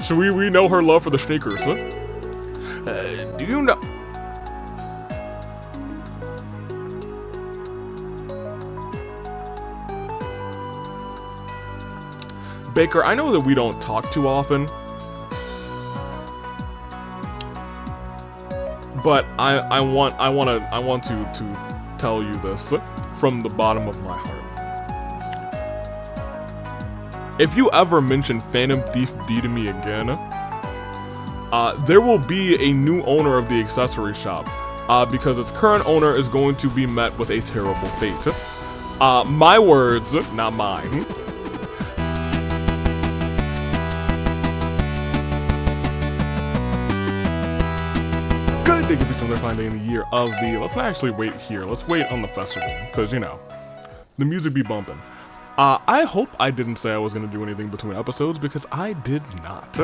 We know her love for the sneakers. Do you know? Baker, I know that we don't talk too often, but I want to tell you this from the bottom of my heart. If you ever mention Phantom Thief B to me again, there will be a new owner of the accessory shop, because its current owner is going to be met with a terrible fate. My words, not mine. Good day, give me another fine day in the year of the. Let's not actually wait here. Let's wait on the festival, because you know, the music be bumping. I hope I didn't say I was going to do anything between episodes, because I did not.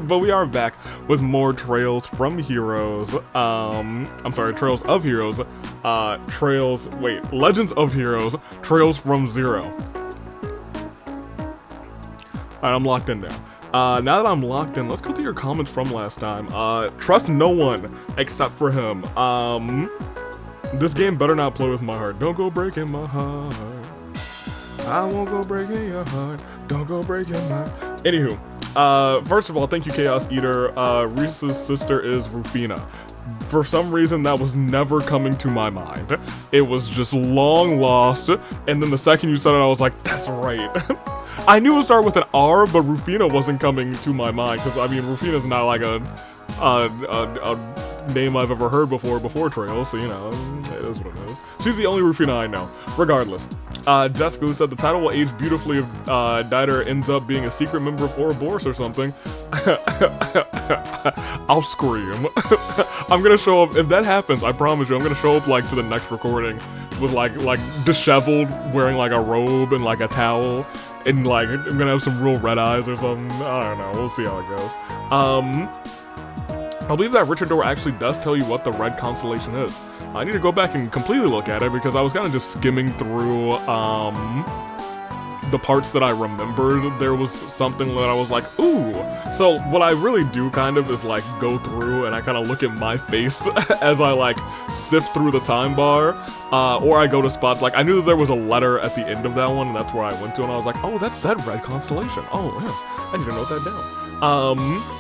But we are back with more Trails from Heroes. I'm sorry, Trails of Heroes. Legends of Heroes. Trails from Zero. Alright, I'm locked in now. Now that I'm locked in, let's go through your comments from last time. Trust no one except for him. This game better not play with my heart. Don't go breaking my heart. I won't go breaking your heart. Don't go breaking my. Anywho, first of all, thank you, Chaos Eater. Reese's sister is Rufina. For some reason, that was never coming to my mind. It was just long lost, and then the second you said it, I was like, that's right. I knew it would start with an R, but Rufina wasn't coming to my mind, because, I mean, Rufina's not like a name I've ever heard before Trails, so, you know, it is what it is. She's the only Rufina I know. Regardless. Jessica, who said the title will age beautifully if Dieter ends up being a secret member of Ouroboros or something. I'll scream. I'm gonna show up, if that happens, I promise you, I'm gonna show up like to the next recording with like disheveled, wearing like a robe and like a towel, and like I'm gonna have some real red eyes or something. I don't know, we'll see how it goes. I believe that Richard Door actually does tell you what the red constellation is. I need to go back and completely look at it, because I was kind of just skimming through the parts that I remembered. There was something that I was like, ooh. So what I really do kind of is like go through and I kind of look at my face as I like sift through the time bar, or I go to spots like, I knew that there was a letter at the end of that one, and that's where I went to, and I was like, oh, that said red constellation. Oh, yes, I need to note that down.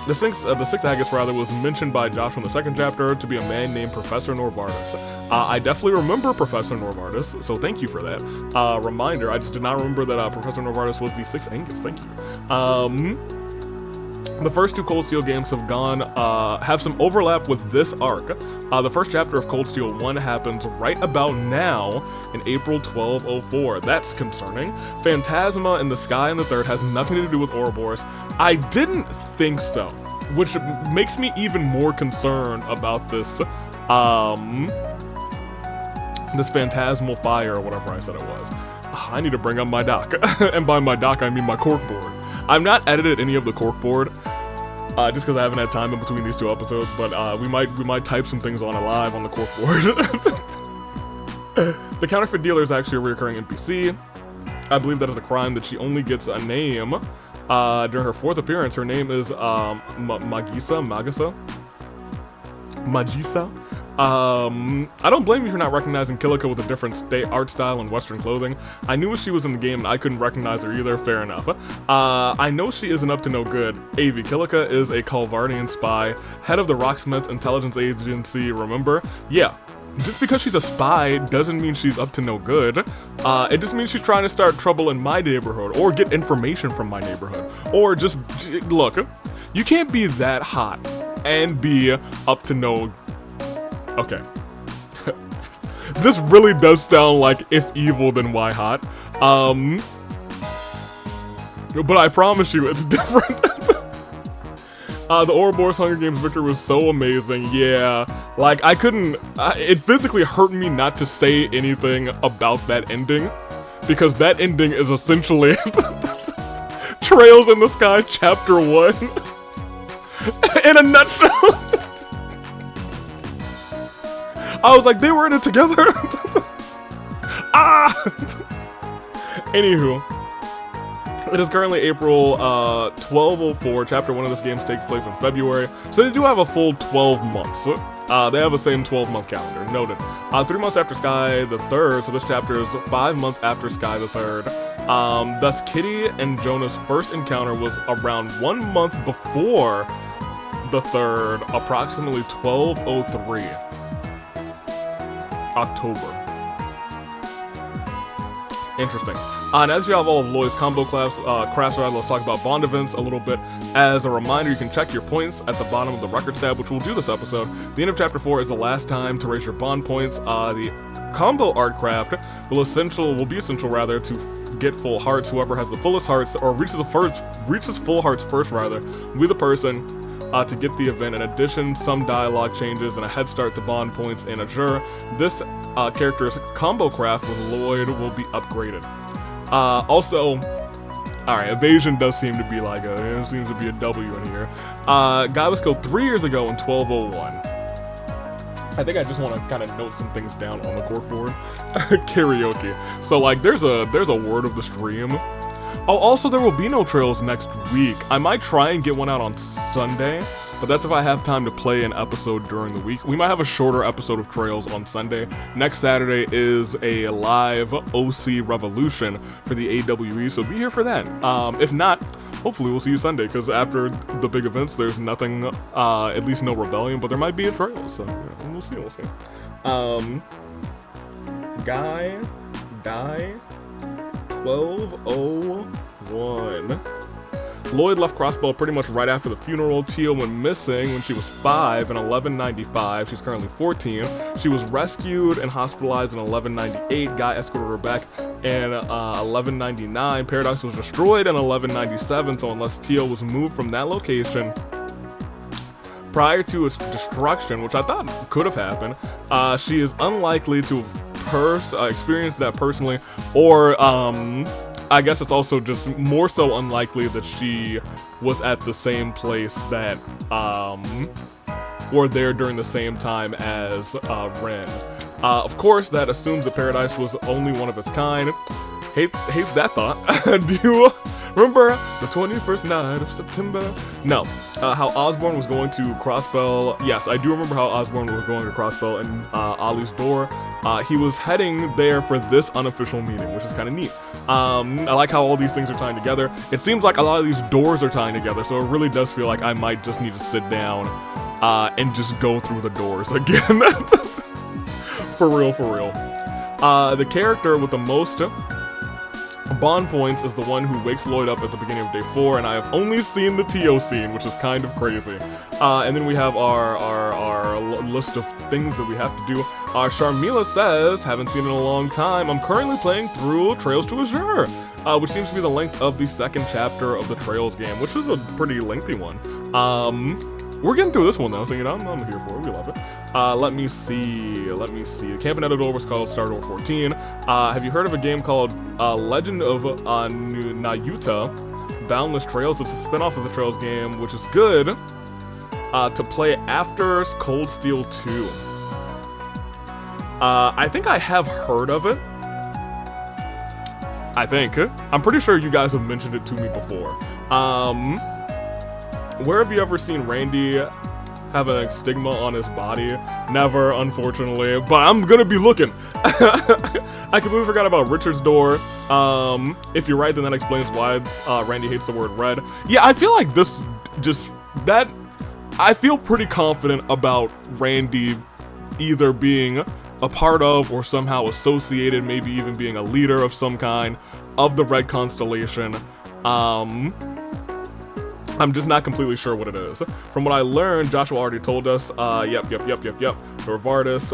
The sixth Agus rather was mentioned by Josh from the second chapter to be a man named Professor Norvardis. I definitely remember Professor Norvardis, so thank you for that. Reminder, I just did not remember that Professor Norvardis was the sixth Angus, thank you. The first two Cold Steel games have some overlap with this arc. The first chapter of Cold Steel 1 happens right about now in April 1204. That's concerning. Phantasma in the Sky in the third has nothing to do with Ouroboros. I didn't think so, which makes me even more concerned about this, this phantasmal fire or whatever I said it was. I need to bring up my doc, and by my doc I mean my corkboard. I've not edited any of the corkboard, just because I haven't had time in between these two episodes, but we might type some things on it live on the corkboard. The counterfeit dealer is actually a recurring NPC. I believe that is a crime that she only gets a name during her fourth appearance. Her name is Magisa. I don't blame you for not recognizing Kilika with a different art style and Western clothing. I knew she was in the game and I couldn't recognize her either, fair enough. I know she isn't up to no good. AV, Kilika is a Calvardian spy, head of the Rocksmith's intelligence agency, remember? Yeah. Just because she's a spy doesn't mean she's up to no good. It just means she's trying to start trouble in my neighborhood, or get information from my neighborhood, or just, look, you can't be that hot and be up to no. Okay. This really does sound like if evil then why hot. But I promise you it's different. The Ouroboros Hunger Games victory was so amazing, yeah. Like, I couldn't, it physically hurt me not to say anything about that ending, because that ending is essentially Trails in the Sky Chapter 1 in a nutshell. I was like, they were in it together. Anywho, It is currently April 1204. Chapter 1 of this game takes place in February, so they do have a full 12 months. They have the same 12-month calendar, noted. 3 months after Sky the Third, so this chapter is 5 months after Sky the Third. Thus, Kitty and Jonah's first encounter was around 1 month before the third, approximately 1203. October. Interesting. And as you have all of Lloyd's combo crafts, let's talk about bond events a little bit. As a reminder, you can check your points at the bottom of the records tab, which we'll do this episode. The end of Chapter 4 is the last time to raise your bond points. The combo art craft will be essential to get full hearts. Whoever has the fullest hearts, or reaches full hearts first, rather, will be the person to get the event. In addition, some dialogue changes and a head start to bond points in Azure. This character's combo craft with Lloyd will be upgraded. Also, alright, evasion does seem to be like there seems to be a W in here. Guy was killed 3 years ago in 1201. I think I just want to kind of note some things down on the corkboard. Karaoke. So like, there's a word of the stream. Oh, also there will be no trails next week. I might try and get one out on Sunday, but that's if I have time to play an episode during the week. We might have a shorter episode of Trails on Sunday. Next Saturday is a live OC Revolution for the AWE, so be here for that. If not, hopefully we'll see you Sunday, because after the big events, there's nothing, at least no rebellion, but there might be a trail, so yeah, we'll see. Guy, 1201. Lloyd left Crossbow pretty much right after the funeral. Tia went missing when she was 5 in 1195. She's currently 14. She was rescued and hospitalized in 1198. Guy escorted her back in 1199. Paradise was destroyed in 1197, so unless Tia was moved from that location prior to its destruction, which I thought could have happened, she is unlikely to have experienced that personally, or I guess it's also just more so unlikely that she was at the same place that or there during the same time as Ren. Of course, that assumes that Paradise was only one of its kind. Hate that thought. Do you remember the 21st night of September? No. How Osborne was going to Crossbell. Yes, I do remember how Osborne was going to Crossbell and Ollie's door. He was heading there for this unofficial meeting, which is kind of neat. I like how all these things are tying together. It seems like a lot of these doors are tying together, so it really does feel like I might just need to sit down and just go through the doors again. For real. The character with the most bond points is the one who wakes Lloyd up at the beginning of day 4, and I have only seen the TO scene, which is kind of crazy. And then we have our list of things that we have to do. Sharmila says, haven't seen it in a long time. I'm currently playing through Trails to Azure, which seems to be the length of the second chapter of the Trails game, which is a pretty lengthy one. We're getting through this one though, so you know, I'm here for it. We love it. Let me see. The Camp and Editor was called Star Wars 14. Have you heard of a game called Legend of Nayuta Boundless Trails? It's a spin-off of the Trails game, which is good to play after Cold Steel 2. I think I have heard of it. I'm pretty sure you guys have mentioned it to me before. Where have you ever seen Randy have a stigma on his body? Never, unfortunately, but I'm gonna be looking. I completely forgot about Richard's door. If you're right, then that explains why Randy hates the word red. Yeah, I feel like I feel pretty confident about Randy either being a part of or somehow associated, maybe even being a leader of some kind of the Red Constellation. I'm just not completely sure what it is. From what I learned, Joshua already told us, yep, Norvardis.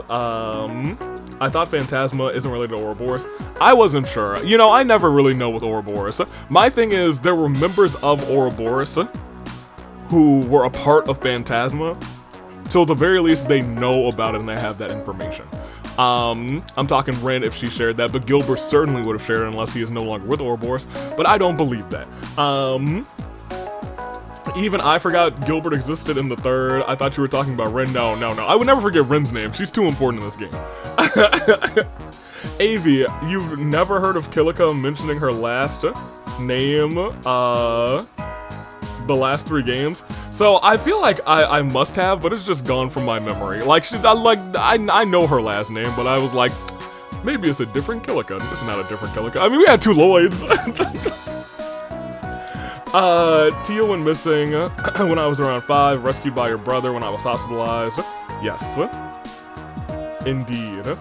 I thought Phantasma isn't related to Ouroboros. I wasn't sure. You know, I never really know with Ouroboros. My thing is, there were members of Ouroboros who were a part of Phantasma, so at the very least, they know about it and they have that information. I'm talking Ren if she shared that, but Gilbert certainly would have shared it unless he is no longer with Ouroboros, but I don't believe that. Even I forgot Gilbert existed in the third. I thought you were talking about Ren. No. I would never forget Ren's name. She's too important in this game. Avi, you've never heard of Kilika mentioning her last name the last 3 games. So I feel like I must have, but it's just gone from my memory. Like, I know her last name, but I was like, maybe it's a different Killica. It's not a different Killica. I mean, we had 2 Lloyds. Tia went missing when I was around 5, rescued by your brother when I was hospitalized. Yes. Indeed.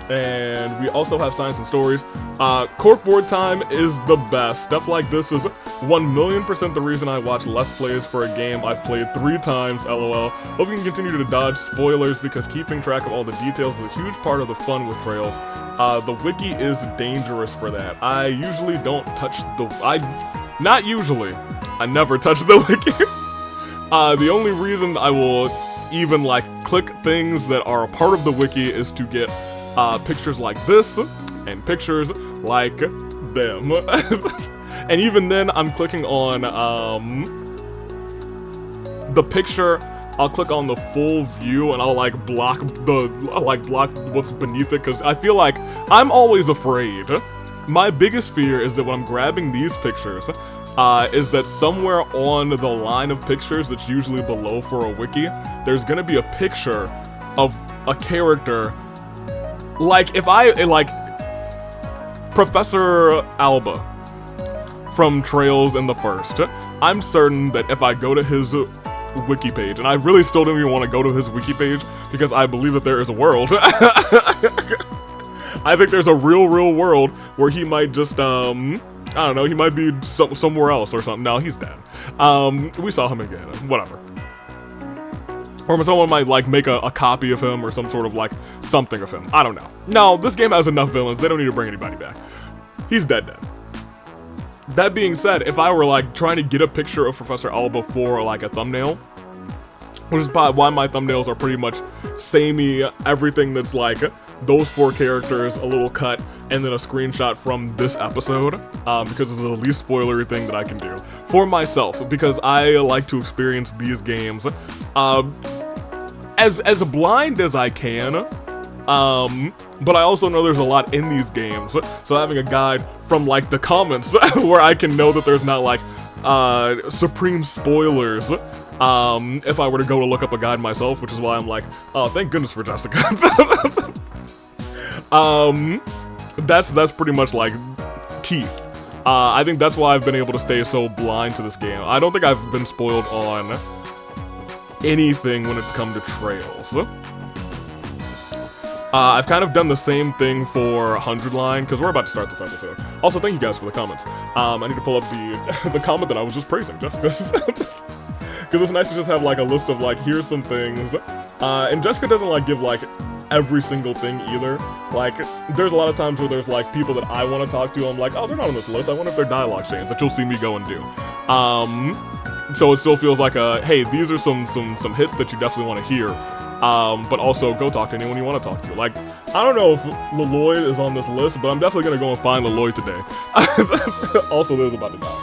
And we also have Science and Stories. Corkboard time is the best. Stuff like this is 1,000,000% the reason I watch Let's Plays for a game I've played 3 times, lol. Hope you can continue to dodge spoilers because keeping track of all the details is a huge part of the fun with Trails. The wiki is dangerous for that. I usually don't touch not usually. I never touch the wiki. The only reason I will even, like, click things that are a part of the wiki is to get pictures like this, and pictures like them. And even then, I'm clicking on, the picture, I'll click on the full view, and I'll, like, block what's beneath it, because I feel like I'm always afraid. My biggest fear is that when I'm grabbing these pictures, is that somewhere on the line of pictures that's usually below for a wiki, there's gonna be a picture of a character. Like, if Professor Alba from Trails in the first, I'm certain that if I go to his wiki page, and I really still don't even want to go to his wiki page because I believe that there is a world. I think there's a real world where he might just, I don't know, he might be somewhere else or something. No, he's dead. We saw him again, whatever. Or someone might, like, make a copy of him or some sort of, like, something of him. I don't know. No, this game has enough villains. They don't need to bring anybody back. He's dead. That being said, if I were, like, trying to get a picture of Professor Alba for, like, a thumbnail, which is probably why my thumbnails are pretty much samey, everything that's, like, those 4 characters, a little cut, and then a screenshot from this episode, because it's the least spoilery thing that I can do for myself, because I like to experience these games as blind as I can, but I also know there's a lot in these games, so having a guide from, like, the comments where I can know that there's not, like, supreme spoilers, if I were to go to look up a guide myself, which is why I'm like, oh, thank goodness for Jessica. That's pretty much, like, key. I think that's why I've been able to stay so blind to this game. I don't think I've been spoiled on anything when it's come to Trails. I've kind of done the same thing for 100 Line, because we're about to start this episode. Also, thank you guys for the comments. I need to pull up the comment that I was just praising, Jessica's. Because it's nice to just have, like, a list of, like, here's some things. And Jessica doesn't, like, give, like, every single thing either. Like, there's a lot of times where there's, like, people that I want to talk to, I'm like, oh, they're not on this list, I wonder if they're dialogue chains that you'll see me go and do. So it still feels like a, hey, these are some hits that you definitely want to hear. But also, go talk to anyone you want to talk to. Like, I don't know if Leloid is on this list, but I'm definitely gonna go and find Leloid today. Also, Liz about to die.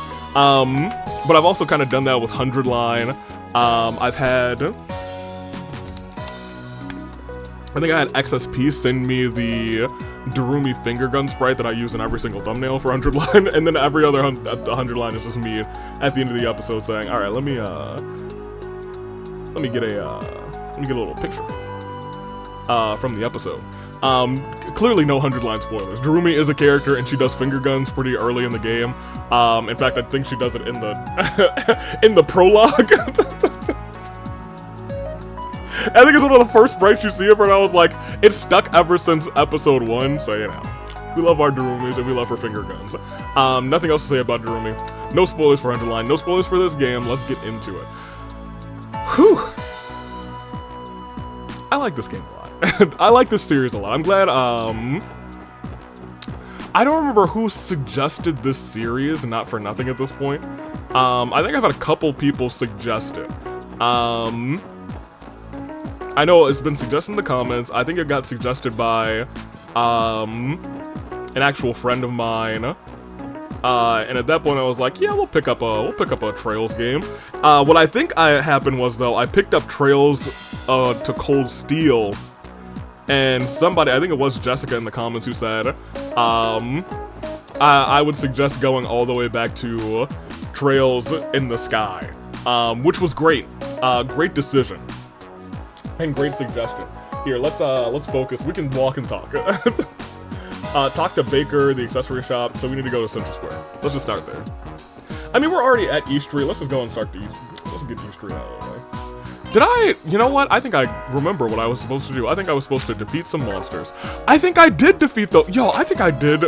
But I've also kind of done that with 100 Line. I've had, I think I had XSP send me the Darumi finger gun sprite that I use in every single thumbnail for 100 Line, and then every other 100 Line is just me at the end of the episode saying, all right, let me get a little picture from the episode. Clearly no 100 Line spoilers. Darumi is a character and she does finger guns pretty early in the game. In fact, I think she does it in the in the prologue. I think it's one of the first sprites you see of her, and I was like, it's stuck ever since episode 1, so you know. We love our Darumis and we love her finger guns. Nothing else to say about Darumi. No spoilers for 100 Line, no spoilers for this game. Let's get into it. Whew. I like this game a lot. I like this series a lot. I'm glad, I don't remember who suggested this series, not for nothing at this point. I think I've had a couple people suggest it. I know it's been suggested in the comments. I think it got suggested by, an actual friend of mine. And at that point I was like, yeah, we'll pick up a Trails game. What I think happened was, though, I picked up Trails to Cold Steel, and somebody, I think it was Jessica in the comments, who said, I would suggest going all the way back to Trails in the Sky, which was great. Great decision and great suggestion. Here, let's focus. We can walk and talk. Talk to Baker, the accessory shop. So we need to go to Central Square. Let's just start there. I mean, we're already at East Street. Let's just go and start the let's get East Street out of the way. Did I, you know what? I think I remember what I was supposed to do. I think I was supposed to defeat some monsters. I think I did defeat those. Yo, I think I did.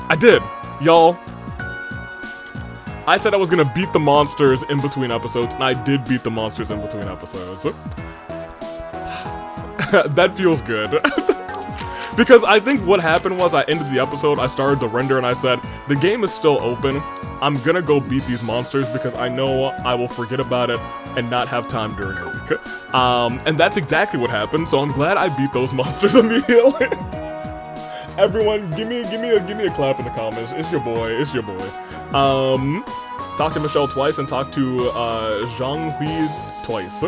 I did, y'all. I said I was gonna beat the monsters in between episodes, and I did beat the monsters in between episodes. That feels good. Because I think what happened was I ended the episode, I started the render, and I said, the game is still open. I'm gonna go beat these monsters because I know I will forget about it and not have time during the week. And that's exactly what happened, so I'm glad I beat those monsters immediately. Everyone, give me a clap in the comments. It's your boy, it's your boy. Talk to Michelle twice and talk to Zhang Hui twice.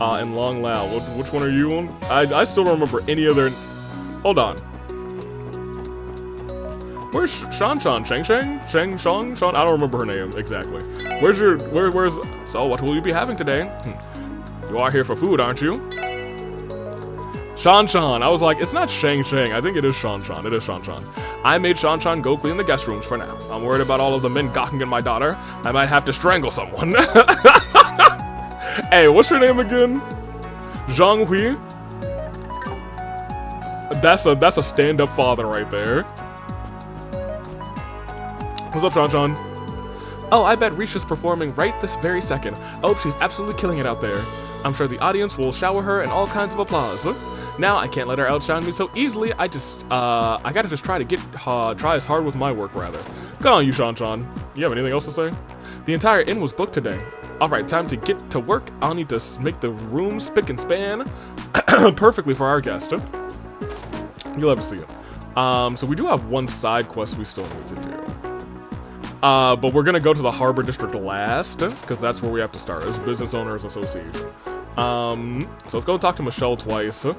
And Long Lao. Which one are you on? I still don't remember any other. Hold on. Where's Shang? Shang? I don't remember her name exactly. Where's so what will you be having today? You are here for food, aren't you? Shan. I was like, it's not Shang. I think it is Shan. It is Shan. I made Shan go clean the guest rooms for now. I'm worried about all of the men gawking at my daughter. I might have to strangle someone. Hey, what's your name again? Zhang Hui? That's a stand-up father right there. What's up, Shan? Oh, I bet Risha's performing right this very second. Oh, she's absolutely killing it out there. I'm sure the audience will shower her in all kinds of applause. Now I can't let her outshine me so easily. I gotta just try as hard with my work rather. Good on you, Shan. You have anything else to say? The entire inn was booked today. Alright, time to get to work. I'll need to make the room spick and span perfectly for our guest. You'll have to see it. So we do have one side quest we still need to do. But we're gonna go to the Harbor District last, because that's where we have to start, as Business Owners Association. So let's go talk to Michelle twice. Yo,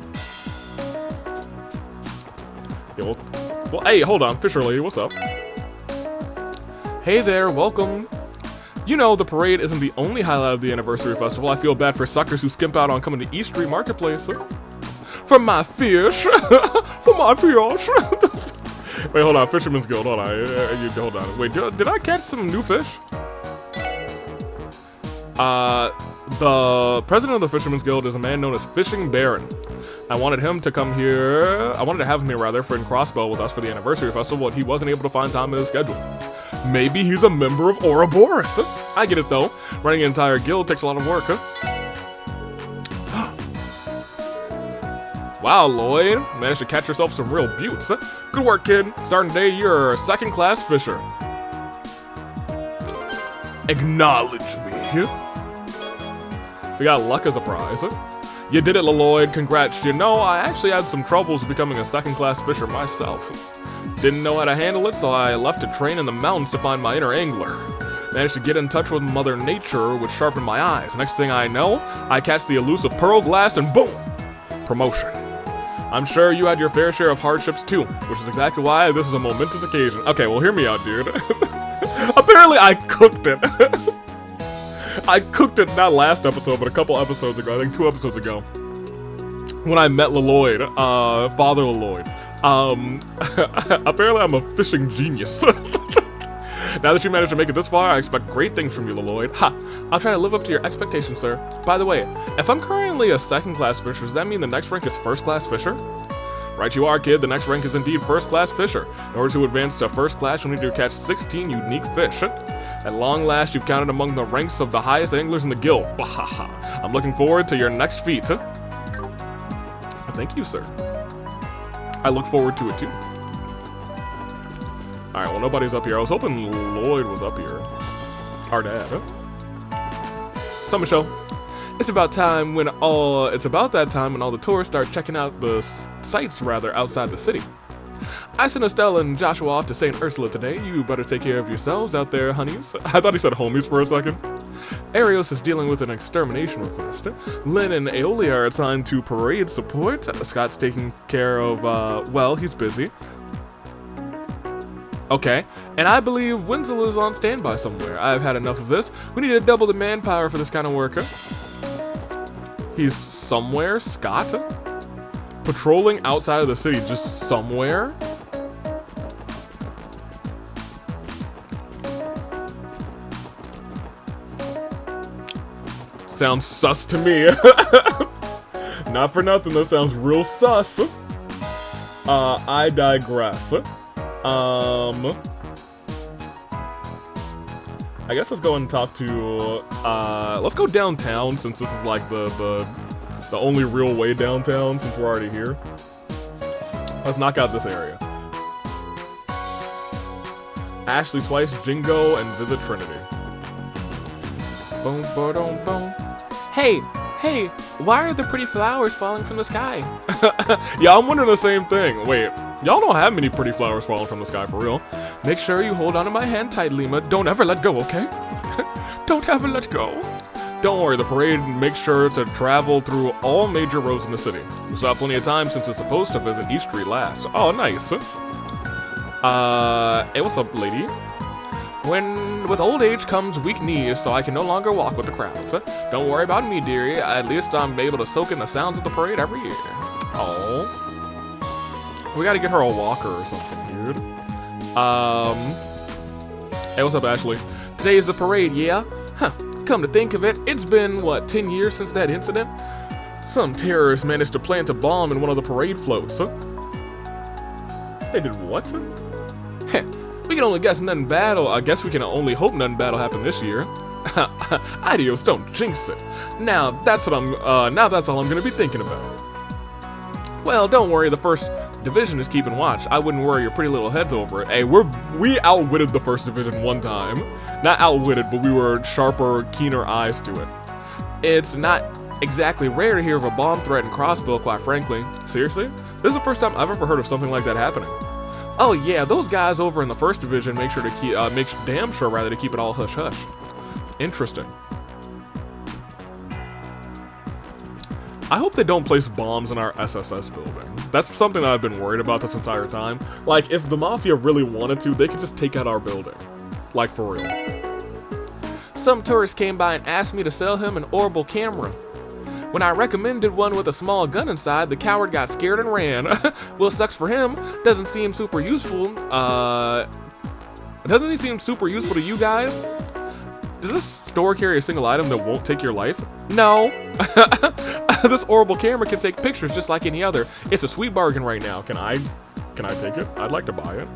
well, hey, hold on, Fisher Lady, what's up? Hey there, welcome. You know, the parade isn't the only highlight of the anniversary festival. I feel bad for suckers who skimp out on coming to East Street Marketplace. For my fish. For my fish. Wait, hold on. Fisherman's Guild. Hold on. Hold on. Wait, did I catch some new fish? The president of the Fisherman's Guild is a man known as Fishing Baron. I wanted him to come here. I wanted to have him here, rather, for in Crossbow with us for the anniversary festival, but he wasn't able to find time in his schedule. Maybe he's a member of Ouroboros. I get it, though. Running an entire guild takes a lot of work. Wow, Lloyd. Managed to catch yourself some real buttes. Good work, kid. Starting today, you're a second-class fisher. Acknowledge me. We got luck as a prize. You did it, Lloyd. Congrats. You know, I actually had some troubles becoming a second-class fisher myself. Didn't know how to handle it, so I left to train in the mountains to find my inner angler. Managed to get in touch with Mother Nature, which sharpened my eyes. Next thing I know, I catch the elusive pearl glass and boom! Promotion. I'm sure you had your fair share of hardships too, which is exactly why this is a momentous occasion. Okay, well, hear me out, dude. Apparently I cooked it. I cooked it not last episode, but a couple episodes ago, I think 2 episodes ago, when I met Lloyd, Father Lloyd. Apparently I'm a fishing genius. Now that you managed to make it this far, I expect great things from you, Lloyd. Ha! I'll try to live up to your expectations, sir. By the way, if I'm currently a second-class fisher, does that mean the next rank is first-class fisher? Right you are, kid. The next rank is indeed first-class fisher. In order to advance to first class, you'll need to catch 16 unique fish. At long last, you've counted among the ranks of the highest anglers in the guild. Bahaha. I'm looking forward to your next feat. Thank you, sir. I look forward to it, too. Alright, well, nobody's up here. I was hoping Lloyd was up here. Our dad, huh? So, Michelle, it's about that time when all the tourists start checking out the sights, outside the city. I sent Estelle and Joshua off to St. Ursula today. You better take care of yourselves out there, honeys. I thought he said homies for a second. Arios is dealing with an extermination request. Lynn and Aeolia are assigned to parade support. Scott's taking care of, well, he's busy. Okay, and I believe Winslow is on standby somewhere. I've had enough of this. We need to double the manpower for this kind of worker. He's somewhere, Scott? Patrolling outside of the city, just somewhere? Sounds sus to me. Not for nothing, that sounds real sus. I digress. I guess let's go and talk to, let's go downtown since this is like the only real way downtown since we're already here. Let's knock out this area. Ashley twice, Jingo, and visit Trinity. Boom, boom, boom. Hey, why are the pretty flowers falling from the sky? Yeah, I'm wondering the same thing. Wait, y'all don't have many pretty flowers falling from the sky for real. Make sure you hold on to my hand tight, Lima. Don't ever let go, okay? Don't ever let go. Don't worry, the parade makes sure to travel through all major roads in the city. We still have plenty of time since it's supposed to visit East Street last. Oh, nice. Hey, what's up, lady? With old age comes weak knees, so I can no longer walk with the crowds. Don't worry about me, dearie. At least I'm able to soak in the sounds of the parade every year. Oh. We gotta get her a walker or something, dude. Hey, what's up, Ashley? Today is the parade, yeah? Huh. Come to think of it, it's been, what, 10 years since that incident? Some terrorists managed to plant a bomb in one of the parade floats. They did what? Heh. We can only guess nothing bad, or I guess we can only hope nothing bad will happen this year. Adios, don't jinx it. Now that's all I'm gonna be thinking about. Well, don't worry, the first division is keeping watch. I wouldn't worry your pretty little heads over it. Hey, we outwitted the first division one time. Not outwitted, but we were sharper, keener eyes to it. It's not exactly rare to hear of a bomb threat in Crossville, quite frankly. Seriously? This is the first time I've ever heard of something like that happening. Oh yeah, those guys over in the first division make damn sure to keep it all hush hush. Interesting. I hope they don't place bombs in our SSS building. That's something that I've been worried about this entire time. Like, if the Mafia really wanted to, they could just take out our building. Like, for real. Some tourist came by and asked me to sell him an orbital camera. When I recommended one with a small gun inside, the coward got scared and ran. Well, sucks for him. Doesn't seem super useful. Doesn't he seem super useful to you guys? Does this store carry a single item that won't take your life? No. This orbital camera can take pictures just like any other. It's a sweet bargain right now. Can I take it? I'd like to buy it.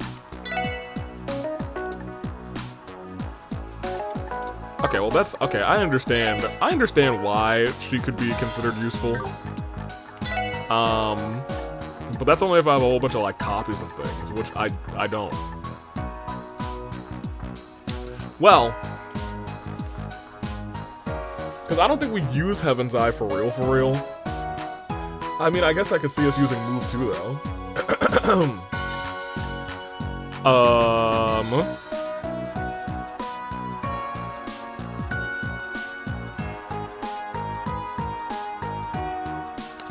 Okay, well that's okay. I understand why she could be considered useful. But that's only if I have a whole bunch of like copies of things, which I don't. Well, because I don't think we use Heaven's Eye for real. I mean, I guess I could see us using Move 2 though.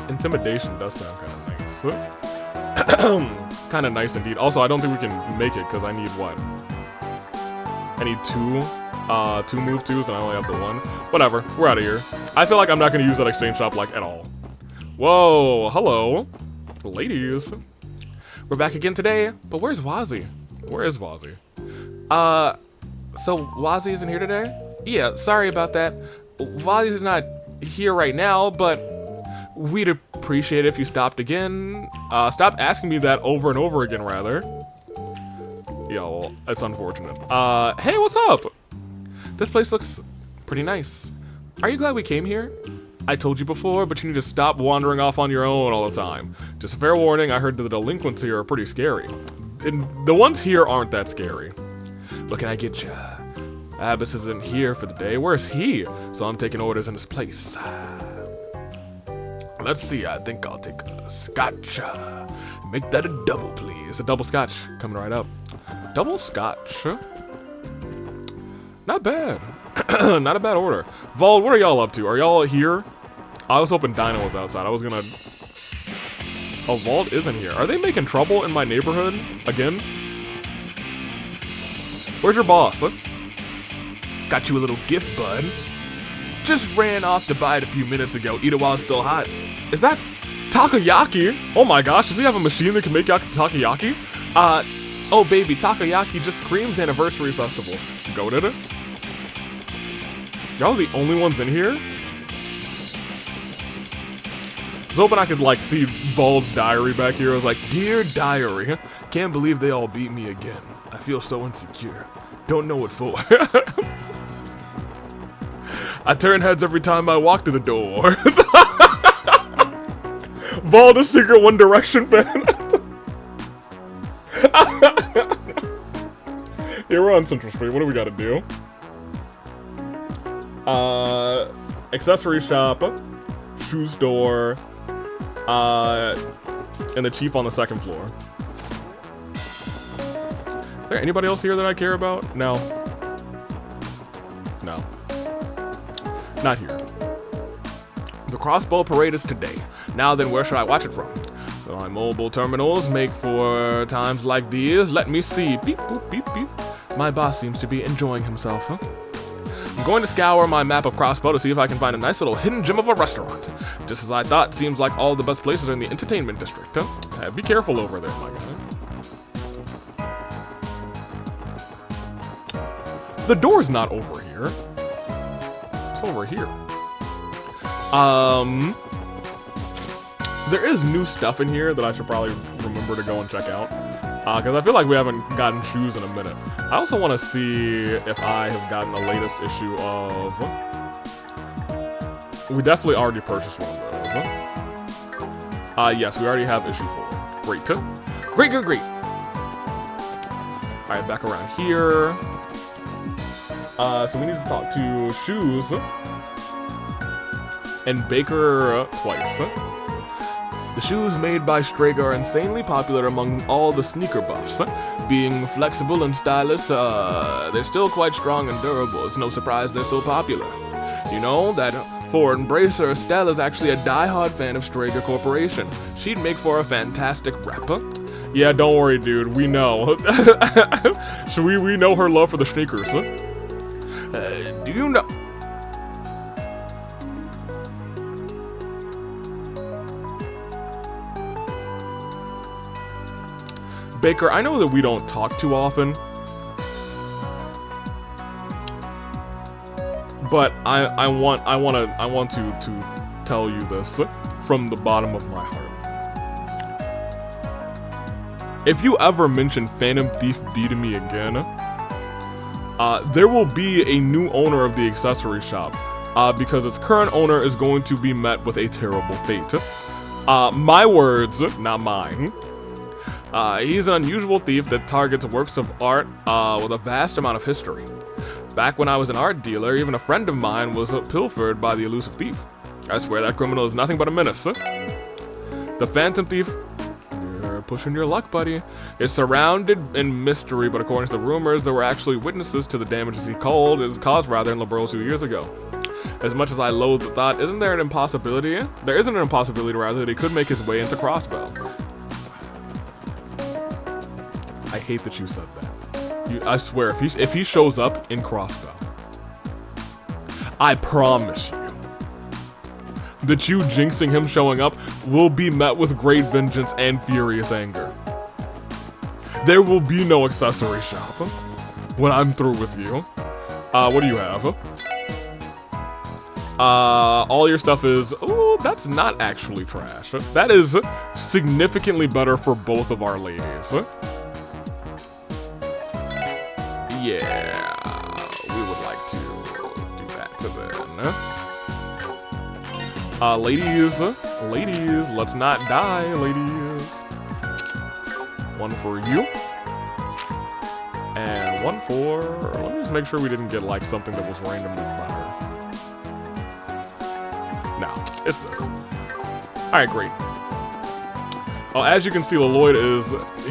Intimidation does sound kind of nice. Kind of nice indeed. Also, I don't think we can make it because I need what? I need two move twos and I only have the one. Whatever, we're out of here. I feel like I'm not going to use that exchange shop like at all. Whoa, hello. Ladies. We're back again today, but where's Wazzy? Where is Wazzy? So Wazzy isn't here today? Yeah, sorry about that. Wazzy's not here right now, but we'd appreciate it if you stopped again. Stop asking me that over and over again, rather. Yeah, well, it's unfortunate. Hey, what's up? This place looks pretty nice. Are you glad we came here? I told you before, but you need to stop wandering off on your own all the time. Just a fair warning, I heard the delinquents here are pretty scary. And the ones here aren't that scary. What can I get ya? Abbas isn't here for the day. Where's he? So I'm taking orders in his place. Let's see, I think I'll take a scotch. Make that a double, please. A double scotch. Coming right up. Double scotch. Not bad. Not a bad order. Vold, what are y'all up to? Are y'all here? I was hoping Dino was outside. I was gonna... Oh, Vold isn't here. Are they making trouble in my neighborhood? Again? Where's your boss? Got you a little gift, bud. Just ran off to buy it a few minutes ago. Eat it while it's still hot. Is that takoyaki? Oh my gosh, does he have a machine that can make takoyaki? Oh baby, takoyaki just screams anniversary festival. Go to it. Y'all are the only ones in here? I was hoping I could, like, see Vold's diary back here. I was like, Dear Diary, can't believe they all beat me again. I feel so insecure. Don't know what for. I turn heads every time I walk through the door. Vold, a secret One Direction fan. Yeah, we're on Central Street. What do we gotta do? Accessory shop, shoe store, and the chief on the second floor. Is there anybody else here that I care about? No. No. Not here. The crossbow parade is today. Now then, where should I watch it from? So my mobile terminals make for times like these. Let me see. Beep, boop, beep, beep. My boss seems to be enjoying himself, huh? I'm going to scour my map of crossbow to see if I can find a nice little hidden gem of a restaurant. Just as I thought, seems like all the best places are in the entertainment district, huh? Be careful over there, my guy. The door's not over here. It's over here. There is new stuff in here that I should probably remember to go and check out. Because I feel like we haven't gotten shoes in a minute. I also want to see if I have gotten the latest issue of... We definitely already purchased one of those. Yes, we already have issue 4. Great. Great, great, great. Alright, back around here. So we need to talk to Shoes and Baker twice. The shoes made by Strake are insanely popular among all the sneaker buffs. Being flexible and stylish, they're still quite strong and durable. It's no surprise they're so popular. You know that for Embracer, Estelle is actually a die-hard fan of Strager Corporation. She'd make for a fantastic rapper. Yeah, don't worry, dude. We know. we know her love for the sneakers. Do you know... Baker, I know that we don't talk too often, but I want to tell you this from the bottom of my heart. If you ever mention Phantom Thief beating me again, there will be a new owner of the accessory shop, because its current owner is going to be met with a terrible fate. My words, not mine. He's an unusual thief that targets works of art with a vast amount of history. Back when I was an art dealer, even a friend of mine was pilfered by the elusive thief. I swear that criminal is nothing but a menace. The Phantom Thief, you're pushing your luck, buddy, is surrounded in mystery, but according to the rumors, there were actually witnesses to the damages he caused in Labros 2 years ago. As much as I loathe the thought, isn't there an impossibility? There isn't an impossibility, rather, that he could make his way into Crossbow. I hate that you said that. I swear, if he shows up in Crossbow, I promise you that you jinxing him showing up will be met with great vengeance and furious anger. There will be no accessory shop when I'm through with you. What do you have? All your stuff is... Oh, that's not actually trash. That is significantly better for both of our ladies. Yeah, we would like to do that to them. Ladies, let's not die, ladies. One for you. And one for... Let me just make sure we didn't get, like, something that was randomly better. No, it's this. Alright, great. Oh, as you can see, Lloyd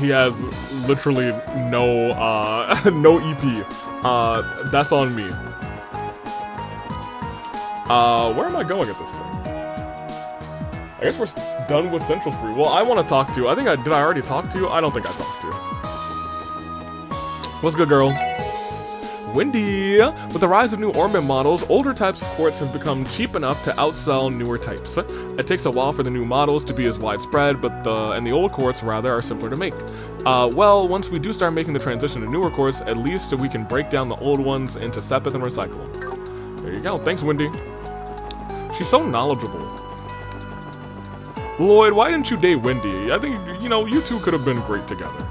he has literally no, no EP. That's on me. Where am I going at this point? I guess we're done with Central Street. Well, I want to talk to, did I already talk to you? I don't think I talked to you. What's good, girl? Windy! With the rise of new orbit models, older types of quartz have become cheap enough to outsell newer types. It takes a while for the new models to be as widespread, but the old quartz, rather, are simpler to make. Well, once we do start making the transition to newer quartz, at least we can break down the old ones into sepith and recycle them. There you go. Thanks, Windy. She's so knowledgeable. Lloyd, why didn't you date Windy? I think, you know, you two could have been great together.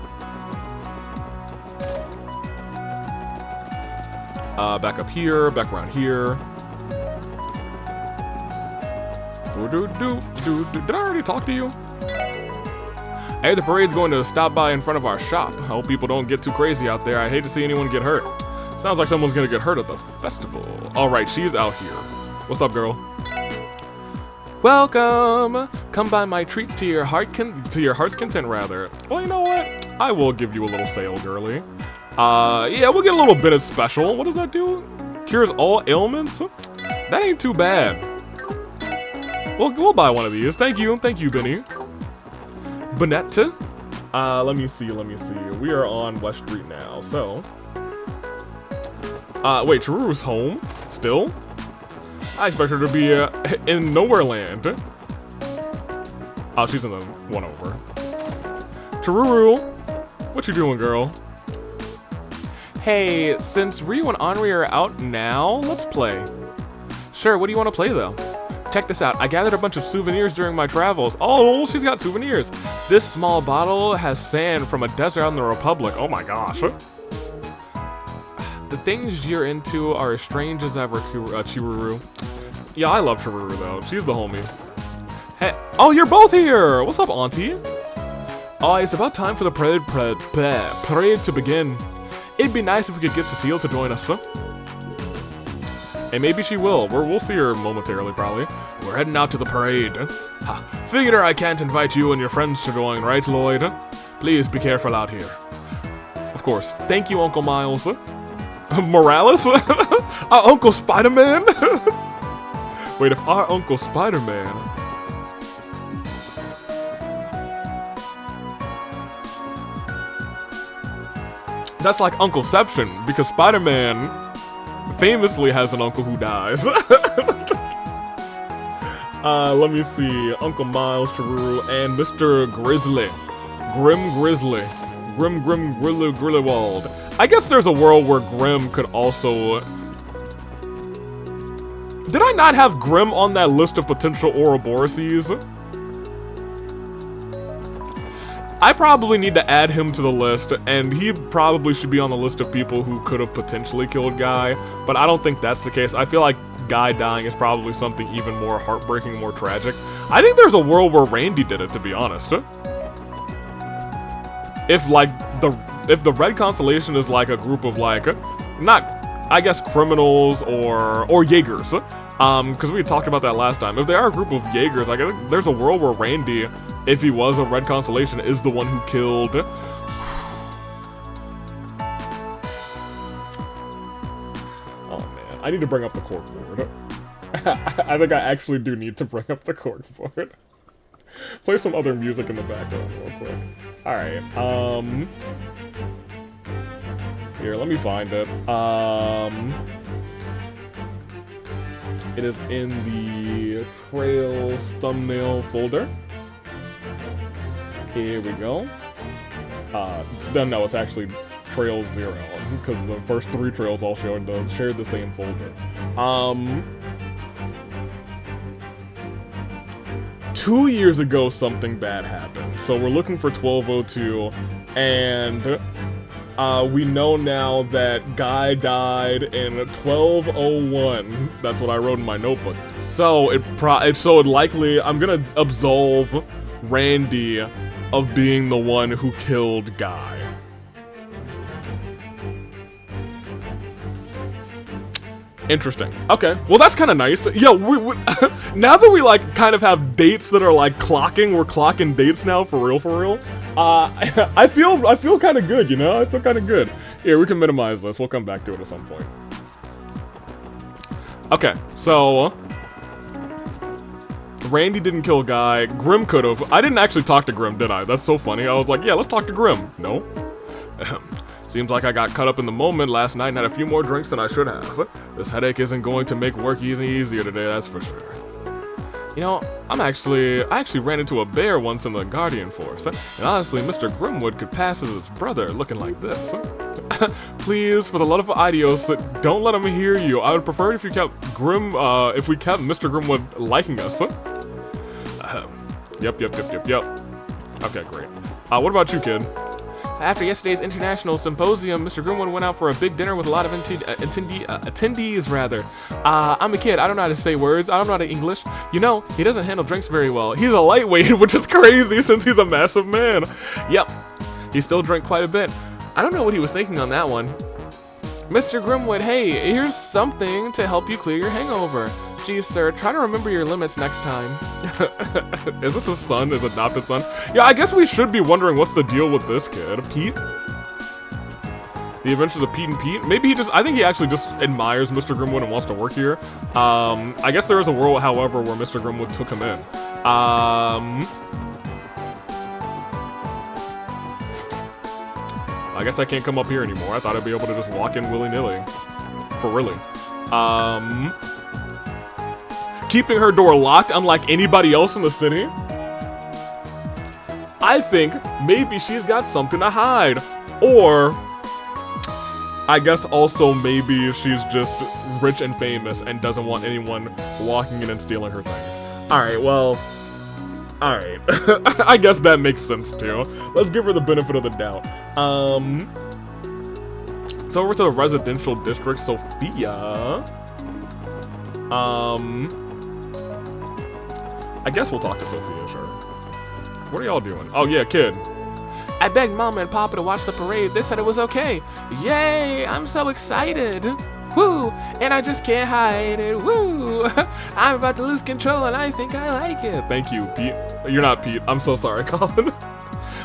Back up here, back around here. Did I already talk to you? Hey, the parade's going to stop by in front of our shop. I hope people don't get too crazy out there. I hate to see anyone get hurt. Sounds like someone's gonna get hurt at the festival. Alright, she's out here. What's up, girl? Welcome! Come buy my treats to your heart's content, rather. Well, you know what? I will give you a little sale, girly. Yeah, we'll get a little bit of special. What does that do? Cures all ailments? That ain't too bad. We'll buy one of these. Thank you, Benny. Bonette? Let me see. We are on West Street now, so. Wait, Chiruru's home? Still? I expect her to be, in Nowhere Land. Oh, she's in the one over. Chiruru, what you doing, girl? Hey, since Ryu and Henri are out now, let's play. Sure, what do you want to play, though? Check this out, I gathered a bunch of souvenirs during my travels. Oh, she's got souvenirs. This small bottle has sand from a desert out in the Republic. Oh my gosh. The things you're into are as strange as ever, Chiruru. Yeah, I love Chiruru, though. She's the homie. Hey, oh, you're both here! What's up, auntie? Oh, it's about time for the parade to begin. It'd be nice if we could get Cecile to join us, huh? And maybe she will. We'll see her momentarily, probably. We're heading out to the parade. Ha, figured I can't invite you and your friends to join, right, Lloyd? Please be careful out here. Of course. Thank you, Uncle Miles. Morales? Our Uncle Spider-Man? Wait, if our Uncle Spider-Man... That's like Uncleception, because Spider-Man famously has an uncle who dies. Let me see. Uncle Miles, Chiruru, and Mr. Grizzly. Grim Grizzly. Grim Grillywald. I guess there's a world where Grim could also... Did I not have Grim on that list of potential Ouroboroses? I probably need to add him to the list, and he probably should be on the list of people who could have potentially killed Guy, but I don't think that's the case. I feel like Guy dying is probably something even more heartbreaking, more tragic. I think there's a world where Randy did it, to be honest. If the Red Constellation is like a group of like, not, I guess, criminals or Jaegers, because we talked about that last time. If they are a group of Jaegers, I guess there's a world where Randy, if he was a Red Constellation, is the one who killed. Oh man, I need to bring up the corkboard. I think I actually do need to bring up the corkboard. Play some other music in the background real quick. Alright, here, let me find it. It is in the Trails thumbnail folder. Here we go. No, it's actually Trail 0, because the first 3 trails all shared the same folder. 2 years ago, something bad happened. So we're looking for 1202, and we know now that Guy died in 1201. That's what I wrote in my notebook. So it likely, I'm gonna absolve Randy of being the one who killed Guy. Interesting. Okay, well that's kind of nice. Yeah, now that we like kind of have dates that are like clocking, we're clocking dates now for real. I feel kind of good, you know. I feel kind of good. Here, we can minimize this. We'll come back to it at some point. Okay, so Randy didn't kill Guy. Grim could have. I didn't actually talk to Grim, did I? That's so funny. I was like, yeah, let's talk to Grim. No. Seems like I got caught up in the moment last night and had a few more drinks than I should have. This headache isn't going to make work easier today, that's for sure. You know, I actually ran into a bear once in the Guardian Force, and honestly, Mr. Grimwood could pass as his brother looking like this. Please, for the love of Idios, don't let him hear you. I would prefer it if you kept if we kept Mr. Grimwood liking us. Yep. Okay, great. What about you, kid? After yesterday's international symposium, Mr. Grimwood went out for a big dinner with a lot of attendees, rather. I'm a kid, I don't know how to say words, I don't know how to English. You know, he doesn't handle drinks very well. He's a lightweight, which is crazy since he's a massive man. Yep, he still drank quite a bit. I don't know what he was thinking on that one. Mr. Grimwood, hey, here's something to help you clear your hangover. Geez, sir, try to remember your limits next time. Is this his son, his adopted son? Yeah, I guess we should be wondering what's the deal with this kid. Pete? The Adventures of Pete and Pete? Maybe I think he actually just admires Mr. Grimwood and wants to work here. I guess there is a world, however, where Mr. Grimwood took him in. I guess I can't come up here anymore. I thought I'd be able to just walk in willy-nilly. For really. Keeping her door locked, unlike anybody else in the city? I think maybe she's got something to hide. Or, I guess also maybe she's just rich and famous and doesn't want anyone walking in and stealing her things. Alright, well, alright. I guess that makes sense too. Let's give her the benefit of the doubt. So over to the residential district, Sophia. I guess we'll talk to Sophia, sure. What are y'all doing? Oh yeah, kid. I begged Mama and Papa to watch the parade. They said it was okay. Yay! I'm so excited. Woo! And I just can't hide it. Woo! I'm about to lose control and I think I like it. Thank you, Pete. You're not Pete. I'm so sorry, Colin.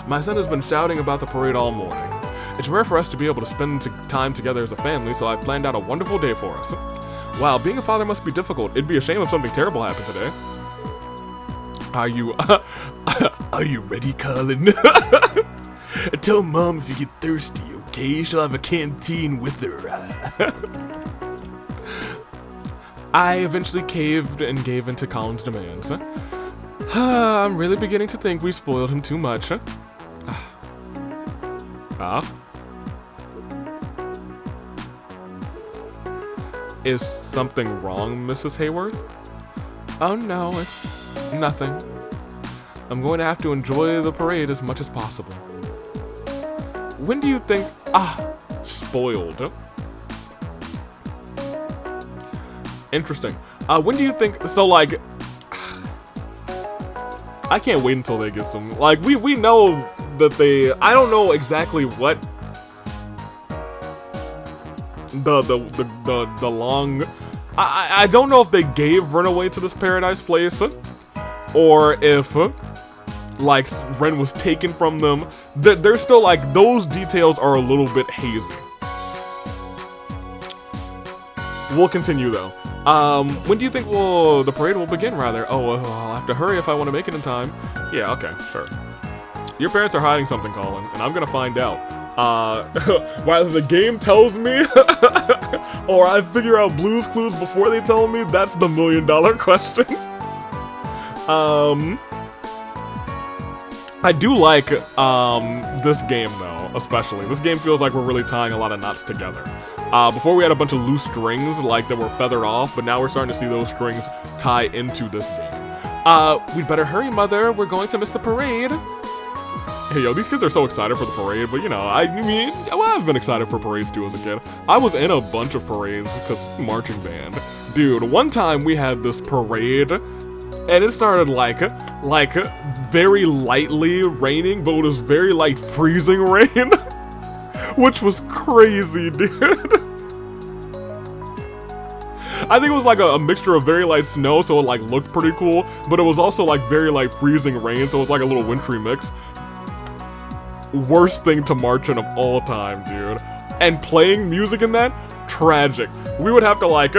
My son has been shouting about the parade all morning. It's rare for us to be able to spend time together as a family, so I've planned out a wonderful day for us. Wow, being a father must be difficult. It'd be a shame if something terrible happened today. Are you ready, Colin? Tell Mom if you get thirsty, okay? She'll have a canteen with her. I eventually caved and gave in to Colin's demands. I'm really beginning to think we spoiled him too much. Is something wrong, Mrs. Hayworth? Oh no, it's nothing. I'm going to have to enjoy the parade as much as possible. When do you think... spoiled. Interesting. When do you think... So, like... I can't wait until they get some... Like, we know that they... I don't know exactly what... The long... I don't know if they gave Runaway to this paradise place, or if, like, Ren was taken from them. They're still, like, those details are a little bit hazy. We'll continue, though. When do you think the parade will begin, rather? Oh, I'll have to hurry if I want to make it in time. Yeah, okay, sure. Your parents are hiding something, Colin, and I'm gonna find out. Whether the game tells me or I figure out Blue's Clues before they tell me, that's the $1 million question. I do like this game though, especially. This game feels like we're really tying a lot of knots together. Before we had a bunch of loose strings like that were feathered off, but now we're starting to see those strings tie into this game. We'd better hurry, Mother. We're going to miss the parade. Hey, yo, these kids are so excited for the parade, but you know, I mean, well, I've been excited for parades too as a kid. I was in a bunch of parades because marching band. Dude, one time we had this parade, and it started like very lightly raining, but it was very light freezing rain, which was crazy, dude. I think it was like a mixture of very light snow, so it like looked pretty cool, but it was also like very light freezing rain, so it was like a little wintry mix. Worst thing to march in of all time, dude. And playing music in that, tragic. We would have to like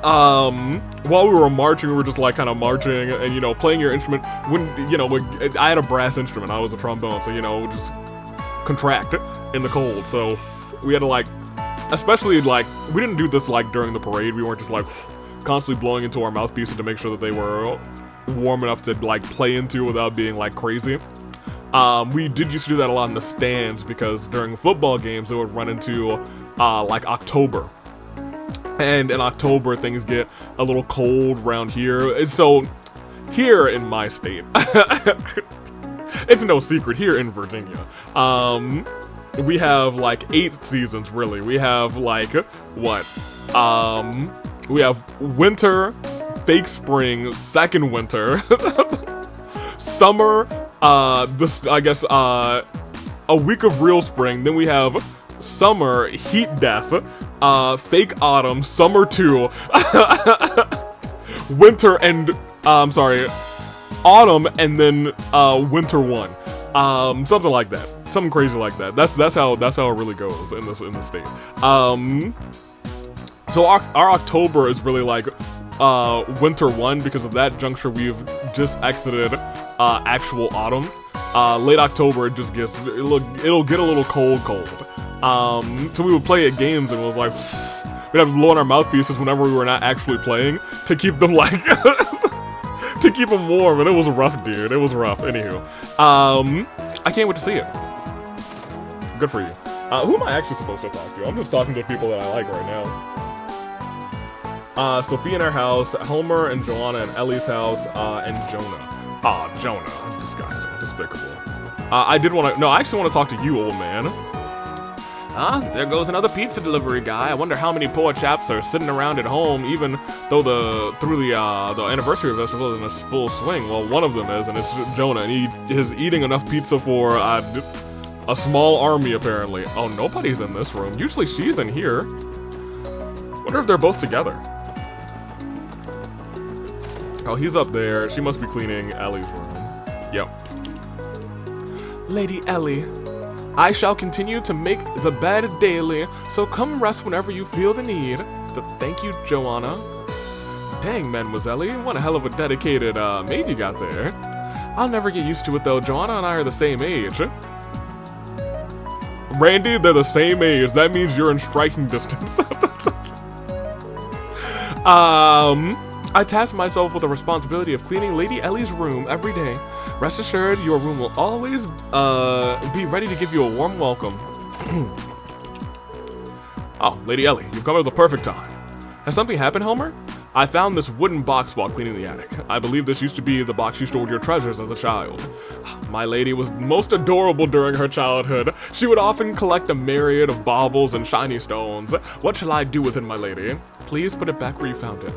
while we were marching, we were just like kind of marching and, you know, playing your instrument. When, you know, I had a brass instrument, I was a trombone, so, you know, just contract in the cold. So we had to like, especially like, we didn't do this like during the parade. We weren't just like constantly blowing into our mouthpieces to make sure that they were warm enough to like play into without being like crazy. We did used to do that a lot in the stands because during football games, it would run into like October. And in October, things get a little cold around here. And so, here in my state, it's no secret, here in Virginia, we have like 8 seasons, really. We have like, what? We have winter, fake spring, second winter, summer, I guess, a week of real spring. Then we have summer, heat death, fake autumn, summer 2, winter, and autumn, and then winter 1, something like that, something crazy like that. That's how it really goes in this state. So our October is really like winter 1 because of that juncture. We've just exited actual autumn. Late October, it just gets it'll get a little cold. So we would play at games and it was like we'd have to blow on our mouthpieces whenever we were not actually playing to keep them like to keep them warm, and it was rough, dude. It was rough. Anywho, I can't wait to see it. Good for you. Who am I actually supposed to talk to? I'm just talking to people that I like right now. Sophia in our house, Homer and Joanna in Ellie's house, and Jonah. Jonah, disgusting, despicable. I actually want to talk to you, old man. There goes another pizza delivery guy. I wonder how many poor chaps are sitting around at home, even though the anniversary festival is in full swing. Well, one of them is, and it's Jonah, and he is eating enough pizza for a small army, apparently. Oh, nobody's in this room. Usually she's in here. Wonder if they're both together. Oh, he's up there. She must be cleaning Ellie's room. Yep. Lady Ellie, I shall continue to make the bed daily, so come rest whenever you feel the need. Thank you, Joanna. Dang, Mademoiselle, what a hell of a dedicated maid you got there. I'll never get used to it, though. Joanna and I are the same age. Randy, they're the same age. That means you're in striking distance. I task myself with the responsibility of cleaning Lady Ellie's room every day. Rest assured, your room will always be ready to give you a warm welcome. Oh, Lady Ellie, you've come at the perfect time. Has something happened, Homer? I found this wooden box while cleaning the attic. I believe this used to be the box you stored your treasures as a child. My lady was most adorable during her childhood. She would often collect a myriad of baubles and shiny stones. What shall I do with it, my lady? Please put it back where you found it.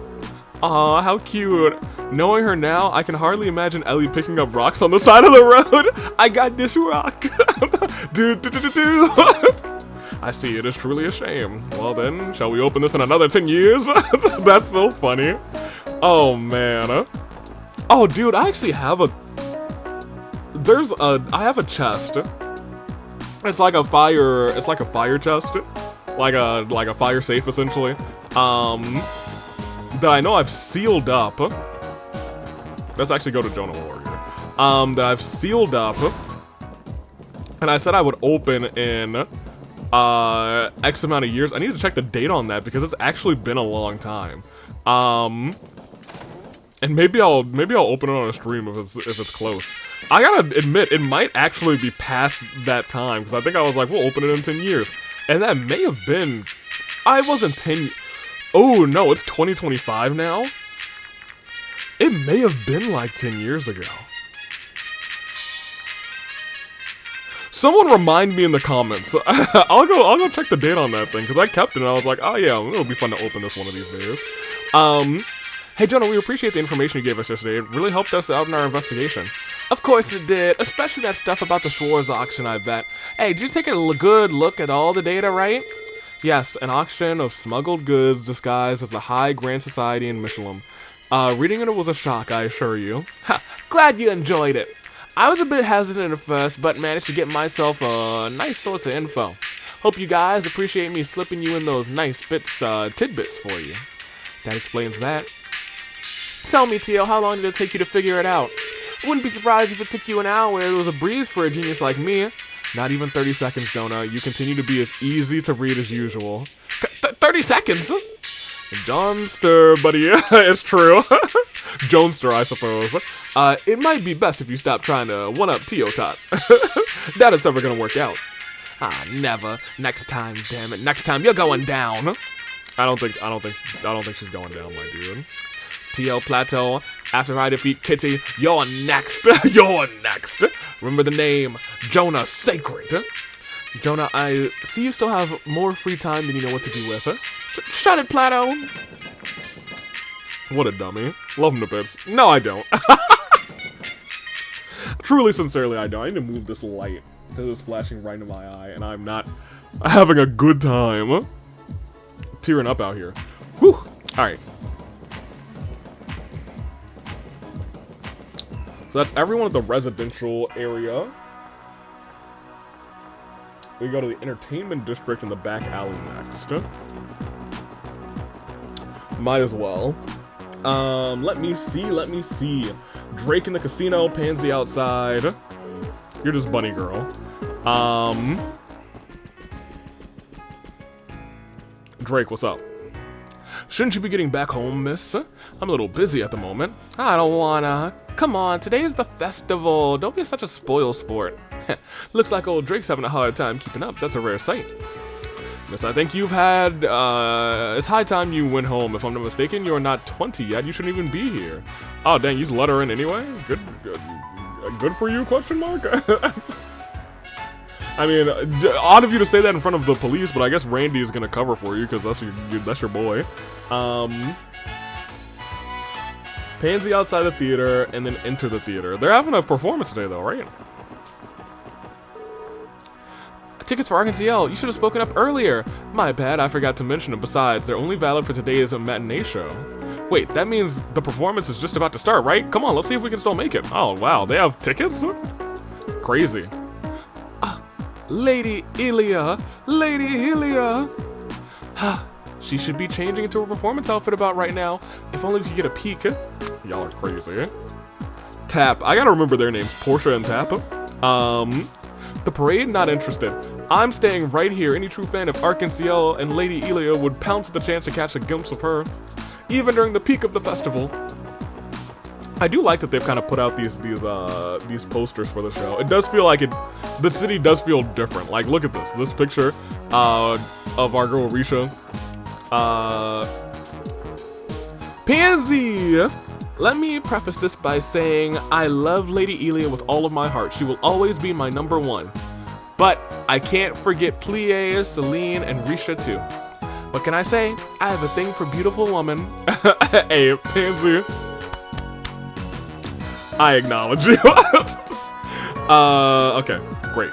Aw, how cute. Knowing her now, I can hardly imagine Ellie picking up rocks on the side of the road. I got this rock. do. I see, it is truly a shame. Well then, shall we open this in another 10 years? That's so funny. Oh man. Oh dude, I actually have I have a chest. It's like a fire chest. Like a fire safe essentially. That I know I've sealed up. Let's actually go to Jonah Warrior. That I've sealed up. And I said I would open in X amount of years. I need to check the date on that because it's actually been a long time. And maybe I'll open it on a stream if it's close. I gotta admit, it might actually be past that time because I think I was like, we'll open it in 10 years. And that may have been, I wasn't 10. Oh no, it's 2025 now? It may have been like 10 years ago. Someone remind me in the comments. I'll go check the date on that thing, because I kept it and I was like, oh yeah, it'll be fun to open this one of these days. Hey Jonah, we appreciate the information you gave us yesterday. It really helped us out in our investigation. Of course it did, especially that stuff about the Schwartz auction, I bet. Hey, did you take a good look at all the data, right? Yes, an auction of smuggled goods disguised as the High Grand Society in Michelin. Reading it was a shock, I assure you. Ha, glad you enjoyed it. I was a bit hesitant at first, but managed to get myself a nice source of info. Hope you guys appreciate me slipping you in those nice tidbits for you. That explains that. Tell me, Tio, how long did it take you to figure it out? I wouldn't be surprised if it took you an hour. It was a breeze for a genius like me. Not even 30 seconds, Jonah. You continue to be as easy to read as usual. 30 seconds? Johnster, buddy. It's true. Jonester, I suppose. It might be best if you stop trying to one-up Tio Tot. That it's ever gonna work out. Ah, never. Next time, damn it. Next time, you're going down. I don't think she's going down, my dude. Tio Plateau, after I defeat Kitty, you're next. You're next. Remember the name, Jonah Sacred. Jonah, I see you still have more free time than you know what to do with. Shut it, Plateau. What a dummy. Love him to bits. No, I don't. Truly, sincerely, I don't. I need to move this light because it's flashing right into my eye, and I'm not having a good time. Tearing up out here. Whew. Alright. So that's everyone at the residential area. We go to the entertainment district in the back alley next. Might as well. Let me see. Drake in the casino, Pansy outside. You're just bunny girl. Drake, what's up? Shouldn't you be getting back home, miss? I'm a little busy at the moment. I don't wanna. Come on, today's the festival. Don't be such a spoil sport. Looks like old Drake's having a hard time keeping up. That's a rare sight. Miss, I think you've had, it's high time you went home. If I'm not mistaken, you're not 20 yet. You shouldn't even be here. Oh, dang, you let her in anyway? Good for you, question mark? I mean, odd of you to say that in front of the police, but I guess Randy is gonna cover for you because that's your boy. Pansy outside the theater and then enter the theater. They're having a performance today, though, right? Tickets for RNCL. You should have spoken up earlier. My bad, I forgot to mention them. Besides, they're only valid for today's matinee show. Wait, that means the performance is just about to start, right? Come on, let's see if we can still make it. Oh, wow, they have tickets? Crazy. Lady Ilia. Lady Ilia. She should be changing into a performance outfit about right now. If only we could get a peek. Y'all are crazy. Tap. I gotta remember their names. Portia and Tap. The parade? Not interested. I'm staying right here. Any true fan of Arc-en-Ciel and Lady Ilia would pounce at the chance to catch a glimpse of her, even during the peak of the festival. I do like that they've kind of put out these posters for the show. It does feel like the city does feel different. Like, look at this picture of our girl Risha. Pansy! Let me preface this by saying I love Lady Ilia with all of my heart. She will always be my number one. But I can't forget Plie, Celine, and Risha too. What can I say? I have a thing for beautiful women. Hey, Pansy. I acknowledge you. Okay, great.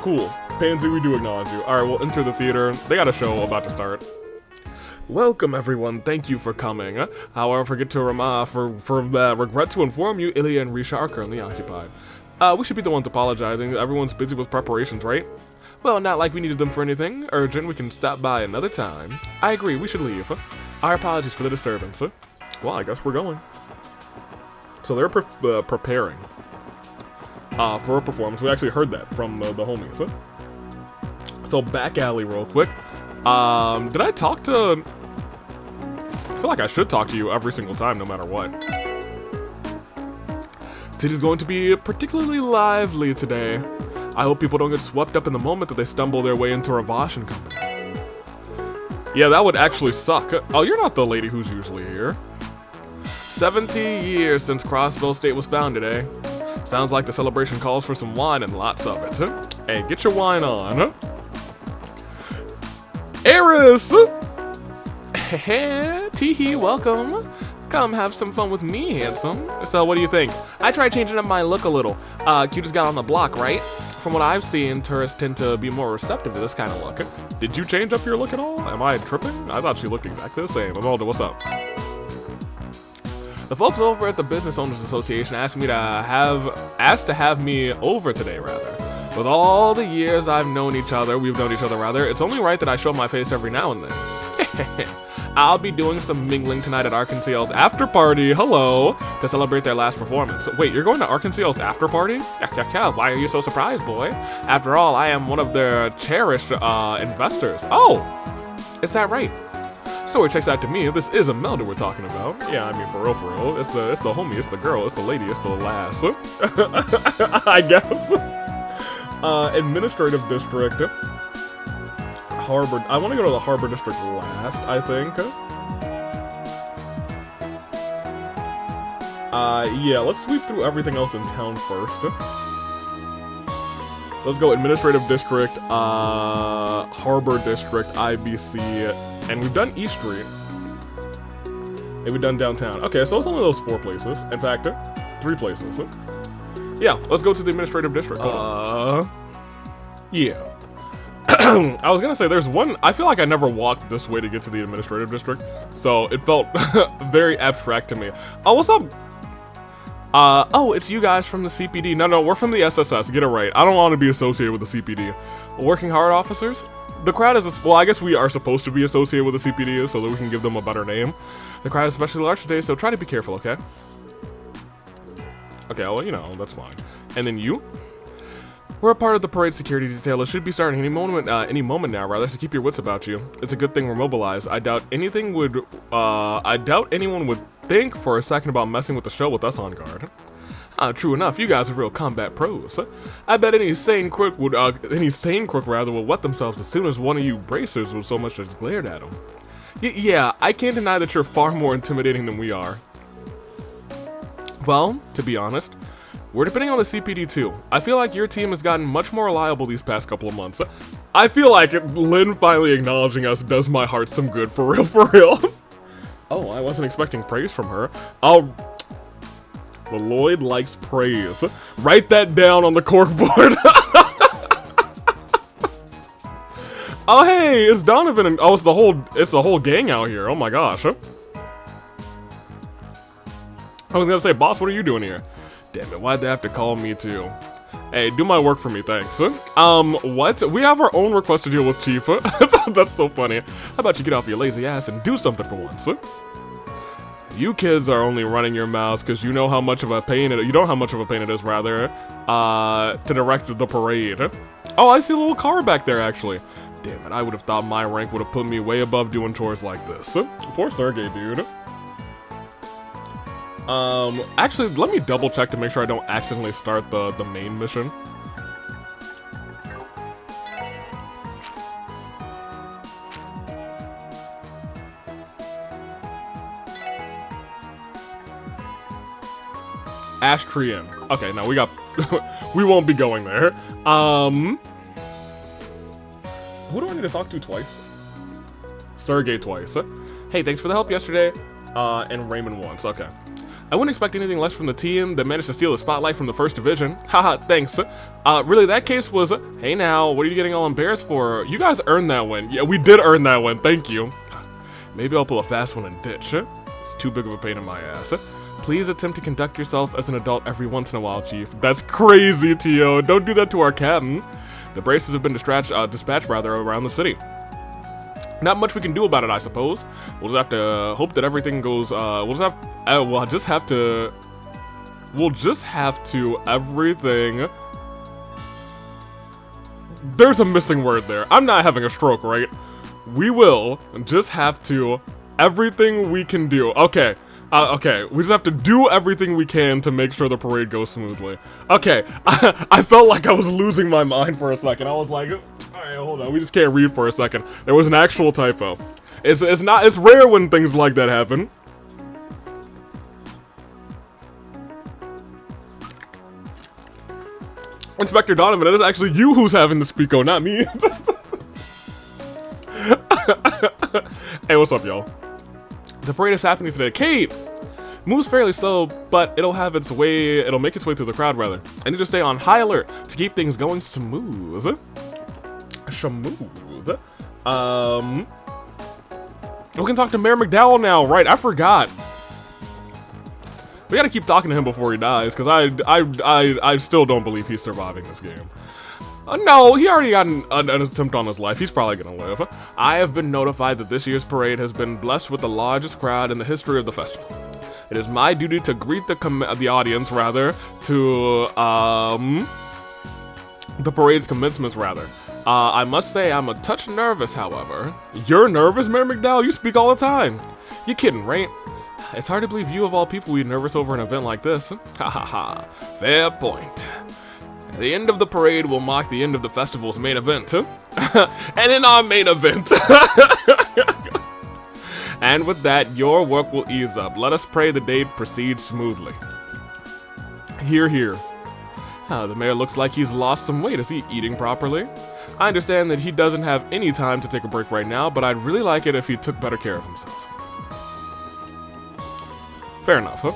Cool. Pansy, we do acknowledge you. Alright, we'll enter the theater. They got a show about to start. Welcome, everyone. Thank you for coming. However, regret to inform you, Ilia and Risha are currently occupied. We should be the ones apologizing. Everyone's busy with preparations, right? Well, not like we needed them for anything urgent. We can stop by another time. I agree. We should leave. Our apologies for the disturbance. Well, I guess we're going. So they're preparing for a performance. We actually heard that from the homies. So back alley real quick. Did I talk to... I feel like I should talk to you every single time, no matter what. City's going to be particularly lively today. I hope people don't get swept up in the moment that they stumble their way into Ravash and company. Yeah, that would actually suck. Oh, you're not the lady who's usually here. 70 years since Crossville State was founded, eh? Sounds like the celebration calls for some wine and lots of it. Hey, get your wine on. Eris! Teehee, welcome. Come have some fun with me, handsome. So what do you think? I tried changing up my look a little. Cutest got on the block, right? From what I've seen, tourists tend to be more receptive to this kind of look. Did you change up your look at all? Am I tripping? I thought she looked exactly the same. Imelda, what's up? The folks over at the Business Owners Association asked to have me over today, rather. With all the years we've known each other, it's only right that I show my face every now and then. I'll be doing some mingling tonight at Arkansas's after party. Hello, to celebrate their last performance. Wait, you're going to Arkansas's after party? Yeah. Why are you so surprised, boy? After all, I am one of their cherished investors. Oh, is that right? So it checks out to me. This is Imelda we're talking about. Yeah, I mean, for real. It's the homie, it's the girl, it's the lady, it's the lass. I guess. Administrative district. Harbor. I want to go to the Harbor District last, I think. Yeah, let's sweep through everything else in town first. Let's go Administrative District, Harbor District, IBC, and we've done East Street. And we've done downtown. Okay, so it's only those 4 places. In fact, 3 places. Yeah, let's go to the Administrative District. Yeah. I was gonna say, there's one, I feel like I never walked this way to get to the Administrative District, so it felt very abstract to me. Oh, what's up? Oh, it's you guys from the CPD. No, we're from the SSS, get it right. I don't want to be associated with the CPD. Working hard officers? The crowd is, well, I guess we are supposed to be associated with the CPD so that we can give them a better name. The crowd is especially large today, so try to be careful, okay? Okay, well, you know, that's fine. And then you? We're a part of the parade security detail. It should be starting any moment now, rather, so keep your wits about you. It's a good thing we're mobilized. I doubt anyone would think for a second about messing with the show with us on guard. True enough, you guys are real combat pros. I bet any sane crook would wet themselves as soon as one of you bracers was so much as glared at them. Yeah, I can't deny that you're far more intimidating than we are. Well, to be honest, we're depending on the CPD too. I feel like your team has gotten much more reliable these past couple of months. I feel like Lynn finally acknowledging us does my heart some good, for real. Oh, I wasn't expecting praise from her. Oh, well, Lloyd likes praise. Write that down on the corkboard. Oh, hey, it's Donovan and, oh, it's the whole gang out here. Oh my gosh. I was gonna say, boss, what are you doing here? Damn it, why'd they have to call me too? Hey, do my work for me, thanks. What? We have our own request to deal with, Chief. That's so funny. How about you get off your lazy ass and do something for once? You kids are only running your mouths because you know how much of a pain it is, rather, to direct the parade. Oh, I see a little car back there, actually. Damn it, I would have thought my rank would have put me way above doing chores like this. Poor Sergey, dude. Actually, let me double check to make sure I don't accidentally start the main mission. Ashtrian. Okay, now we got, we won't be going there. Who do I need to talk to twice? Sergey twice. Hey, thanks for the help yesterday. And Raymond once, okay. I wouldn't expect anything less from the team that managed to steal the spotlight from the first division. Haha, thanks. Really, that case was, hey now, what are you getting all embarrassed for? You guys earned that win. Yeah, we did earn that win, thank you. Maybe I'll pull a fast one and ditch. It's too big of a pain in my ass. Please attempt to conduct yourself as an adult every once in a while, Chief. That's crazy, Tio. Don't do that to our captain. The braces have been dispatched around the city. Not much we can do about it, I suppose. We'll just have to hope that everything goes, we'll just have to everything. There's a missing word there. I'm not having a stroke, right? We will just have to, everything we can do. Okay. Okay, we just have to do everything we can to make sure the parade goes smoothly. Okay, I felt like I was losing my mind for a second. I was like, alright, hold on, we just can't read for a second. There was an actual typo. It's rare when things like that happen. Inspector Donovan, it is actually you who's having the speako, not me. Hey, what's up, y'all? The parade is happening today. Kate! Moves fairly slow, but it'll make its way through the crowd, rather. I need to stay on high alert to keep things going smooth. Smooth. We can talk to Mayor McDowell now, right? I forgot. We gotta keep talking to him before he dies, because I still don't believe he's surviving this game. No, he already got an attempt on his life. He's probably gonna live. I have been notified that this year's parade has been blessed with the largest crowd in the history of the festival. It is my duty to greet the audience, rather, to, the parade's commencements, rather. I must say I'm a touch nervous, however. You're nervous, Mayor McDowell? You speak all the time. You kidding, right? It's hard to believe you of all people would be nervous over an event like this. Ha ha ha. Fair point. The end of the parade will mark the end of the festival's main event. And in our main event. And with that, your work will ease up. Let us pray the day proceeds smoothly. Hear, hear. The mayor looks like he's lost some weight. Is he eating properly? I understand that he doesn't have any time to take a break right now, but I'd really like it if he took better care of himself. Fair enough, huh?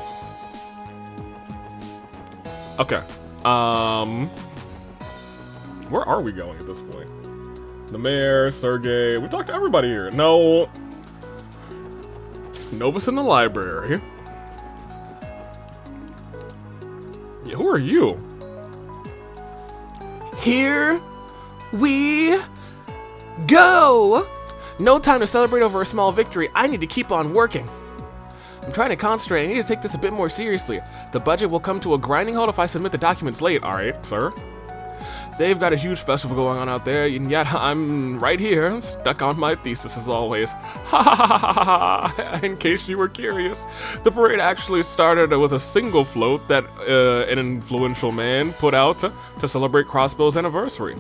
Okay. Where are we going at this point? The mayor, Sergey, we talked to everybody here. No. Novus in the library. Yeah, who are you? Here we go! No time to celebrate over a small victory. I need to keep on working. I'm trying to concentrate. I need to take this a bit more seriously. The budget will come to a grinding halt if I submit the documents late. Alright, sir. They've got a huge festival going on out there, and yet I'm right here, stuck on my thesis as always. Ha ha ha ha ha! In case you were curious, the parade actually started with a single float that an influential man put out to celebrate Crossbow's anniversary.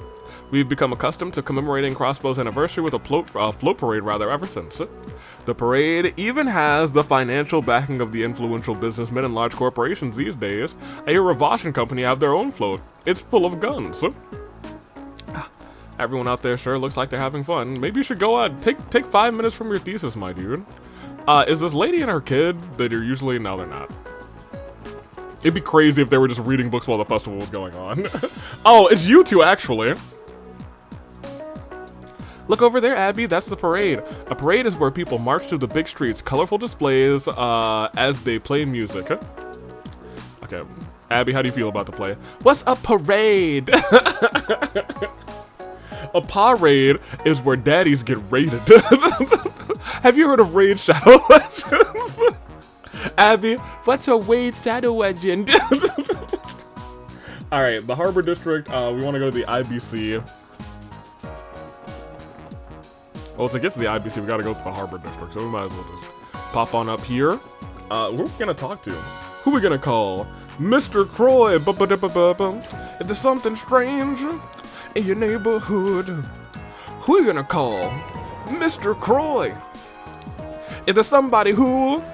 We've become accustomed to commemorating Crossbow's anniversary with a float parade ever since. The parade even has the financial backing of the influential businessmen and large corporations these days. A Ravashan company have their own float. It's full of guns. Everyone out there sure looks like they're having fun. Maybe you should go out, take 5 minutes from your thesis, my dude. Is this lady and her kid that are usually... No, they're not. It'd be crazy if they were just reading books while the festival was going on. Oh, it's you two, actually. Look over there, Abby, that's the parade. A parade is where people march through the big streets, colorful displays as they play music. Okay, Abby, how do you feel about the play? What's a parade? A parade is where daddies get raided. Have you heard of Raid Shadow Legends? Abby, what's a Raid Shadow Legend? Alright, the Harbor District, we want to go to the IBC. Well, to get to the IBC, we gotta go to the Harbor District, so we might as well just pop on up here. Who are we gonna talk to? Who are we gonna call? Mr. Croy! If there's something strange in your neighborhood, who are you gonna call? Mr. Croy! If there's somebody who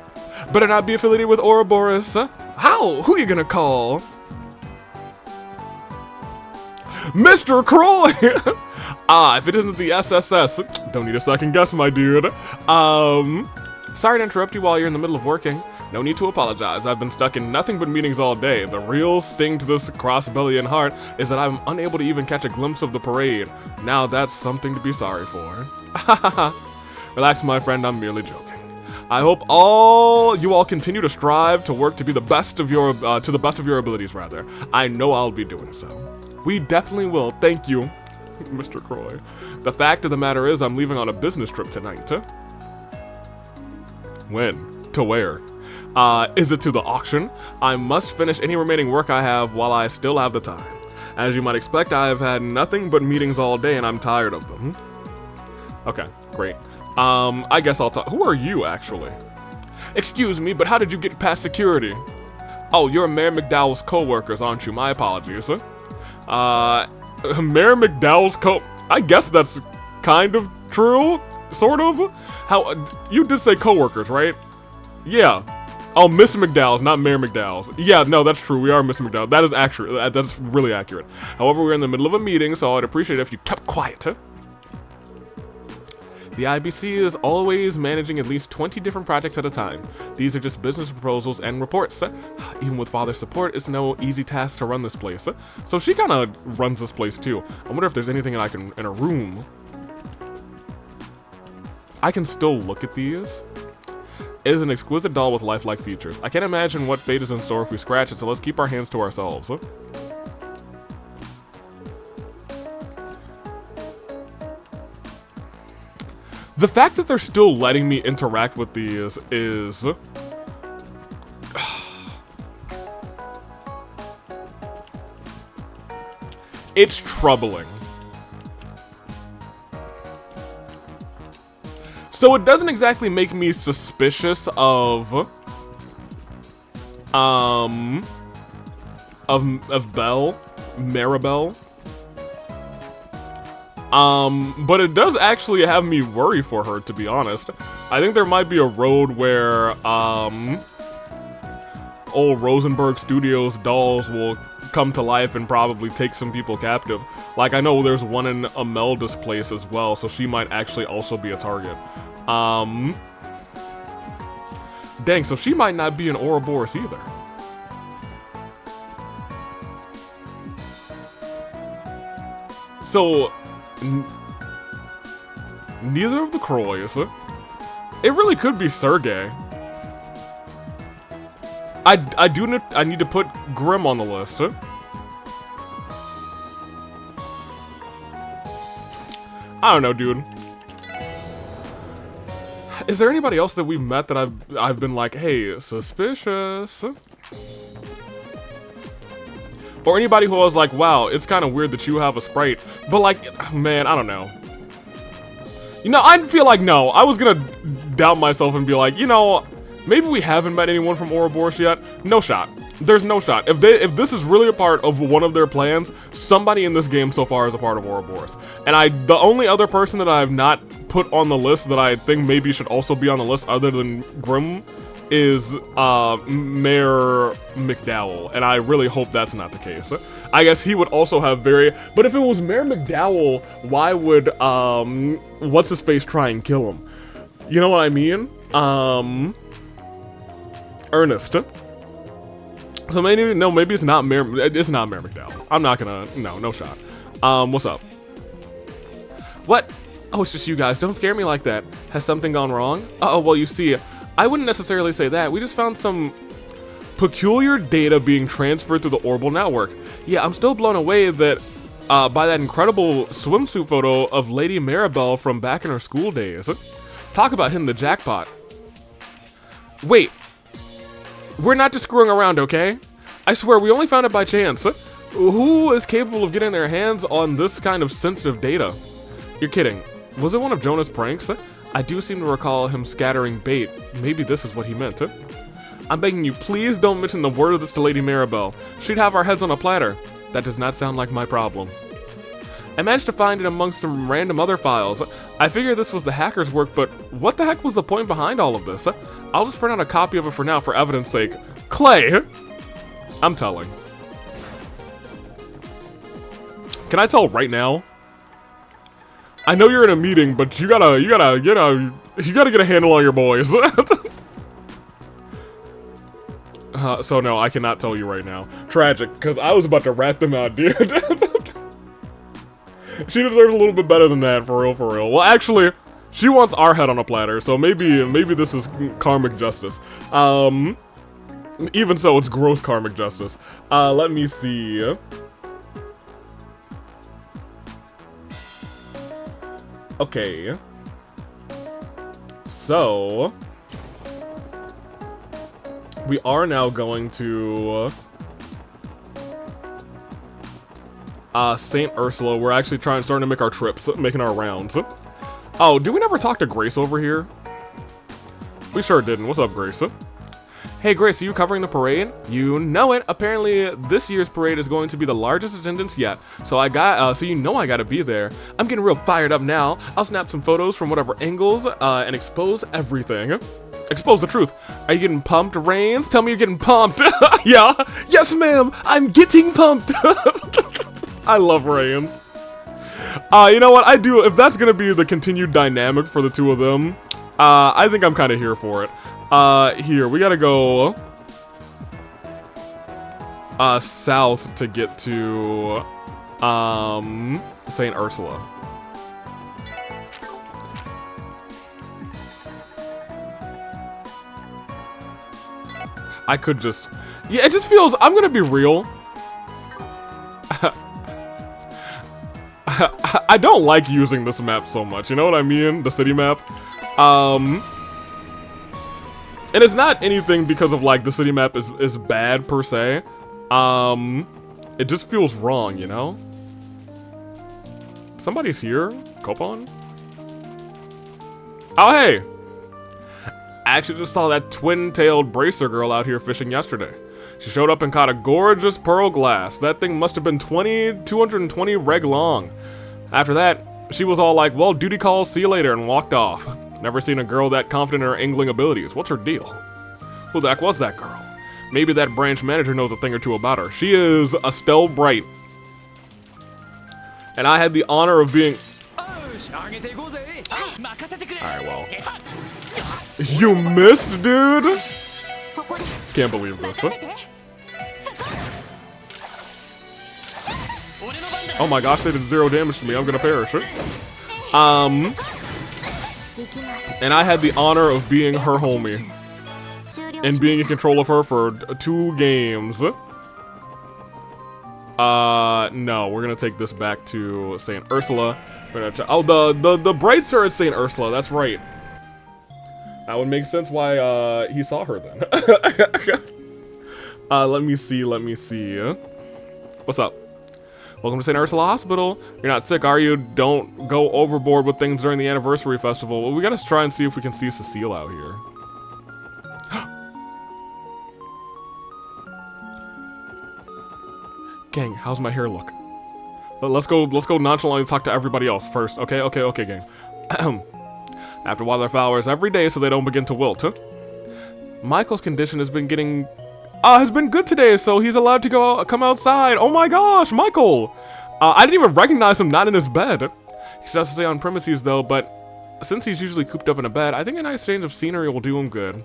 better not be affiliated with Ouroboros, how? Who are you gonna call? Mr. Croy! If it isn't the SSS, don't need a second guess, my dude. Sorry to interrupt you while you're in the middle of working. No need to apologize. I've been stuck in nothing but meetings all day. The real sting to this cross-belly heart is that I'm unable to even catch a glimpse of the parade. Now that's something to be sorry for. Relax, my friend, I'm merely joking. I hope you all continue to strive to work to be the best of your, to the best of your abilities, rather. I know I'll be doing so. We definitely will. Thank you, Mr. Croy. The fact of the matter is I'm leaving on a business trip tonight. When? To where? Is it to the auction? I must finish any remaining work I have while I still have the time. As you might expect, I have had nothing but meetings all day and I'm tired of them. Okay, great. I guess I'll talk. Who are you, actually? Excuse me, but how did you get past security? Oh, you're Mayor McDowell's co-workers, aren't you? My apologies. Mayor McDowell's I guess that's kind of true, sort of. How you did say co-workers, right? Yeah. Oh, Miss McDowell's, not Mayor McDowell's. Yeah, no, that's true. We are Miss McDowell. That is accurate. That's really accurate. However, we're in the middle of a meeting, so I'd appreciate it if you kept quiet. The IBC is always managing at least 20 different projects at a time. These are just business proposals and reports. Even with Father's support, it's no easy task to run this place. So she kind of runs this place too. I wonder if there's anything I can, in a room. I can still look at these. It is an exquisite doll with lifelike features. I can't imagine what fate is in store if we scratch it, so let's keep our hands to ourselves. The fact that they're still letting me interact with these is... it's troubling. So it doesn't exactly make me suspicious of Belle, Maribel. But it does actually have me worry for her, to be honest. I think there might be a road where, old Rosenberg Studios dolls will come to life and probably take some people captive. Like, I know there's one in Imelda's place as well, so she might actually also be a target. Dang, so she might not be an Ouroboros either. So, neither of the Croys. It really could be Sergei. I need to put Grim on the list. I don't know, dude. Is there anybody else that we've met that I've been like, hey, suspicious? Or anybody who was like, wow, it's kind of weird that you have a Sprite. But like, man, I don't know. You know, I feel like, no, I was gonna doubt myself and be like, you know, maybe we haven't met anyone from Ouroboros yet. No shot. There's no shot. If this is really a part of one of their plans, somebody in this game so far is a part of Ouroboros. And the only other person that I have not put on the list that I think maybe should also be on the list other than Grim is Mayor McDowell, and I really hope that's not the case. I guess he would also have but if it was Mayor McDowell, why would what's his face try and kill him? You know what I mean? Ernest. So maybe it's not Mayor McDowell. I'm not gonna, no shot. What's up? What? Oh, it's just you guys. Don't scare me like that. Has something gone wrong? Uh-oh, well, you see, I wouldn't necessarily say that. We just found some peculiar data being transferred through the orbital network. Yeah, I'm still blown away that by that incredible swimsuit photo of Lady Maribel from back in her school days. Talk about hitting the jackpot. Wait. We're not just screwing around, okay? I swear, we only found it by chance. Who is capable of getting their hands on this kind of sensitive data? You're kidding. Was it one of Jonah's pranks? I do seem to recall him scattering bait. Maybe this is what he meant. I'm begging you, please don't mention the word of this to Lady Maribel. She'd have our heads on a platter. That does not sound like my problem. I managed to find it amongst some random other files. I figured this was the hacker's work, but what the heck was the point behind all of this? I'll just print out a copy of it for now for evidence sake. Clay! I'm telling. Can I tell right now? I know you're in a meeting, but you gotta get a handle on your boys. So no, I cannot tell you right now. Tragic, because I was about to rat them out, dude. She deserves a little bit better than that, for real, for real. Well, actually, she wants our head on a platter, so maybe this is karmic justice. Even so, it's gross karmic justice. Let me see. Okay. So we are now going to St. Ursula. We're actually starting to make our trips, making our rounds. Oh, did we never talk to Grace over here? We sure didn't. What's up, Grace? Hey Grace, are you covering the parade? You know it. Apparently, this year's parade is going to be the largest attendance yet. So so you know I gotta be there. I'm getting real fired up now. I'll snap some photos from whatever angles and expose everything. Expose the truth. Are you getting pumped, Rains? Tell me you're getting pumped. Yeah. Yes, ma'am. I'm getting pumped. I love Rains. You know what? I do. If that's gonna be the continued dynamic for the two of them, I think I'm kind of here for it. Here, we gotta go south to get to St. Ursula. I could just, yeah, it just feels, I'm gonna be real. I don't like using this map so much, you know what I mean? The city map. And it's not anything because of, like, the city map is bad, per se. It just feels wrong, you know? Somebody's here? Copon? Oh, hey! I actually just saw that twin-tailed bracer girl out here fishing yesterday. She showed up and caught a gorgeous pearl glass. That thing must have been 220 reg long. After that, she was all like, well, duty calls, see you later, and walked off. Never seen a girl that confident in her angling abilities. What's her deal? Who the heck was that girl? Maybe that branch manager knows a thing or two about her. She is Estelle Bright. And I had the honor of being... Alright, well. You missed, dude? Can't believe this, huh? Oh my gosh, they did 0 damage to me. I'm gonna perish, huh? And I had the honor of being her homie. And being in control of her for 2 games. No, we're gonna take this back to St. Ursula. We're gonna oh, the Brights are at St. Ursula, that's right. That would make sense why, he saw her then. Let me see. What's up? Welcome to St. Ursula Hospital. You're not sick, are you? Don't go overboard with things during the anniversary festival. Well, we gotta try and see if we can see Cecile out here. Gang, how's my hair look? Let's go nonchalantly talk to everybody else first. Okay, gang. After water flowers every day so they don't begin to wilt, huh? Michael's condition has been good today, so he's allowed to come outside. Oh my gosh, Michael! I didn't even recognize him not in his bed. He still has to stay on premises though, but since he's usually cooped up in a bed, I think a nice change of scenery will do him good.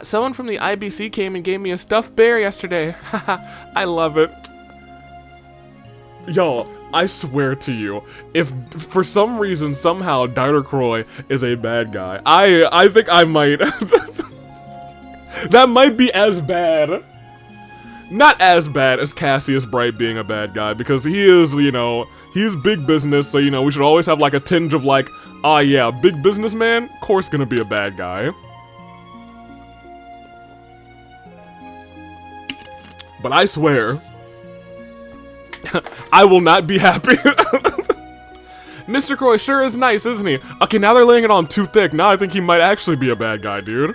Someone from the IBC came and gave me a stuffed bear yesterday. Haha, I love it. Y'all, I swear to you, if for some reason, somehow, Dieter Croy is a bad guy, I think I might. That might be as bad. Not as bad as Cassius Bright being a bad guy, because he is, you know, he's big business, so, you know, we should always have, like, a tinge of, like, ah, yeah, big businessman, of course gonna be a bad guy. But I swear, I will not be happy. Mr. Croy sure is nice, isn't he? Okay, now they're laying it on too thick. Now I think he might actually be a bad guy, dude.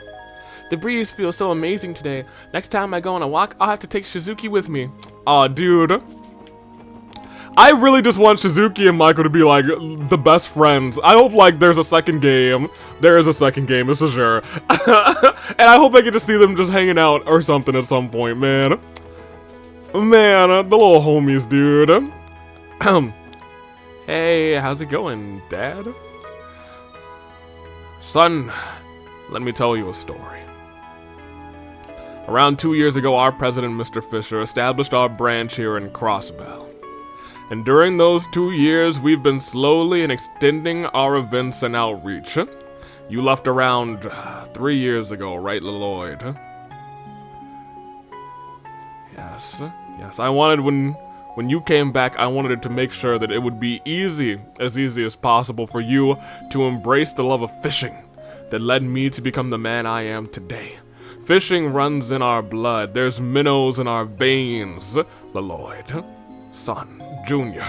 The breeze feels so amazing today. Next time I go on a walk, I'll have to take Shizuki with me. Aw, dude. I really just want Shizuki and Michael to be, like, the best friends. I hope, like, there's a second game. There is a second game, this is sure. And I hope I get to see them just hanging out or something at some point, man. Man, the little homies, dude. Hey, how's it going, Dad? Son, let me tell you a story. Around 2 years ago, our president, Mr. Fisher, established our branch here in Crossbell. And during those 2 years, we've been slowly and extending our events and outreach. You left around 3 years ago, right, Lloyd? Yes, I wanted when you came back, I wanted to make sure that it would be as easy as possible for you to embrace the love of fishing that led me to become the man I am today. Fishing runs in our blood. There's minnows in our veins, Lloyd. Son, Junior.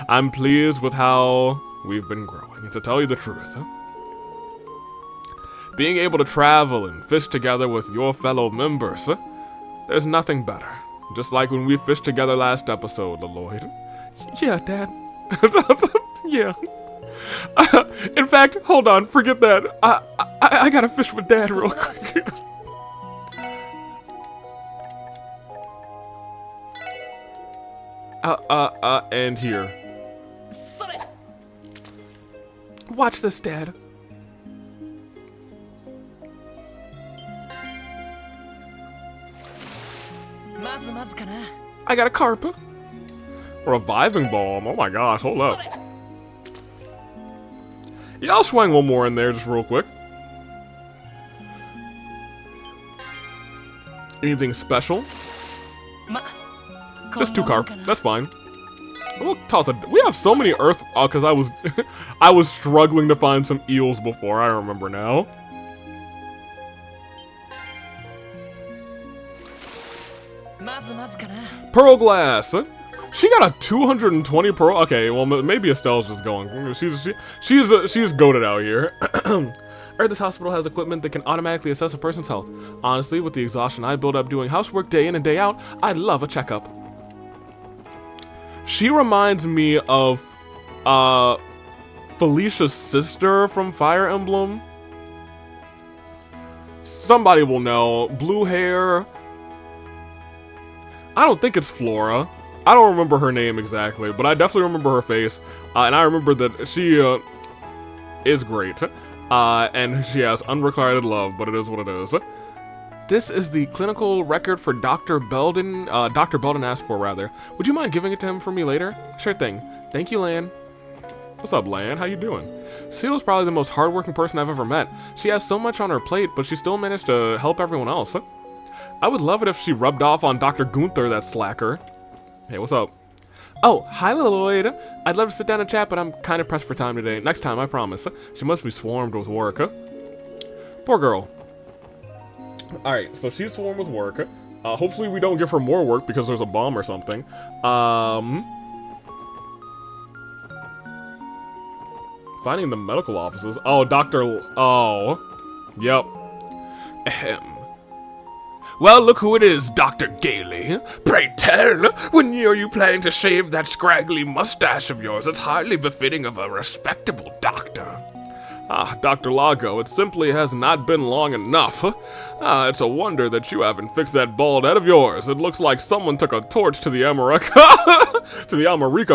I'm pleased with how we've been growing, and to tell you the truth, being able to travel and fish together with your fellow members, there's nothing better. Just like when we fished together last episode, Lloyd. Yeah, Dad. Yeah. In fact, hold on, forget that. I gotta fish with Dad real quick. And here. Watch this, Dad. I got a carp. Reviving balm. Oh my gosh, hold up. Yeah, I'll swing one more in there just real quick. Anything special? Just 2 carp. That's fine. We'll toss a. We have so many earth. Oh, because I was, I was struggling to find some eels before. I remember now. Pearl glass. She got a 220 pearl. Okay, well maybe Estelle's just going. She's goated out here. This hospital has equipment that can automatically assess a person's health. Honestly, with the exhaustion I build up doing housework day in and day out, I'd love a checkup. She reminds me of Felicia's sister from Fire Emblem. Somebody will know. Blue hair. I don't think it's Flora. I don't remember her name exactly, but I definitely remember her face. And I remember that she is great. And she has unrequited love, but it is what it is. This is the clinical record for Dr. Belden. Dr. Belden asked for, rather. Would you mind giving it to him for me later? Sure thing. Thank you, Lan. What's up, Lan? How you doing? Seal is probably the most hardworking person I've ever met. She has so much on her plate, but she still managed to help everyone else. I would love it if she rubbed off on Dr. Gunther, that slacker. Hey, what's up? Oh, hi, Lloyd. I'd love to sit down and chat, but I'm kind of pressed for time today. Next time, I promise. She must be swarmed with work. Poor girl. Alright, so she's swarmed with work. Hopefully we don't give her more work because there's a bomb or something. Finding the medical offices. Oh, Oh. Yep. Ahem. Well, look who it is, Dr. Gailey. Pray tell, when are you planning to shave that scraggly mustache of yours? It's hardly befitting of a respectable doctor. Ah, Dr. Lago, it simply has not been long enough. It's a wonder that you haven't fixed that bald head of yours. It looks like someone took a torch to the America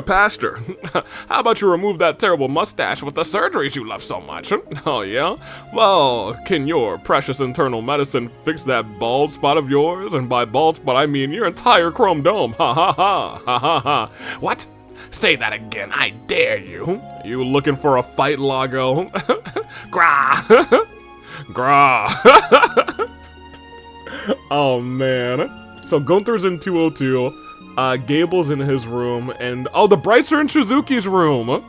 pasture. How about you remove that terrible mustache with the surgeries you love so much? Oh, yeah? Well, can your precious internal medicine fix that bald spot of yours? And by bald spot, I mean your entire chrome dome. Ha ha ha, ha ha ha. What? Say that again, I dare you. You looking for a fight, Lago? Grah! Grah! Oh, man. So Gunther's in 202, Gable's in his room, and oh, the Brights are in Shizuki's room.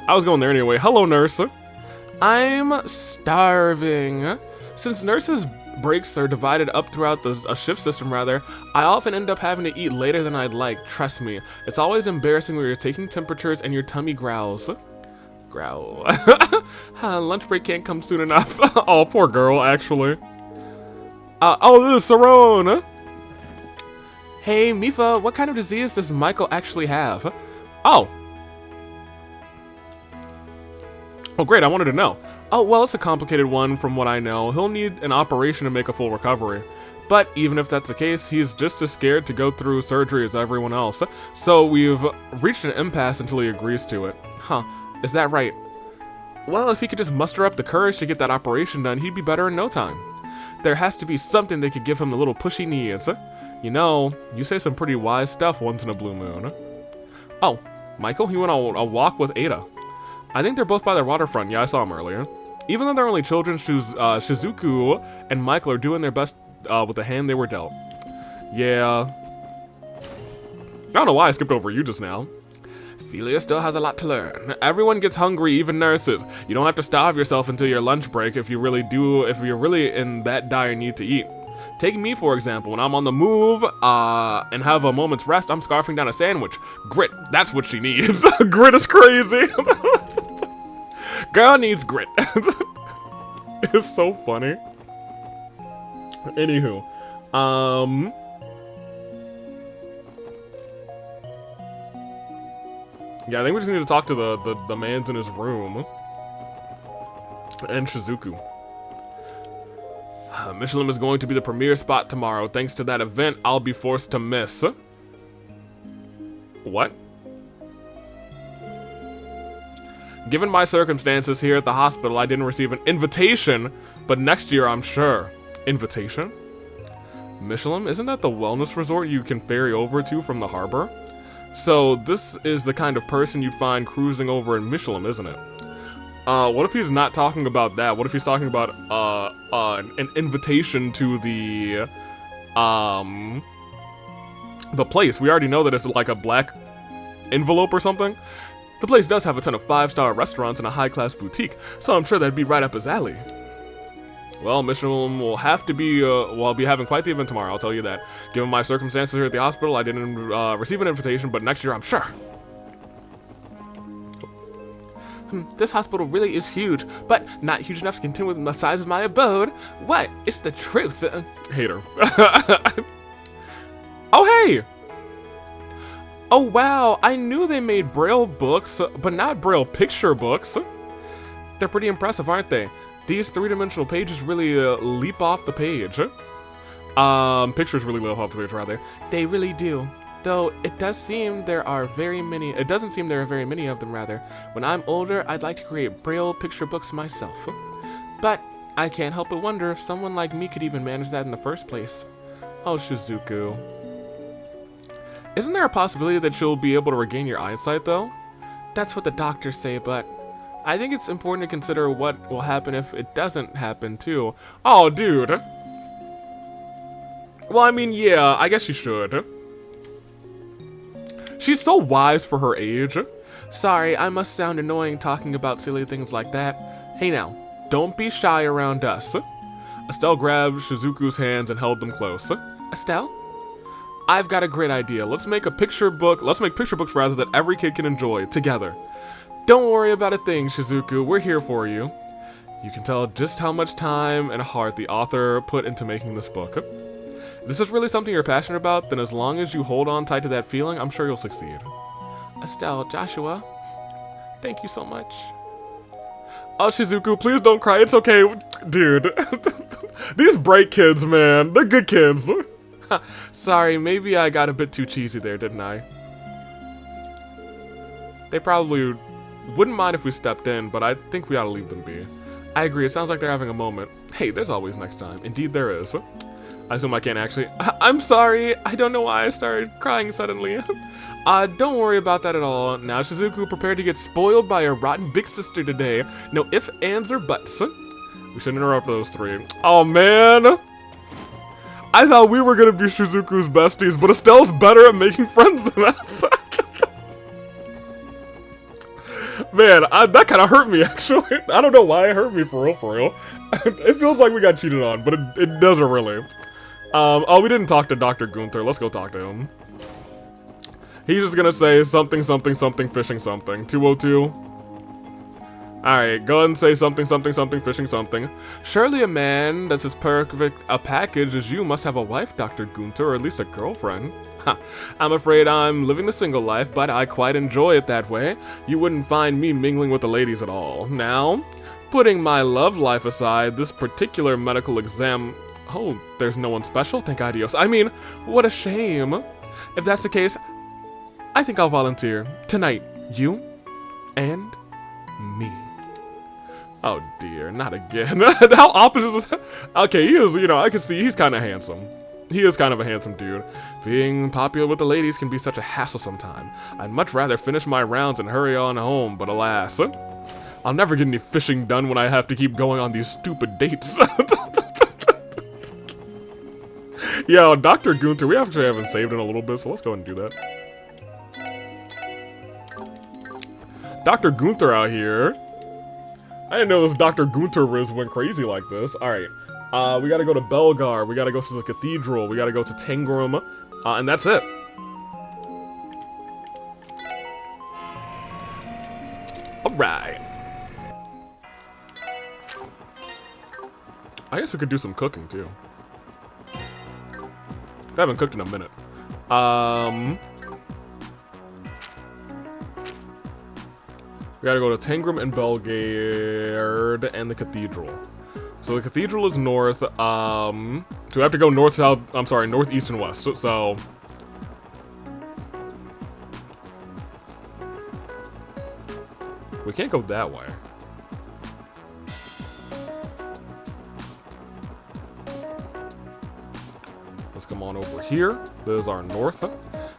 I was going there anyway. Hello, nurse. I'm starving. Since nurses' breaks are divided up throughout a shift system, rather, I often end up having to eat later than I'd like. Trust me, it's always embarrassing when you're taking temperatures and your tummy growls. Growl. Lunch break can't come soon enough. Oh, poor girl, actually. Oh, this is Sarone. Hey, Mifa, what kind of disease does Michael actually have? Oh. Oh, great, I wanted to know. Oh, well, it's a complicated one from what I know. He'll need an operation to make a full recovery. But even if that's the case, he's just as scared to go through surgery as everyone else. So we've reached an impasse until he agrees to it. Huh, is that right? Well, if he could just muster up the courage to get that operation done, he'd be better in no time. There has to be something that could give him the little push he needs. You know, you say some pretty wise stuff once in a blue moon. Oh, Michael, he went on a walk with Ada. I think they're both by the waterfront. Yeah, I saw them earlier. Even though they're only children, Shizuku and Michael are doing their best with the hand they were dealt. Yeah. I don't know why I skipped over you just now. Philia still has a lot to learn. Everyone gets hungry, even nurses. You don't have to starve yourself until your lunch break if you're really in that dire need to eat. Take me, for example. When I'm on the move and have a moment's rest, I'm scarfing down a sandwich. Grit, that's what she needs. Grit is crazy. Girl needs grit. It's so funny. Anywho. Yeah, I think we just need to talk to the mans in his room. And Shizuku. Michelin is going to be the premier spot tomorrow. Thanks to that event, I'll be forced to miss. What? Given my circumstances here at the hospital, I didn't receive an invitation, but next year I'm sure. Invitation? Michelin, isn't that the wellness resort you can ferry over to from the harbor? So this is the kind of person you'd find cruising over in Michelin, isn't it? What if he's not talking about that? What if he's talking about, an invitation to the, The place, we already know that it's like a black envelope or something. The place does have a ton of 5-star restaurants and a high-class boutique, so I'm sure that'd be right up his alley. Well, mission will have to be, well, I'll be having quite the event tomorrow, I'll tell you that. Given my circumstances here at the hospital, I didn't receive an invitation, but next year I'm sure. This hospital really is huge, but not huge enough to contend with the size of my abode. What? It's the truth. Hater. Oh, hey! Oh, wow, I knew they made Braille books, but not Braille picture books. They're pretty impressive, aren't they? These three-dimensional pages really leap off the page. Pictures really leap off the page, rather. They really do. Though it doesn't seem there are very many of them, rather. When I'm older, I'd like to create Braille picture books myself. But I can't help but wonder if someone like me could even manage that in the first place. Oh, Shizuku. Isn't there a possibility that you'll be able to regain your eyesight, though? That's what the doctors say, but I think it's important to consider what will happen if it doesn't happen, too. Oh, dude. Well, I mean, yeah, I guess you should. She's so wise for her age. Sorry, I must sound annoying talking about silly things like that. Hey now, don't be shy around us. Estelle grabbed Shizuku's hands and held them close. Estelle? I've got a great idea. Let's make picture books rather that every kid can enjoy, together. Don't worry about a thing, Shizuku. We're here for you. You can tell just how much time and heart the author put into making this book. If this is really something you're passionate about, then as long as you hold on tight to that feeling, I'm sure you'll succeed. Estelle, Joshua, thank you so much. Oh, Shizuku, please don't cry. It's okay. Dude. These bright kids, man. They're good kids. Sorry, maybe I got a bit too cheesy there, didn't I? They probably wouldn't mind if we stepped in, but I think we ought to leave them be. I agree, it sounds like they're having a moment. Hey, there's always next time. Indeed there is. I assume I can't actually. I'm sorry, I don't know why I started crying suddenly. Don't worry about that at all. Now Shizuku, prepared to get spoiled by a rotten big sister today. No ifs, ands, or buts. We should interrupt those three. Oh man! I thought we were gonna be Shizuku's besties, but Estelle's better at making friends than us. Man, that kind of hurt me, actually. I don't know why it hurt me, for real. It feels like we got cheated on, but it doesn't really. Oh, we didn't talk to Dr. Gunther. Let's go talk to him. He's just gonna say something, something, something, fishing something. 202. Alright, go ahead and say something, something, something, fishing something. Surely a man that's as perfect a package as you must have a wife, Dr. Gunther, or at least a girlfriend. Ha, I'm afraid I'm living the single life, but I quite enjoy it that way. You wouldn't find me mingling with the ladies at all. Now, putting my love life aside, this particular medical exam... Oh, there's no one special? Thank God, Dios. I mean, what a shame. If that's the case, I think I'll volunteer. Tonight, you and me. Oh dear, not again. How opposite is this? Okay, he is, I can see he's kind of handsome. He is kind of a handsome dude. Being popular with the ladies can be such a hassle sometime. I'd much rather finish my rounds and hurry on home, but alas, I'll never get any fishing done when I have to keep going on these stupid dates. Yeah, Dr. Gunther, we actually haven't saved in a little bit, so let's go ahead and do that. Dr. Gunther out here. I didn't know this Dr. Gunther Riz went crazy like this. Alright, we gotta go to Belgar, we gotta go to the Cathedral, we gotta go to Tangram, and that's it. Alright. I guess we could do some cooking, too. I haven't cooked in a minute. We gotta go to Tangram and Belgard and the Cathedral. So the Cathedral is north, so we have to go north, south, I'm sorry, north, east, and west, so... We can't go that way. Let's come on over here. This is our north. I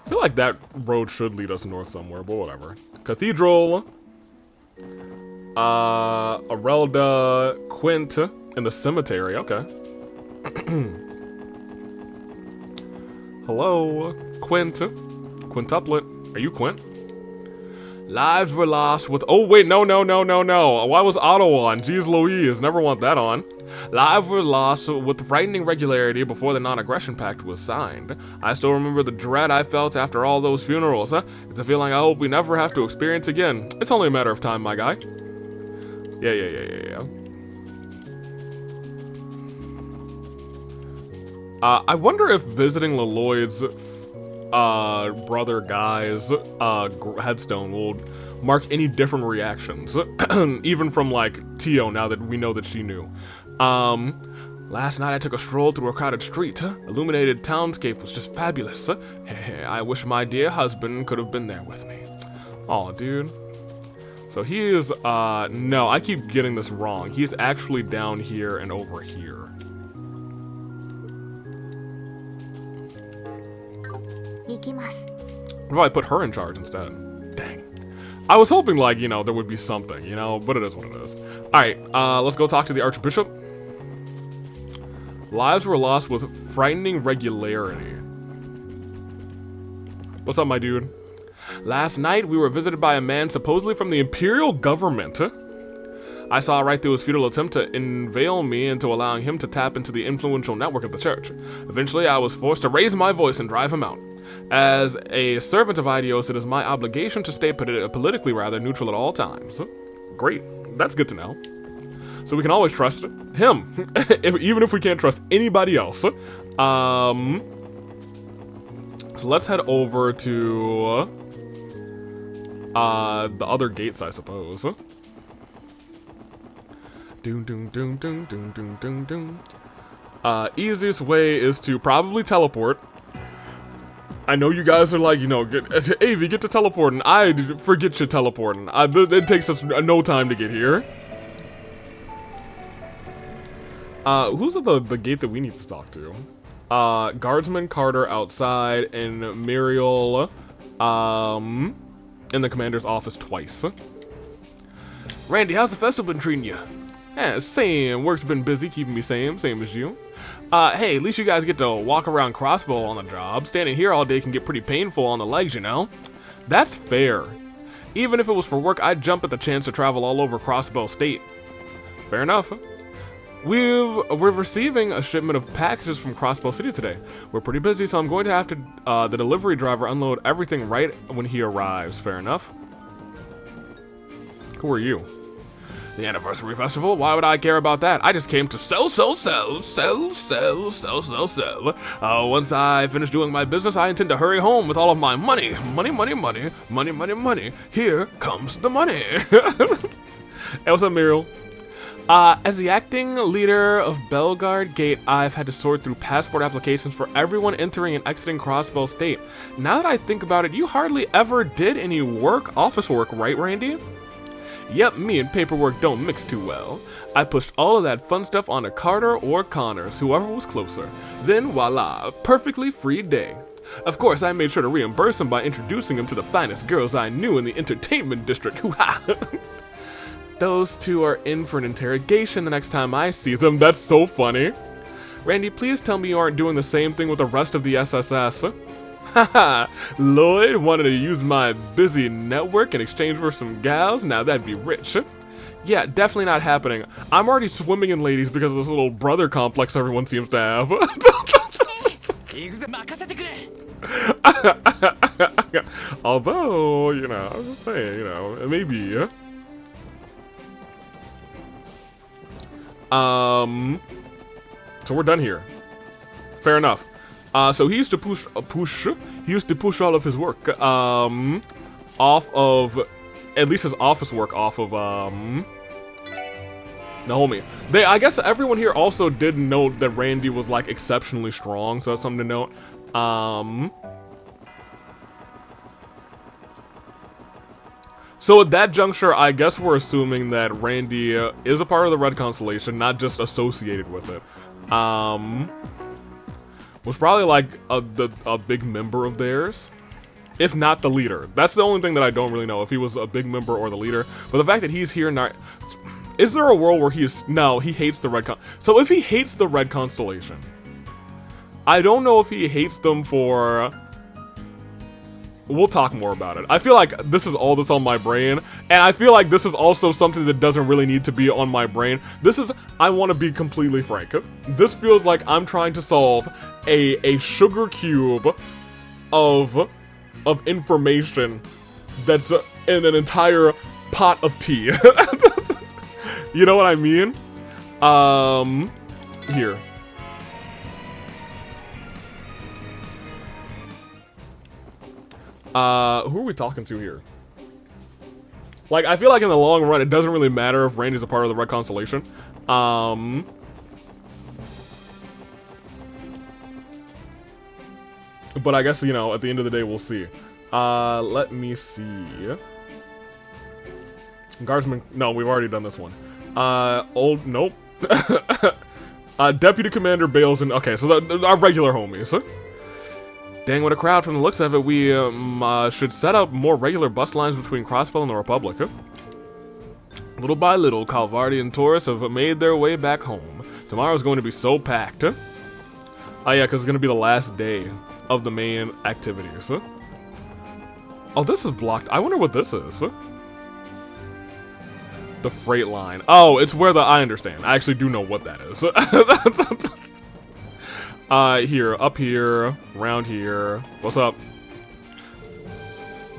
feel like that road should lead us north somewhere, but whatever. Cathedral. Arelda, Quint, and the cemetery. Okay. Hello. Quint. Quintuplet. Are you Quint? Lives were lost with... Oh, wait, no. Why was Otto on? Jeez Louise, never want that on. Lives were lost with frightening regularity before the non-aggression pact was signed. I still remember the dread I felt after all those funerals, huh? It's a feeling I hope we never have to experience again. It's only a matter of time, my guy. Yeah. I wonder if visiting Leloid's brother Guy's headstone will mark any different reactions, even from like Tio, now that we know that she knew. Last night I took a stroll through a crowded street. Illuminated townscape was just fabulous. I wish my dear husband could have been there with me. Aw, dude. So he is, no, I keep getting this wrong. He's actually down here and over here. What if I put her in charge instead? Dang. I was hoping, like, you know, there would be something, you know, but it is what it is. Alright, let's go talk to the Archbishop. Lives were lost with frightening regularity. What's up, my dude? Last night, we were visited by a man supposedly from the Imperial government. I saw right through his futile attempt to inveigle me into allowing him to tap into the influential network of the church. Eventually, I was forced to raise my voice and drive him out. As a servant of Idios, it is my obligation to stay politically rather neutral at all times. Great. That's good to know. So we can always trust him, even if we can't trust anybody else. So let's head over to the other gates, I suppose. Easiest way is to probably teleport. I know you guys are like, you know, Avi, get to teleporting. I forget you teleporting. It takes us no time to get here. Who's at the gate that we need to talk to? Guardsman Carter outside and Muriel, in the commander's office twice. Randy, how's the festival been treating you? Yeah, same. Work's been busy, keeping me same as you. Hey, at least you guys get to walk around Crossbow on the job. Standing here all day can get pretty painful on the legs, you know? That's fair. Even if it was for work, I'd jump at the chance to travel all over Crossbow State. Fair enough. We're receiving a shipment of packages from Crossbow City today. We're pretty busy, so I'm going to have to, the delivery driver unload everything right when he arrives. Fair enough. Who are you? The anniversary festival? Why would I care about that? I just came to sell. Once I finish doing my business, I intend to hurry home with all of my money. Money. Here comes the money. Hey, what's up, Muriel? As the acting leader of Bellegarde Gate, I've had to sort through passport applications for everyone entering and exiting Crossbow State. Now that I think about it, you hardly ever did any office work, right, Randy? Yep, me and paperwork don't mix too well. I pushed all of that fun stuff onto Carter or Connors, whoever was closer. Then voila, perfectly free day. Of course, I made sure to reimburse him by introducing him to the finest girls I knew in the entertainment district. Those two are in for an interrogation the next time I see them. That's so funny. Randy, please tell me you aren't doing the same thing with the rest of the SSS. Haha, Lloyd wanted to use my busy network in exchange for some gals? Now that'd be rich. Yeah, definitely not happening. I'm already swimming in ladies because of this little brother complex everyone seems to have. Although, you know, I was just saying, you know, maybe. So we're done here. Fair enough. So he used to push all of his work, off of, at least his office work off of, Naomi. I guess everyone here also did note that Randy was, like, exceptionally strong, so that's something to note. So at that juncture, I guess we're assuming that Randy is a part of the Red Constellation, not just associated with it. Was probably like a big member of theirs, if not the leader. That's the only thing that I don't really know, if he was a big member or the leader. But the fact that he's here now, is there a world where he hates the Red So if he hates the Red Constellation, I don't know if he hates them for we'll talk more about it. I feel like this is all that's on my brain, and I feel like this is also something that doesn't really need to be on my brain. This is, I want to be completely frank. This feels like I'm trying to solve a sugar cube of information that's in an entire pot of tea. You know what I mean? Here. Who are we talking to here? Like, I feel like in the long run, it doesn't really matter if Randy's a part of the Red Constellation. But I guess, you know, at the end of the day, we'll see. Let me see. Guardsman, no, we've already done this one. Nope. Deputy Commander Bales and, okay, so our regular homies. Dang, what a crowd from the looks of it. We should set up more regular bus lines between Crossbell and the Republic. Little by little, Calvardian tourists have made their way back home. Tomorrow's going to be so packed. Oh yeah, because it's going to be the last day of the main activities. Oh, this is blocked. I wonder what this is. The freight line. Oh, it's where I understand. I actually do know what that is. Here, up here, around here. What's up?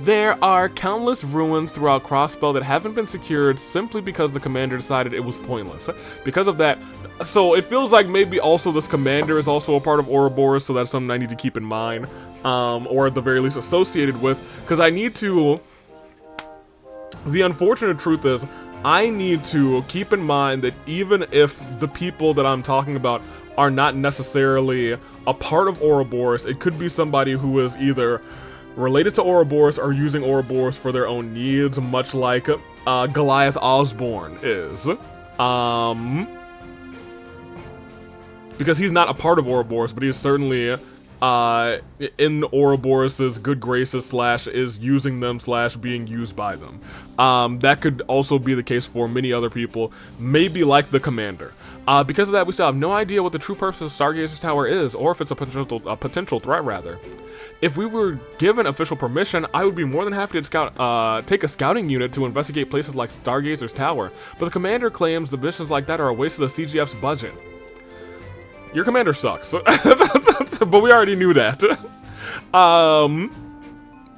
There are countless ruins throughout Crossbell that haven't been secured simply because the commander decided it was pointless. Because of that, so it feels like maybe also this commander is also a part of Ouroboros, so that's something I need to keep in mind, or at the very least associated with, because I need to, the unfortunate truth is, I need to keep in mind that even if the people that I'm talking about are not necessarily a part of Ouroboros, it could be somebody who is either related to Ouroboros or using Ouroboros for their own needs, much like Goliath Osborne is. Because he's not a part of Ouroboros, but he is certainly in Ouroboros' good graces / is using them / being used by them. That could also be the case for many other people, maybe like the commander. Because of that, we still have no idea what the true purpose of Stargazer's Tower is, or if it's a potential threat, rather. If we were given official permission, I would be more than happy to take a scouting unit to investigate places like Stargazer's Tower, but the commander claims the missions like that are a waste of the CGF's budget. Your commander sucks, but we already knew that.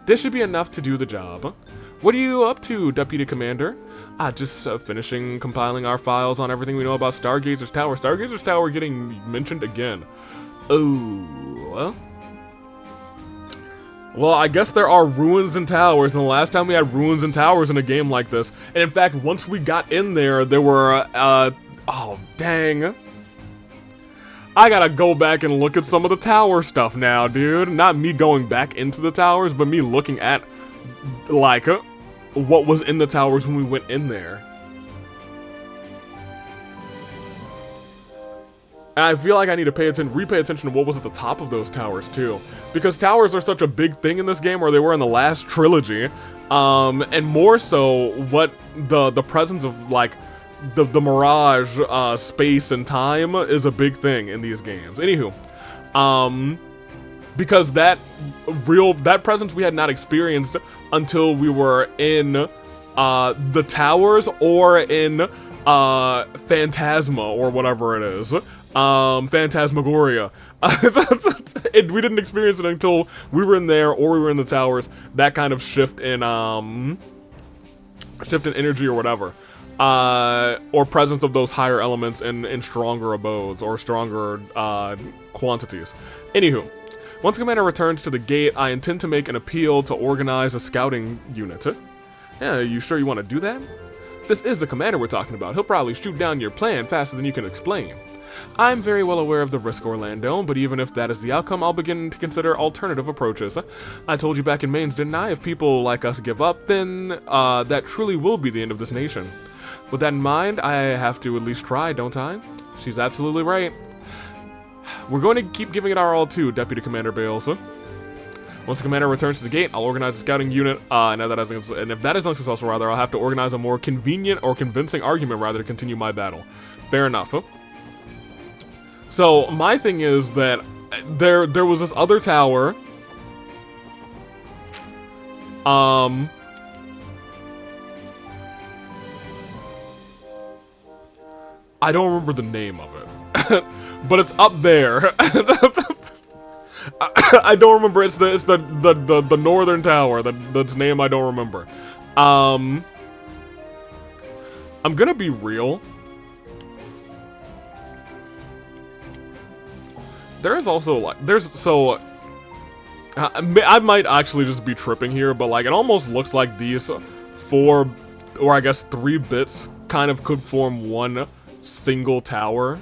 This should be enough to do the job. What are you up to, Deputy Commander? Just finishing compiling our files on everything we know about Stargazer's Tower. Stargazer's Tower getting mentioned again. Oh. Well, I guess there are ruins and towers, and the last time we had ruins and towers in a game like this, and in fact, once we got in there, there were, oh, dang. I gotta go back and look at some of the tower stuff now, dude. Not me going back into the towers, but me looking at, like, what was in the towers when we went in there. And I feel like I need to repay attention to what was at the top of those towers, too. Because towers are such a big thing in this game, or they were in the last trilogy. And more so, what the presence of, like, the mirage, space and time is a big thing in these games. Anywho, because that presence we had not experienced until we were in the towers or in Phantasma or whatever it is, Phantasmagoria. We didn't experience it until we were in there or we were in the towers. That kind of shift in energy or whatever. Or presence of those higher elements in stronger abodes or stronger quantities. Anywho, once Commander returns to the gate, I intend to make an appeal to organize a scouting unit. Yeah, you sure you want to do that? This is the Commander we're talking about. He'll probably shoot down your plan faster than you can explain. I'm very well aware of the risk, Orlando, but even if that is the outcome, I'll begin to consider alternative approaches. I told you back in Mainz, didn't I? If people like us give up, then that truly will be the end of this nation. With that in mind, I have to at least try, don't I? She's absolutely right. We're going to keep giving it our all too, Deputy Commander Bales. Once the Commander returns to the gate, I'll organize a scouting unit, and if that is unsuccessful, rather, I'll have to organize a more convenient or convincing argument, rather, to continue my battle. Fair enough. So, my thing is that there was this other tower I don't remember the name of it, but it's up there. I don't remember. It's the northern tower. That's name I don't remember. I'm gonna be real. There is also like I might actually just be tripping here, but like it almost looks like these 4 or I guess 3 bits kind of could form one single tower.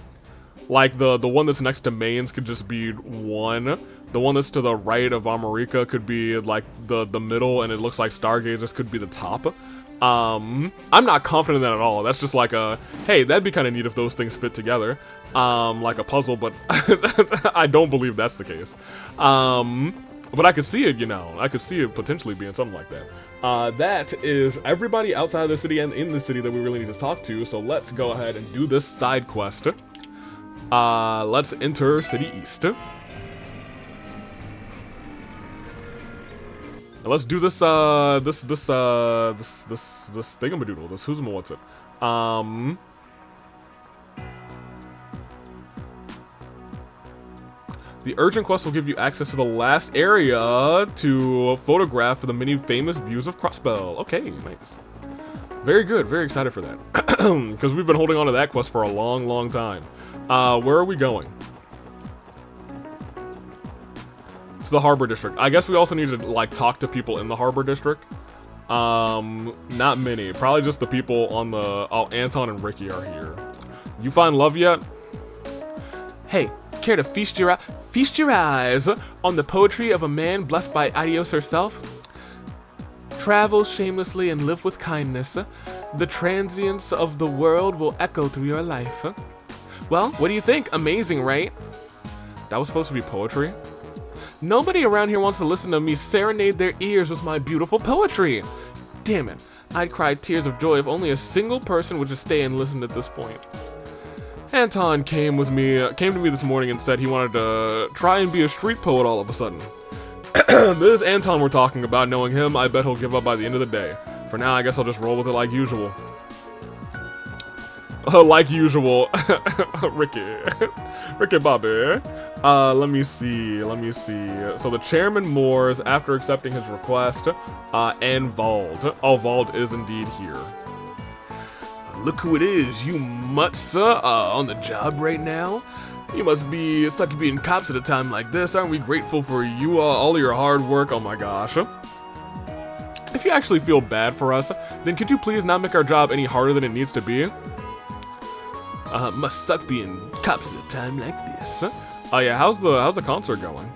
Like the one that's next to Mainz could just be one. The one that's to the right of America could be like the middle, and it looks like Stargazers could be the top. I'm not confident in that at all. That's just like a, hey, that'd be kind of neat if those things fit together, like a puzzle, but I don't believe that's the case. But I could see it, you know, I could see it potentially being something like that. That is everybody outside of the city and in the city that we really need to talk to, so let's go ahead and do this side quest. Let's enter City East. Let's do this thingamadoodle, this who's what's it? The urgent quest will give you access to the last area to photograph the many famous views of Crossbell. Okay, nice. Very good, very excited for that. Because we've been holding on to that quest for a long, long time. Where are we going? It's the Harbor District. I guess we also need to, like, talk to people in the Harbor District. Not many. Probably just the people on the... Oh, Anton and Ricky are here. You find love yet? Hey, care to feast your eyes on the poetry of a man blessed by Adios herself? Travel shamelessly and live with kindness. The transience of the world will echo through your life. Well, what do you think? Amazing, right? That was supposed to be poetry? Nobody around here wants to listen to me serenade their ears with my beautiful poetry. Damn it. I'd cry tears of joy if only a single person would just stay and listen at this point. Anton came to me this morning and said he wanted to try and be a street poet all of a sudden. This is Anton we're talking about. Knowing him, I bet he'll give up by the end of the day. For now, I guess I'll just roll with it like usual. Like usual. Ricky Bobby. Let me see. So the Chairman Moores, after accepting his request, and Vald. Oh, Vald is indeed here. Look who it is, you mutts, on the job right now. You must be suck at being cops at a time like this. Aren't we grateful for you, all of your hard work? Oh my gosh. If you actually feel bad for us, then could you please not make our job any harder than it needs to be? Must suck being cops at a time like this. Oh yeah, how's the concert going?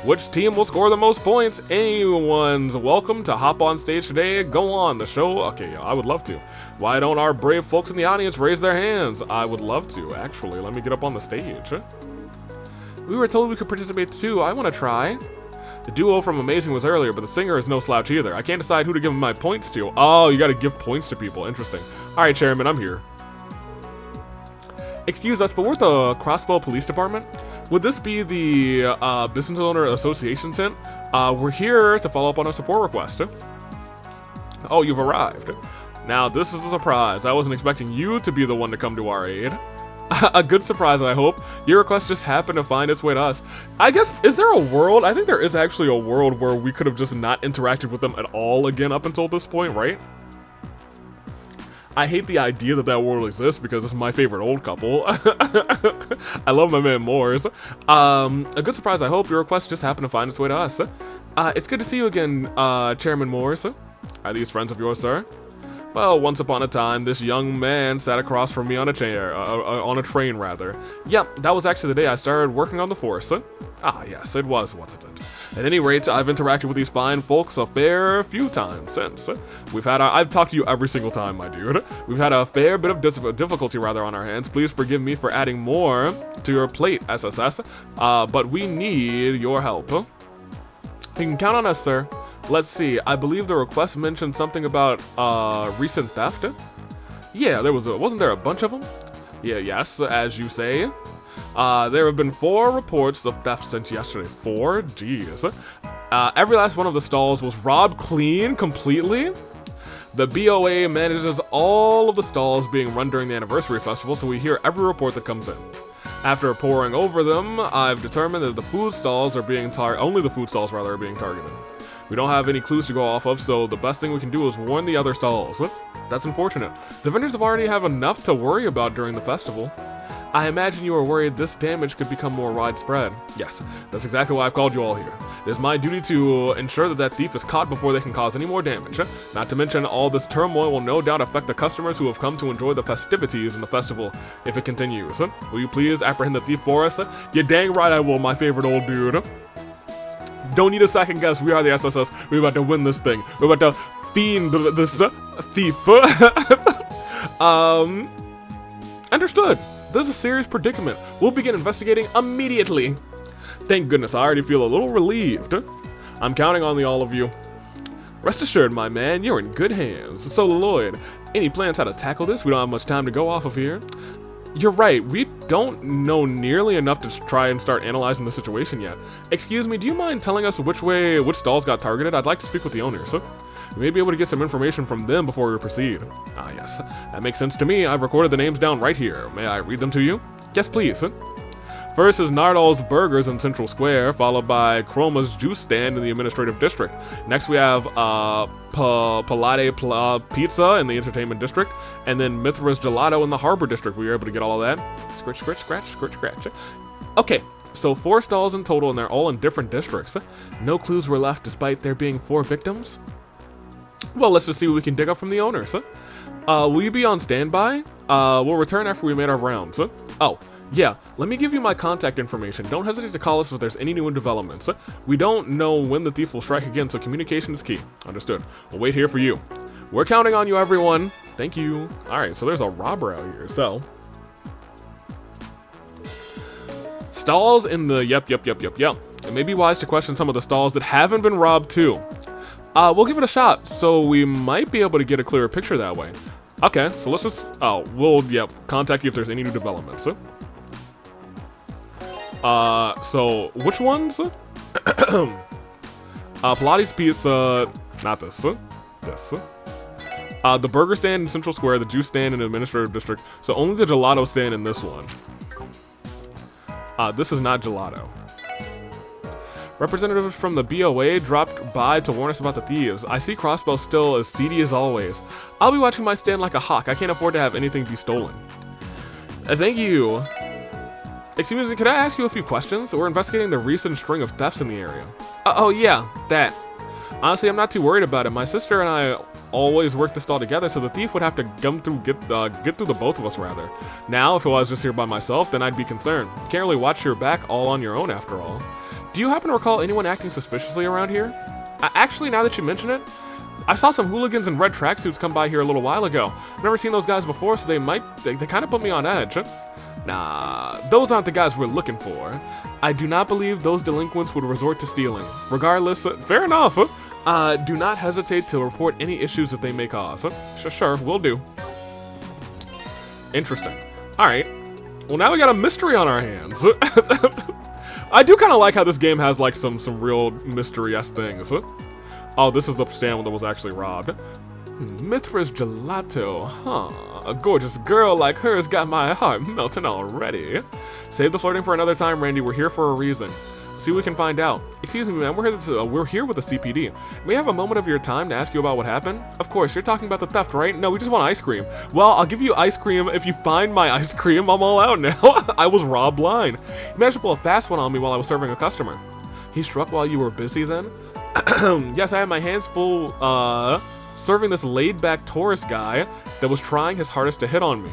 Which team will score the most points? Anyone's welcome to hop on stage today. Go on the show. Okay, I would love to. Why don't our brave folks in the audience raise their hands? I would love to, actually. Let me get up on the stage. We were told we could participate too. I want to try. The duo from Amazing was earlier, but the singer is no slouch either. I can't decide who to give my points to. Oh, you got to give points to people. Interesting. All right, Chairman, I'm here. Excuse us, but we're at the Crossbell Police Department. Would this be the Business Owner Association tent? We're here to follow up on a support request. Oh, you've arrived. Now, this is a surprise. I wasn't expecting you to be the one to come to our aid. A good surprise, I hope. Your request just happened to find its way to us. I guess, is there a world? I think there is actually a world where we could have just not interacted with them at all again up until this point, right? I hate the idea that that world exists because it's my favorite old couple. I love my man Moores. A good surprise, I hope. Your request just happened to find its way to us. It's good to see you again, Chairman Moores. Are these friends of yours, sir? Well, once upon a time, this young man sat across from me on a train, rather. Yep, that was actually the day I started working on the force. Ah, yes, it was, wasn't it? At any rate, I've interacted with these fine folks a fair few times since. I've talked to you every single time, my dude. We've had a fair bit of difficulty, rather, on our hands. Please forgive me for adding more to your plate, SSS. But we need your help. You can count on us, sir. Let's see, I believe the request mentioned something about, recent theft? Yeah, wasn't there a bunch of them? Yeah, yes, as you say. There have been 4 reports of theft since yesterday. 4? Jeez. Every last one of the stalls was robbed clean completely. The BOA manages all of the stalls being run during the anniversary festival, so we hear every report that comes in. After poring over them, I've determined that the food stalls are being only the food stalls rather are being targeted. We don't have any clues to go off of, so the best thing we can do is warn the other stalls. That's unfortunate. The vendors have already have enough to worry about during the festival. I imagine you are worried this damage could become more widespread. Yes, that's exactly why I've called you all here. It is my duty to ensure that that thief is caught before they can cause any more damage. Not to mention, all this turmoil will no doubt affect the customers who have come to enjoy the festivities in the festival if it continues. Will you please apprehend the thief for us? You're dang right I will, my favorite old dude. Don't need a second guess, we are the SSS. We're about to win this thing. We're about to fiend this thief. Understood. This is a serious predicament. We'll begin investigating immediately. Thank goodness, I already feel a little relieved. I'm counting on all of you. Rest assured, my man, you're in good hands. So, Lloyd, any plans how to tackle this? We don't have much time to go off of here. You're right, we don't know nearly enough to try and start analyzing the situation yet. Excuse me, do you mind telling us which stalls got targeted? I'd like to speak with the owners. We may be able to get some information from them before we proceed. Ah, yes. That makes sense to me. I've recorded the names down right here. May I read them to you? Yes, please. First is Nardal's Burgers in Central Square, followed by Chroma's Juice Stand in the Administrative District. Next we have Palade Pizza in the Entertainment District, and then Mithra's Gelato in the Harbor District. We were able to get all of that. Scratch, scratch, scratch, scratch, scratch. Okay. So 4 stalls in total, and they're all in different districts. No clues were left despite there being 4 victims. Well, let's just see what we can dig up from the owners. Will you be on standby? We'll return after we made our rounds. Oh, yeah, let me give you my contact information. Don't hesitate to call us if there's any new developments. We don't know when the thief will strike again, so communication is key. Understood. We'll wait here for you. We're counting on you, everyone. Thank you. Alright, so there's a robber out here, so... Stalls in the yep. It may be wise to question some of the stalls that haven't been robbed too. We'll give it a shot, so we might be able to get a clearer picture that way. Okay, so let's just, we'll contact you if there's any new developments. So, which ones? Pilates Pizza, not this, this. The burger stand in Central Square, the juice stand in the Administrative District, so only the gelato stand in this one. This is not gelato. Representatives from the BOA dropped by to warn us about the thieves. I see Crossbow still as seedy as always. I'll be watching my stand like a hawk. I can't afford to have anything be stolen. Thank you. Excuse me, could I ask you a few questions? We're investigating the recent string of thefts in the area. Oh yeah, that. Honestly, I'm not too worried about it. My sister and I always work this all together, so the thief would have to get through the both of us rather. Now, if I was just here by myself, then I'd be concerned. You can't really watch your back all on your own after all. Do you happen to recall anyone acting suspiciously around here? Actually, now that you mention it, I saw some hooligans in red tracksuits come by here a little while ago. I've never seen those guys before, so they kind of put me on edge. Nah, those aren't the guys we're looking for. I do not believe those delinquents would resort to stealing. Regardless, fair enough. Do not hesitate to report any issues that they may cause. Sure, will do. Interesting. Alright. Well, now we got a mystery on our hands. I do kind of like how this game has like some real mystery-esque things. Oh, this is the stand that was actually robbed. Mithra's Gelato, huh? A gorgeous girl like her's got my heart melting already. Save the flirting for another time, Randy. We're here for a reason. See what we can find out. Excuse me, man. We're here with the CPD. May I have a moment of your time to ask you about what happened? Of course, you're talking about the theft, right? No, we just want ice cream. Well, I'll give you ice cream if you find my ice cream. I'm all out now. I was robbed blind. You managed to pull a fast one on me while I was serving a customer. He struck while you were busy then? Yes, I had my hands full, serving this laid-back tourist guy that was trying his hardest to hit on me.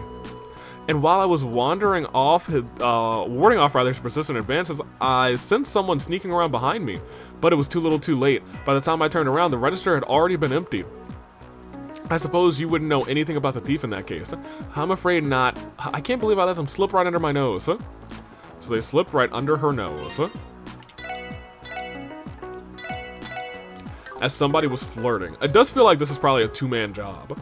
And while I was warding off his persistent advances, I sensed someone sneaking around behind me, but it was too little too late. By the time I turned around, the register had already been emptied. I suppose you wouldn't know anything about the thief in that case. I'm afraid not. I can't believe I let them slip right under my nose. So they slipped right under her nose. As somebody was flirting. It does feel like this is probably a two-man job.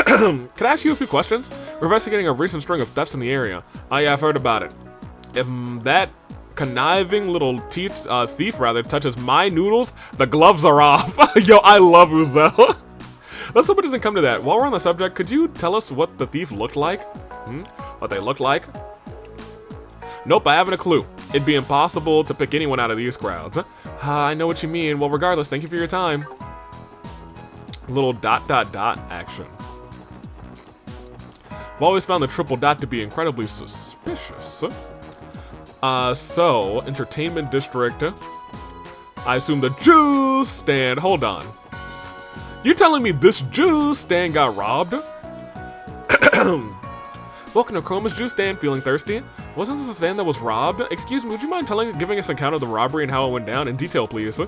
Can I ask you a few questions? We're investigating a recent string of thefts in the area. Oh yeah, I've heard about it. If that conniving little thief touches my noodles, the gloves are off. Yo, I love Uzel. Let's hope it doesn't come to that. While we're on the subject, could you tell us what the thief looked like? What they looked like? Nope, I haven't a clue. It'd be impossible to pick anyone out of these crowds. I know what you mean. Well, regardless, thank you for your time. Little ... action. I've always found the triple dot to be incredibly suspicious. So, entertainment district. I assume the juice stand. Hold on. You telling me this juice stand got robbed? Welcome to Chroma's juice stand. Feeling thirsty? Wasn't this a stand that was robbed? Excuse me, would you mind giving us an account of the robbery and how it went down in detail, please?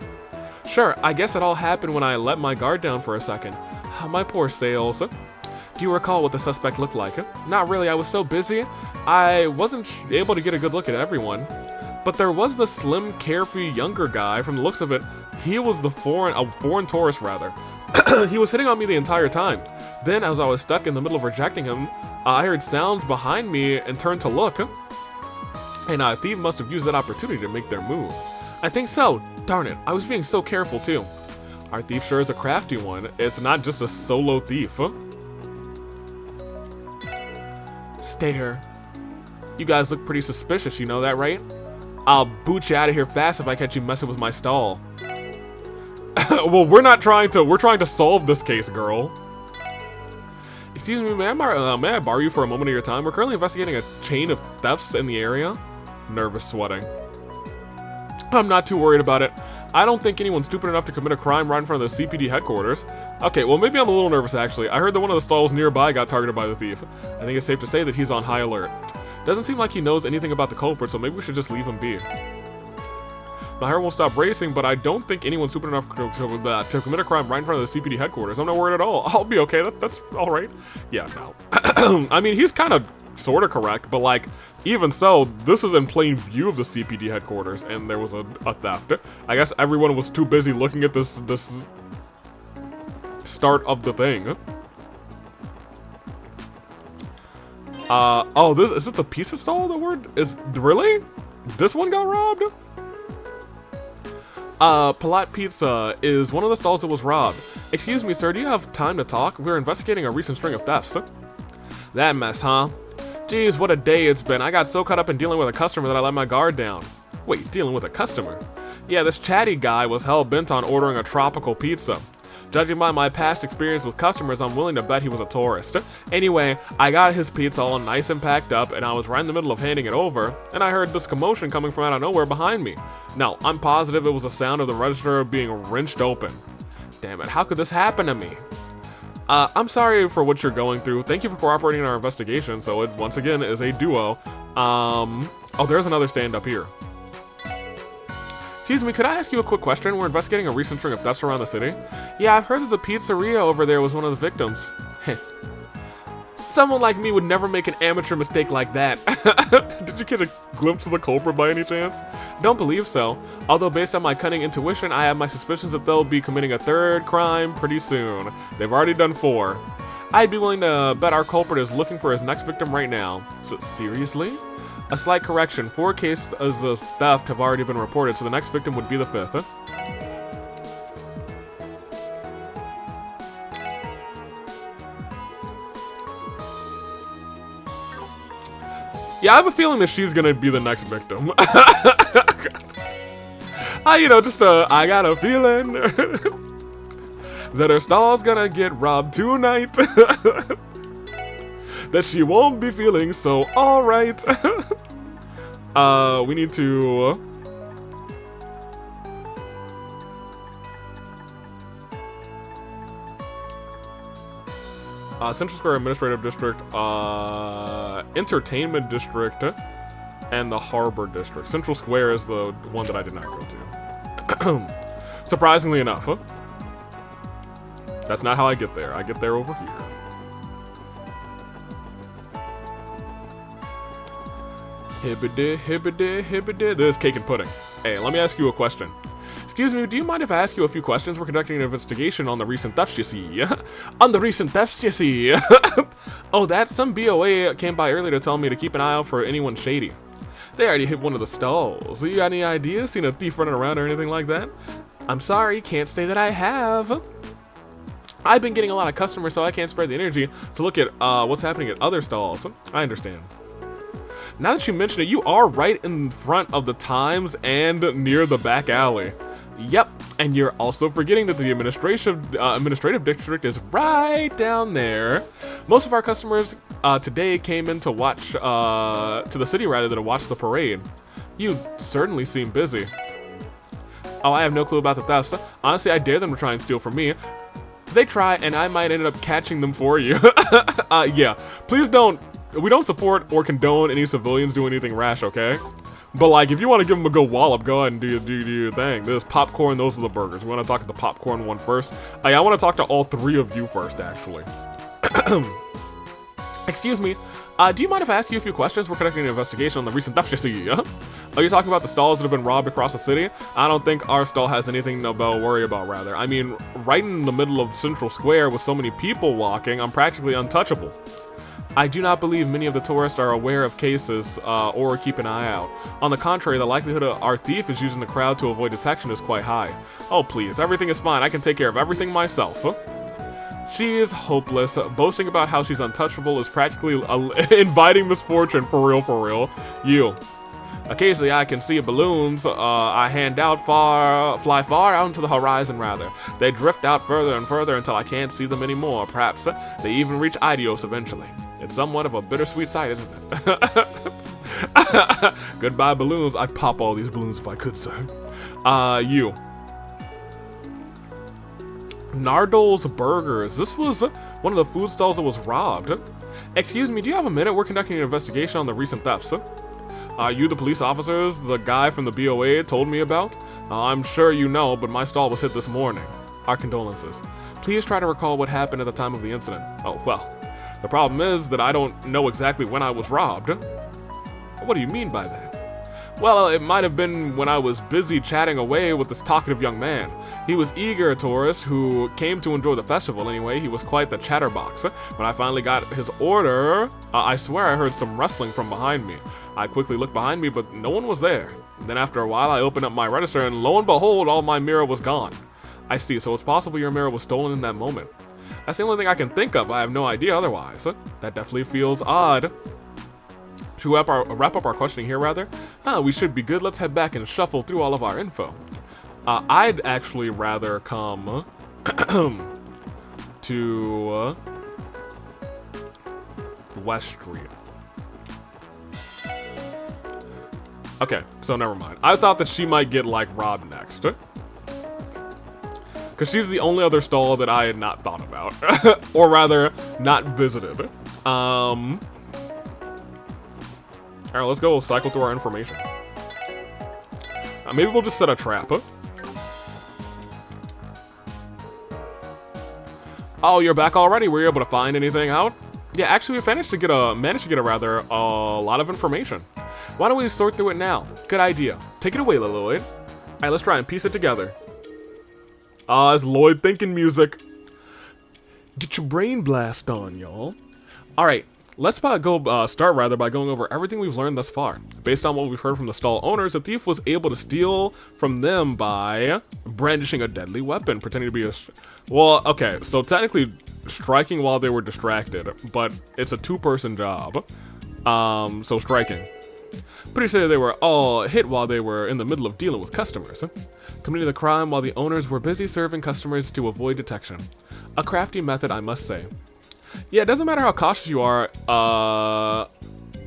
Sure, I guess it all happened when I let my guard down for a second. My poor sales. Do you recall what the suspect looked like? Not really, I was so busy. I wasn't able to get a good look at everyone. But there was the slim, carefree, younger guy. From the looks of it, he was a foreign tourist, rather. He was hitting on me the entire time. Then, as I was stuck in the middle of rejecting him, I heard sounds behind me and turned to look. And a thief must have used that opportunity to make their move. I think so. Darn it, I was being so careful too. Our thief sure is a crafty one. It's not just a solo thief. Stare. You guys look pretty suspicious, you know that, right? I'll boot you out of here fast if I catch you messing with my stall. Well, we're trying to solve this case, girl. Excuse me, may I borrow you for a moment of your time? We're currently investigating a chain of thefts in the area. Nervous sweating. I'm not too worried about it. I don't think anyone's stupid enough to commit a crime right in front of the CPD headquarters. Okay, well maybe I'm a little nervous actually. I heard that one of the stalls nearby got targeted by the thief. I think it's safe to say that he's on high alert. Doesn't seem like he knows anything about the culprit, so maybe we should just leave him be. My heart won't stop racing, but I don't think anyone's stupid enough to commit a crime right in front of the CPD headquarters. I'm not worried at all. I'll be okay. That's all right. Yeah, no. I mean, he's kind of sort of correct, but like, even so, this is in plain view of the CPD headquarters, and there was a theft. I guess everyone was too busy looking at this start of the thing. Oh, is this the pizza stall? The word is really? This one got robbed? Palat Pizza is one of the stalls that was robbed. Excuse me, sir, do you have time to talk? We're investigating a recent string of thefts. That mess, huh? Geez, what a day it's been. I got so caught up in dealing with a customer that I let my guard down. Wait, dealing with a customer? Yeah, this chatty guy was hell-bent on ordering a tropical pizza. Judging by my past experience with customers, I'm willing to bet he was a tourist. Anyway, I got his pizza all nice and packed up, and I was right in the middle of handing it over, and I heard this commotion coming from out of nowhere behind me. No, I'm positive it was the sound of the register being wrenched open. Damn it, how could this happen to me? I'm sorry for what you're going through. Thank you for cooperating in our investigation. So it, once again, is a duo. Oh, there's another stand up here. Excuse me, could I ask you a quick question? We're investigating a recent string of thefts around the city. Yeah, I've heard that the pizzeria over there was one of the victims. Someone like me would never make an amateur mistake like that. Did you get a glimpse of the culprit by any chance? Don't believe so. Although based on my cunning intuition, I have my suspicions that they'll be committing a third crime pretty soon. They've already done 4. I'd be willing to bet our culprit is looking for his next victim right now. So, seriously? A slight correction, 4 cases of theft have already been reported, so the next victim would be the 5th. Yeah, I have a feeling that she's gonna be the next victim. I got a feeling that her stall's gonna get robbed tonight. That she won't be feeling so alright. We need to... Central Square Administrative District, Entertainment District, and the Harbor District. Central Square is the one that I did not go to. Surprisingly enough, huh? That's not how I get there. I get there over here. Hibbidi, hibbidi, hibbidi. This is cake and pudding. Hey, let me ask you a question. Excuse me, do you mind if I ask you a few questions? We're conducting an investigation on the recent thefts, you see. On the recent thefts, you see. Oh, some BOA came by earlier to tell me to keep an eye out for anyone shady. They already hit one of the stalls. You got any ideas? Seen a thief running around or anything like that? I'm sorry, can't say that I have. I've been getting a lot of customers, so I can't spare the energy to look at what's happening at other stalls. I understand. Now that you mention it, you are right in front of the Times and near the back alley. Yep, and you're also forgetting that the administrative district is right down there. Most of our customers today came in to watch, to the city rather than to watch the parade. You certainly seem busy. Oh, I have no clue about the thefts. Honestly, I dare them to try and steal from me. They try, and I might end up catching them for you. Yeah, please don't. We don't support or condone any civilians doing anything rash, okay? But like, if you want to give them a good wallop, go ahead and do your thing. There's popcorn, those are the burgers. We want to talk to the popcorn one first. I want to talk to all three of you first, actually. Excuse me, do you mind if I ask you a few questions? We're conducting an investigation on the recent theft you see. Are you talking about the stalls that have been robbed across the city? I don't think our stall has anything to worry about, rather. I mean, right in the middle of Central Square with so many people walking, I'm practically untouchable. I do not believe many of the tourists are aware of cases or keep an eye out. On the contrary, the likelihood of our thief is using the crowd to avoid detection is quite high. Oh please, everything is fine. I can take care of everything myself. She is hopeless. Boasting about how she's untouchable is practically inviting misfortune, for real. You. Occasionally I can see balloons I hand out fly far out into the horizon, rather. They drift out further and further until I can't see them anymore. Perhaps they even reach Idios eventually. It's somewhat of a bittersweet sight, isn't it? Goodbye balloons. I'd pop all these balloons if I could, sir. You. Nardol's Burgers. This was one of the food stalls that was robbed. Excuse me, do you have a minute? We're conducting an investigation on the recent thefts. You the police officers the guy from the BOA told me about? I'm sure you know, but my stall was hit this morning. Our condolences. Please try to recall what happened at the time of the incident. Oh, well. The problem is that I don't know exactly when I was robbed. What do you mean by that? Well, it might have been when I was busy chatting away with this talkative young man. He was eager tourist who came to enjoy the festival anyway. He was quite the chatterbox. When I finally got his order, I swear I heard some rustling from behind me. I quickly looked behind me, but no one was there. Then after a while, I opened up my register and lo and behold, all my mirror was gone. I see, so it's possible your mirror was stolen in that moment. That's the only thing I can think of. I have no idea otherwise. That definitely feels odd. Should we wrap up our questioning here, rather? We should be good. Let's head back and shuffle through all of our info. I'd actually rather come to West Street. Okay, so never mind. I thought that she might get, like, robbed next. Because she's the only other stall that I had not thought about. Or rather, not visited. Alright, let's go cycle through our information. Maybe we'll just set a trap. Oh, you're back already? Were you able to find anything out? Yeah, actually we managed to get a lot of information. Why don't we sort through it now? Good idea. Take it away, Lloyd. Alright, let's try and piece it together. It's Lloyd thinking music. Get your brain blast on, y'all. Alright, let's start by going over everything we've learned thus far. Based on what we've heard from the stall owners, the thief was able to steal from them by brandishing a deadly weapon, pretending to be well, okay, so technically striking while they were distracted, but it's a two-person job. So striking. Pretty sure they were all hit while they were in the middle of dealing with customers. Committing the crime while the owners were busy serving customers to avoid detection. A crafty method, I must say. Yeah, it doesn't matter how cautious you are,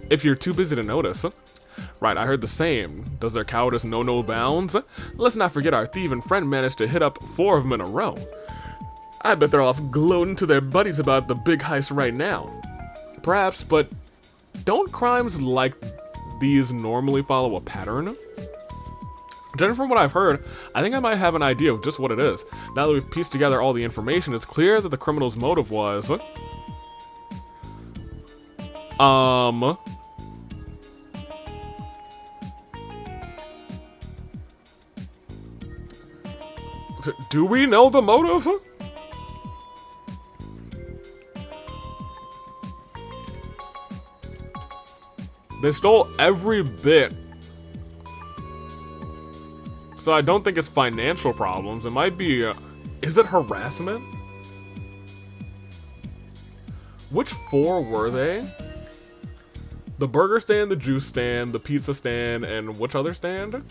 if you're too busy to notice. Right, I heard the same. Does their cowardice know no bounds? Let's not forget our thieving friend managed to hit up 4 of them in a row. I bet they're off gloating to their buddies about the big heist right now. Perhaps, but don't crimes like these normally follow a pattern? Judging from what I've heard, I think I might have an idea of just what it is. Now that we've pieced together all the information, it's clear that the criminal's motive was... Do we know the motive? They stole every bit. So I don't think it's financial problems. It might be, is it harassment? Which 4 were they? The burger stand, the juice stand, the pizza stand, and which other stand?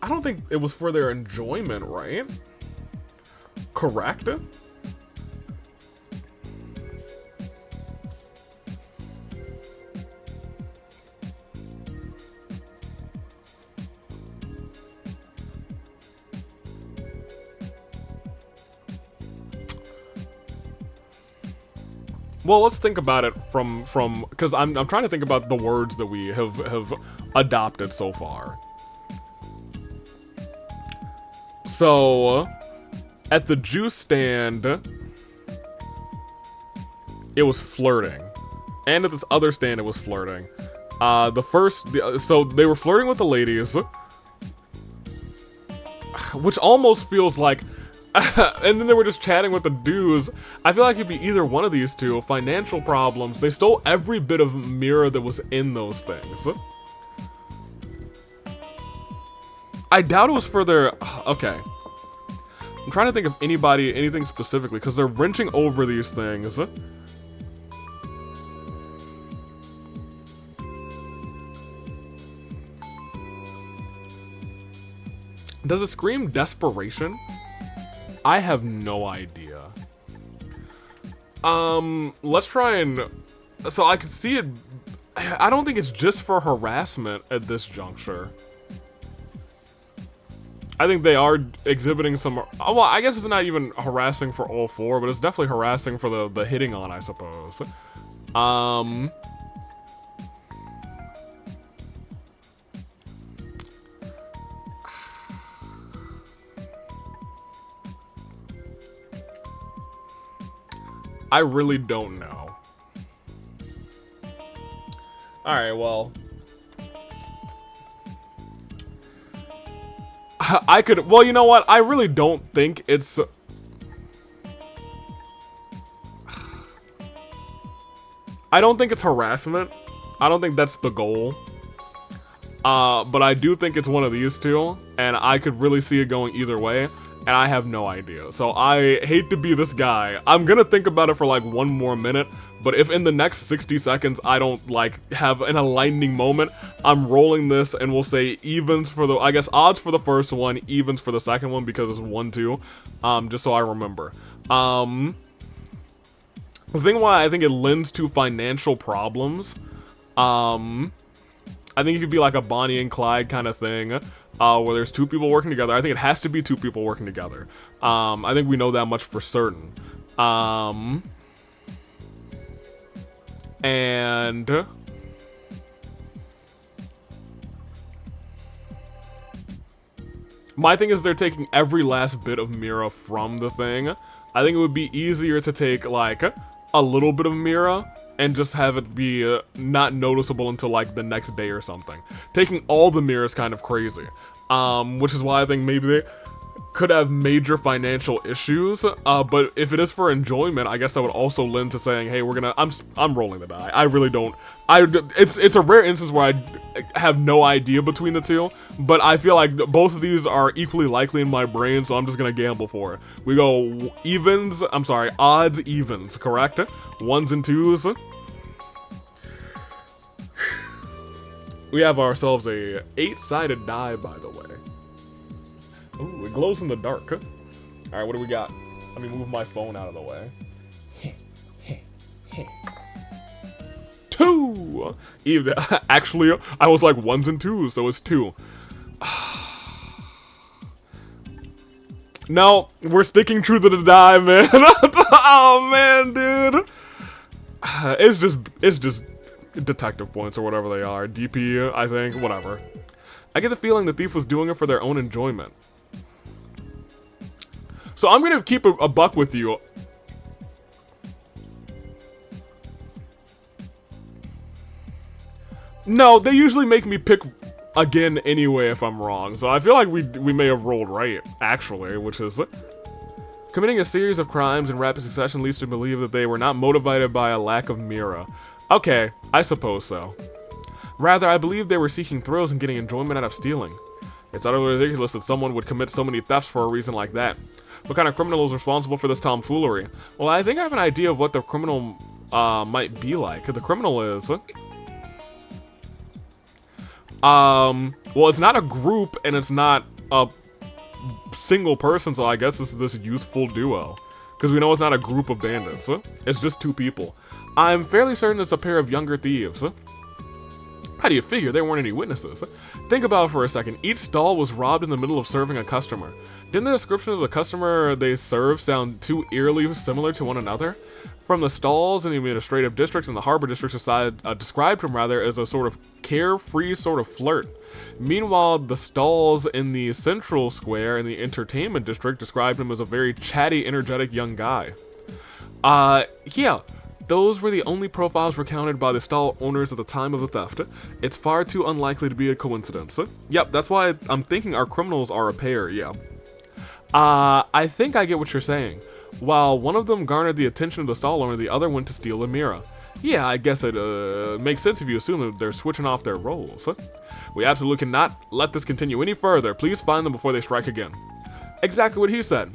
I don't think it was for their enjoyment, right? Correct? Well, let's think about it from because I'm trying to think about the words that we have adopted so far. So, at the juice stand, it was flirting, and at this other stand, it was flirting. So they were flirting with the ladies, which almost feels like. And then they were just chatting with the dudes. I feel like it'd be either one of these two. Financial problems. They stole every bit of mirror that was in those things. I doubt it was for their... Okay. I'm trying to think of anything specifically, because they're wrenching over these things. Does it scream desperation? I have no idea. Let's try and... So I could see it... I don't think it's just for harassment at this juncture. I think they are exhibiting some... Well, I guess it's not even harassing for all 4, but it's definitely harassing for the hitting on, I suppose. I really don't know. Alright, well. I could... Well, you know what? I really don't think it's... I don't think it's harassment. I don't think that's the goal. But I do think it's one of these two. And I could really see it going either way. And I have no idea. So I hate to be this guy. I'm gonna think about it for like 1 more minute, but if in the next 60 seconds I don't like have an enlightening moment, I'm rolling this and we'll say evens for the, I guess odds for the first one, evens for the second one because it's 1-2, just so I remember. The thing why I think it lends to financial problems, I think it could be like a Bonnie and Clyde kind of thing, where there's 2 people working together. I think it has to be 2 people working together. I think we know that much for certain. And my thing is they're taking every last bit of Mira from the thing. I think it would be easier to take like a little bit of Mira and just have it be not noticeable until like the next day or something. Taking all the mirror is kind of crazy, which is why I think maybe they could have major financial issues. But if it is for enjoyment, I guess that would also lend to saying, hey, we're gonna, I'm rolling the die. I really don't, it's a rare instance where I have no idea between the two, but I feel like both of these are equally likely in my brain, so I'm just gonna gamble for it. We go evens, I'm sorry, odds, evens, correct? 1s and 2s. We have ourselves a 8-sided die, by the way. Ooh, it glows in the dark. Alright, what do we got? Let me move my phone out of the way. 2! Even, actually, I was like 1s and 2s, so it's 2. No, we're sticking true to the die, man. Oh, man, dude. It's just detective points or whatever they are. DP, I think, whatever. I get the feeling the thief was doing it for their own enjoyment. So I'm gonna keep a buck with you. No, they usually make me pick again anyway if I'm wrong. So I feel like we may have rolled right, actually, which is... Committing a series of crimes in rapid succession leads to believe that they were not motivated by a lack of mira. Okay, I suppose so. Rather, I believe they were seeking thrills and getting enjoyment out of stealing. It's utterly ridiculous that someone would commit so many thefts for a reason like that. What kind of criminal is responsible for this tomfoolery? Well, I think I have an idea of what the criminal might be like. The criminal is... well, it's not a group and it's not a single person, so I guess this is this youthful duo. Because we know it's not a group of bandits. It's just two people. I'm fairly certain it's a pair of younger thieves. How do you figure? There weren't any witnesses. Think about it for a second. Each stall was robbed in the middle of serving a customer. Didn't the description of the customer they served sound too eerily similar to one another? From the stalls in the administrative district and the harbor district aside, described him rather as a sort of carefree sort of flirt. Meanwhile, the stalls in the central square in the entertainment district described him as a very chatty, energetic young guy. Yeah. Those were the only profiles recounted by the stall owners at the time of the theft. It's far too unlikely to be a coincidence. Yep, that's why I'm thinking our criminals are a pair, yeah. I think I get what you're saying. While one of them garnered the attention of the stall owner, the other went to steal a mirror. Yeah, I guess it makes sense if you assume that they're switching off their roles. We absolutely cannot let this continue any further. Please find them before they strike again. Exactly what he said.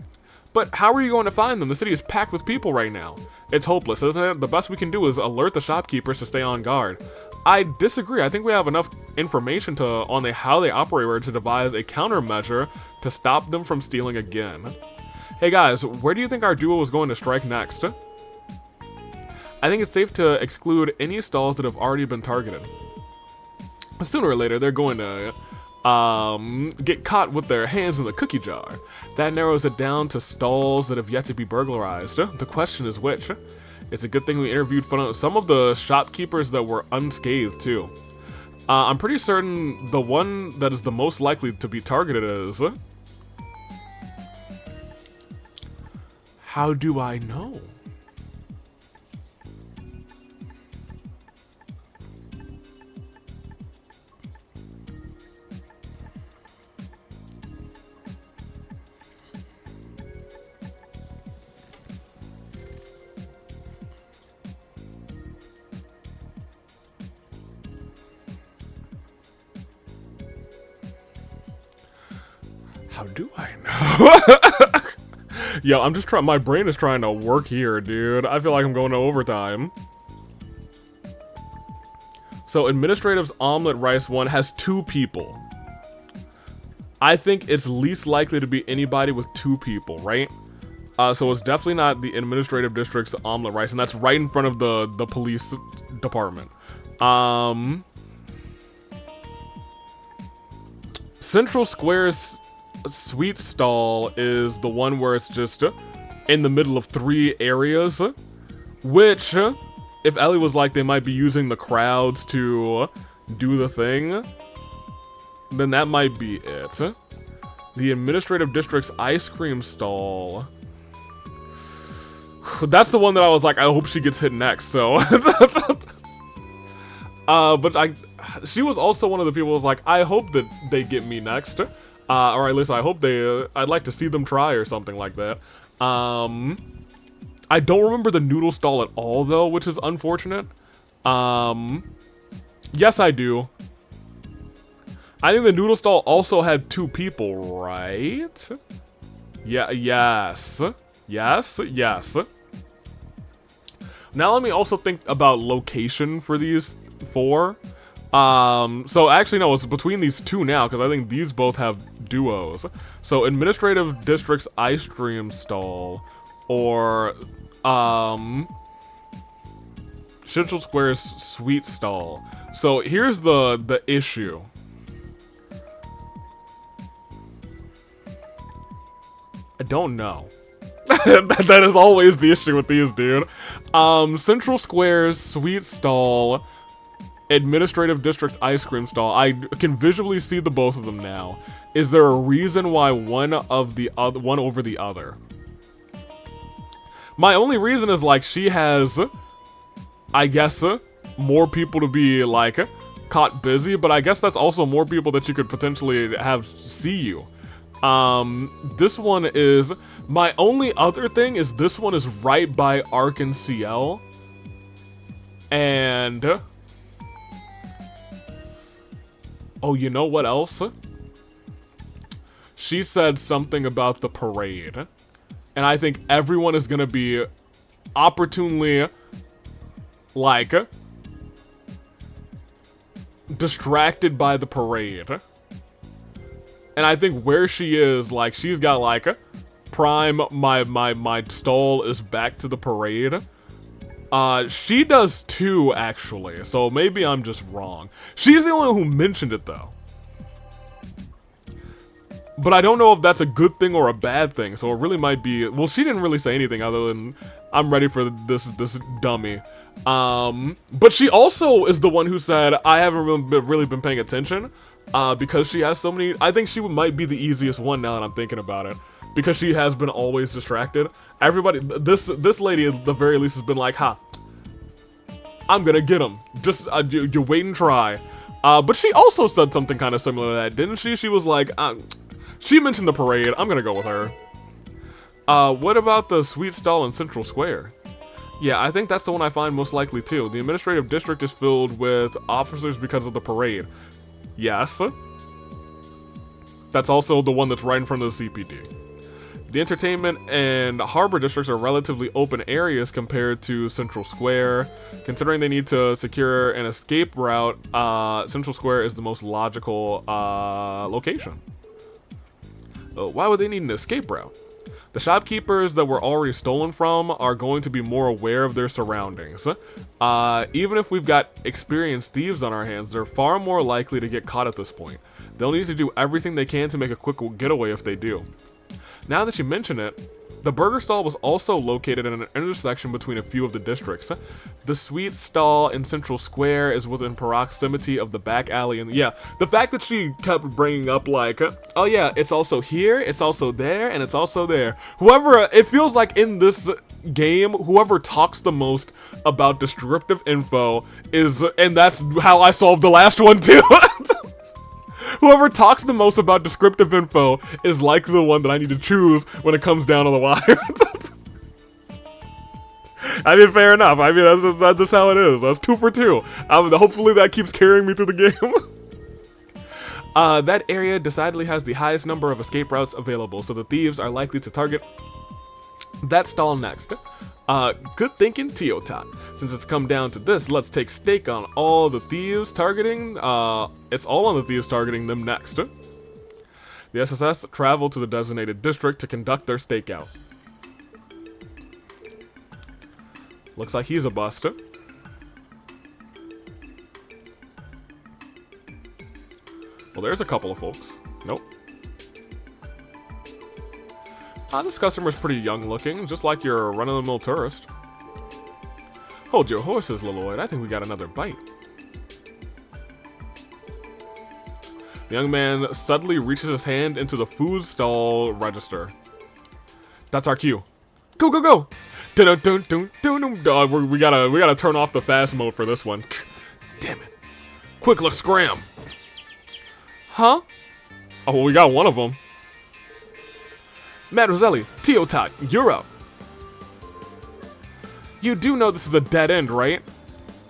But how are you going to find them? The city is packed with people right now. It's hopeless, isn't it? The best we can do is alert the shopkeepers to stay on guard. I disagree. I think we have enough information on how they operate to devise a countermeasure to stop them from stealing again. Hey guys, where do you think our duo is going to strike next? I think it's safe to exclude any stalls that have already been targeted. Sooner or later, they're going to get caught with their hands in the cookie jar. That narrows it down to stalls that have yet to be burglarized. The question is which. It's a good thing we interviewed some of the shopkeepers that were unscathed too. I'm pretty certain the one that is the most likely to be targeted is... How do I know? How do I know? Yo, I'm just trying, my brain is trying to work here, dude. I feel like I'm going to overtime. So, Administrative's Omelet Rice one has 2 people. I think it's least likely to be anybody with 2 people, right? So it's definitely not the Administrative District's Omelet Rice, and that's right in front of the police department. Central Square's sweet stall is the one where it's just in the middle of 3 areas, which, if Ellie was like they might be using the crowds to do the thing, then that might be it. The Administrative District's ice cream stall. That's the one that I was like, I hope she gets hit next, so. But she was also one of the people who was like, I hope that they get me next. Or at least I hope they, I'd like to see them try or something like that. I don't remember the noodle stall at all though, which is unfortunate. Yes, I do. I think the noodle stall also had 2 people, right? Yeah, yes. Yes, yes. Now let me also think about location for these 4. So actually no, it's between these 2 now, because I think these both have duos. So Administrative District's ice cream stall, or Central Square's sweet stall. So here's the issue. I don't know. That is always the issue with these, dude. Central Square's sweet stall, Administrative District's ice cream stall. I can visually see the both of them now. Is there a reason why one over the other? My only reason is like she has, I guess, more people to be like caught busy, but I guess that's also more people that you could potentially have see you. This one is, my only other thing is this one is right by Ark and CL. And, oh, you know what else? She said something about the parade. And I think everyone is gonna be opportunely, like, distracted by the parade. And I think where she is, like, she's got, like, prime, my stall is back to the parade. She does too, actually, so maybe I'm just wrong. She's the only one who mentioned it, though. But I don't know if that's a good thing or a bad thing, so it really might be... Well, she didn't really say anything other than, I'm ready for this dummy. But she also is the one who said, I haven't really been paying attention, because she has so many... I think she might be the easiest one now that I'm thinking about it. Because she has been always distracted. Everybody, this lady at the very least has been like, ha, I'm gonna get him. Just, you wait and try. But she also said something kind of similar to that, didn't she? She was like, she mentioned the parade. I'm gonna go with her. What about the sweet stall in Central Square? Yeah, I think that's the one I find most likely too. The administrative district is filled with officers because of the parade. Yes. That's also the one that's right in front of the CPD. The entertainment and harbor districts are relatively open areas compared to Central Square. Considering they need to secure an escape route, Central Square is the most logical location. Why would they need an escape route? The shopkeepers that were already stolen from are going to be more aware of their surroundings. Even if we've got experienced thieves on our hands, they're far more likely to get caught at this point. They'll need to do everything they can to make a quick getaway if they do. Now that you mention it, the burger stall was also located in an intersection between a few of the districts. The sweet stall in Central Square is within proximity of the back alley, and yeah, the fact that she kept bringing up like, oh yeah, it's also here, it's also there, and it's also there. Whoever, it feels like in this game, whoever talks the most about descriptive info is, and that's how I solved the last one too. Whoever talks the most about descriptive info is likely the one that I need to choose when it comes down to the wire. I mean, fair enough. I mean, that's just how it is. That's 2 for 2. Hopefully that keeps carrying me through the game. That area decidedly has the highest number of escape routes available, so the thieves are likely to target that stall next. Good thinking, Teotot. Since it's come down to this, let's take stake on all the thieves targeting, it's all on the thieves targeting them next. The SSS travel to the designated district to conduct their stakeout. Looks like he's a bust. Well, there's a couple of folks. Nope. This customer's pretty young looking, just like your run-of-the-mill tourist. Hold your horses, Leloid. I think we got another bite. The young man suddenly reaches his hand into the food stall register. That's our cue. Go, go, go! Dun-dun-dun-dun-dun-dun. We gotta turn off the fast mode for this one. Damn it. Quick, let's scram. Huh? Oh, well, we got one of them. Mademoiselle, Teotot, you're up. You do know this is a dead end, right?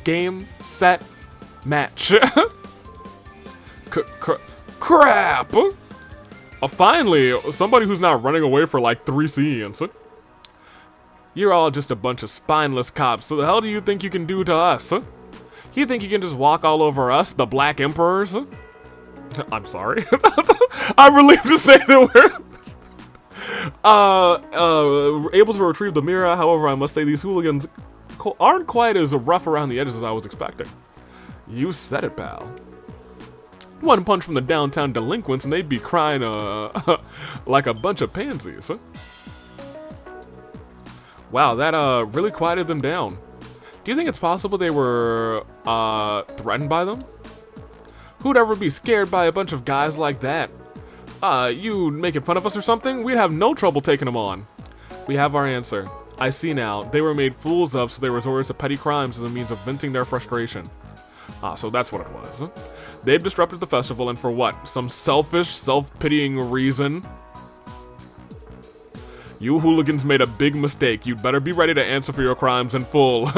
Game, set, match. Crap! Finally, somebody who's not running away for like 3 scenes. You're all just a bunch of spineless cops, so the hell do you think you can do to us? You think you can just walk all over us, the Black Emperors? I'm sorry. I'm relieved to say that we're... able to retrieve the mirror. However, I must say these hooligans aren't quite as rough around the edges as I was expecting. You said it, pal. One punch from the downtown delinquents and they'd be crying like a bunch of pansies. Wow, that really quieted them down. Do you think it's possible they were threatened by them? Who'd ever be scared by a bunch of guys like that? You making fun of us or something? We'd have no trouble taking them on. We have our answer. I see now. They were made fools of, so they resorted to petty crimes as a means of venting their frustration. So that's what it was. They've disrupted the festival, and for what? Some selfish, self-pitying reason? You hooligans made a big mistake. You'd better be ready to answer for your crimes in full.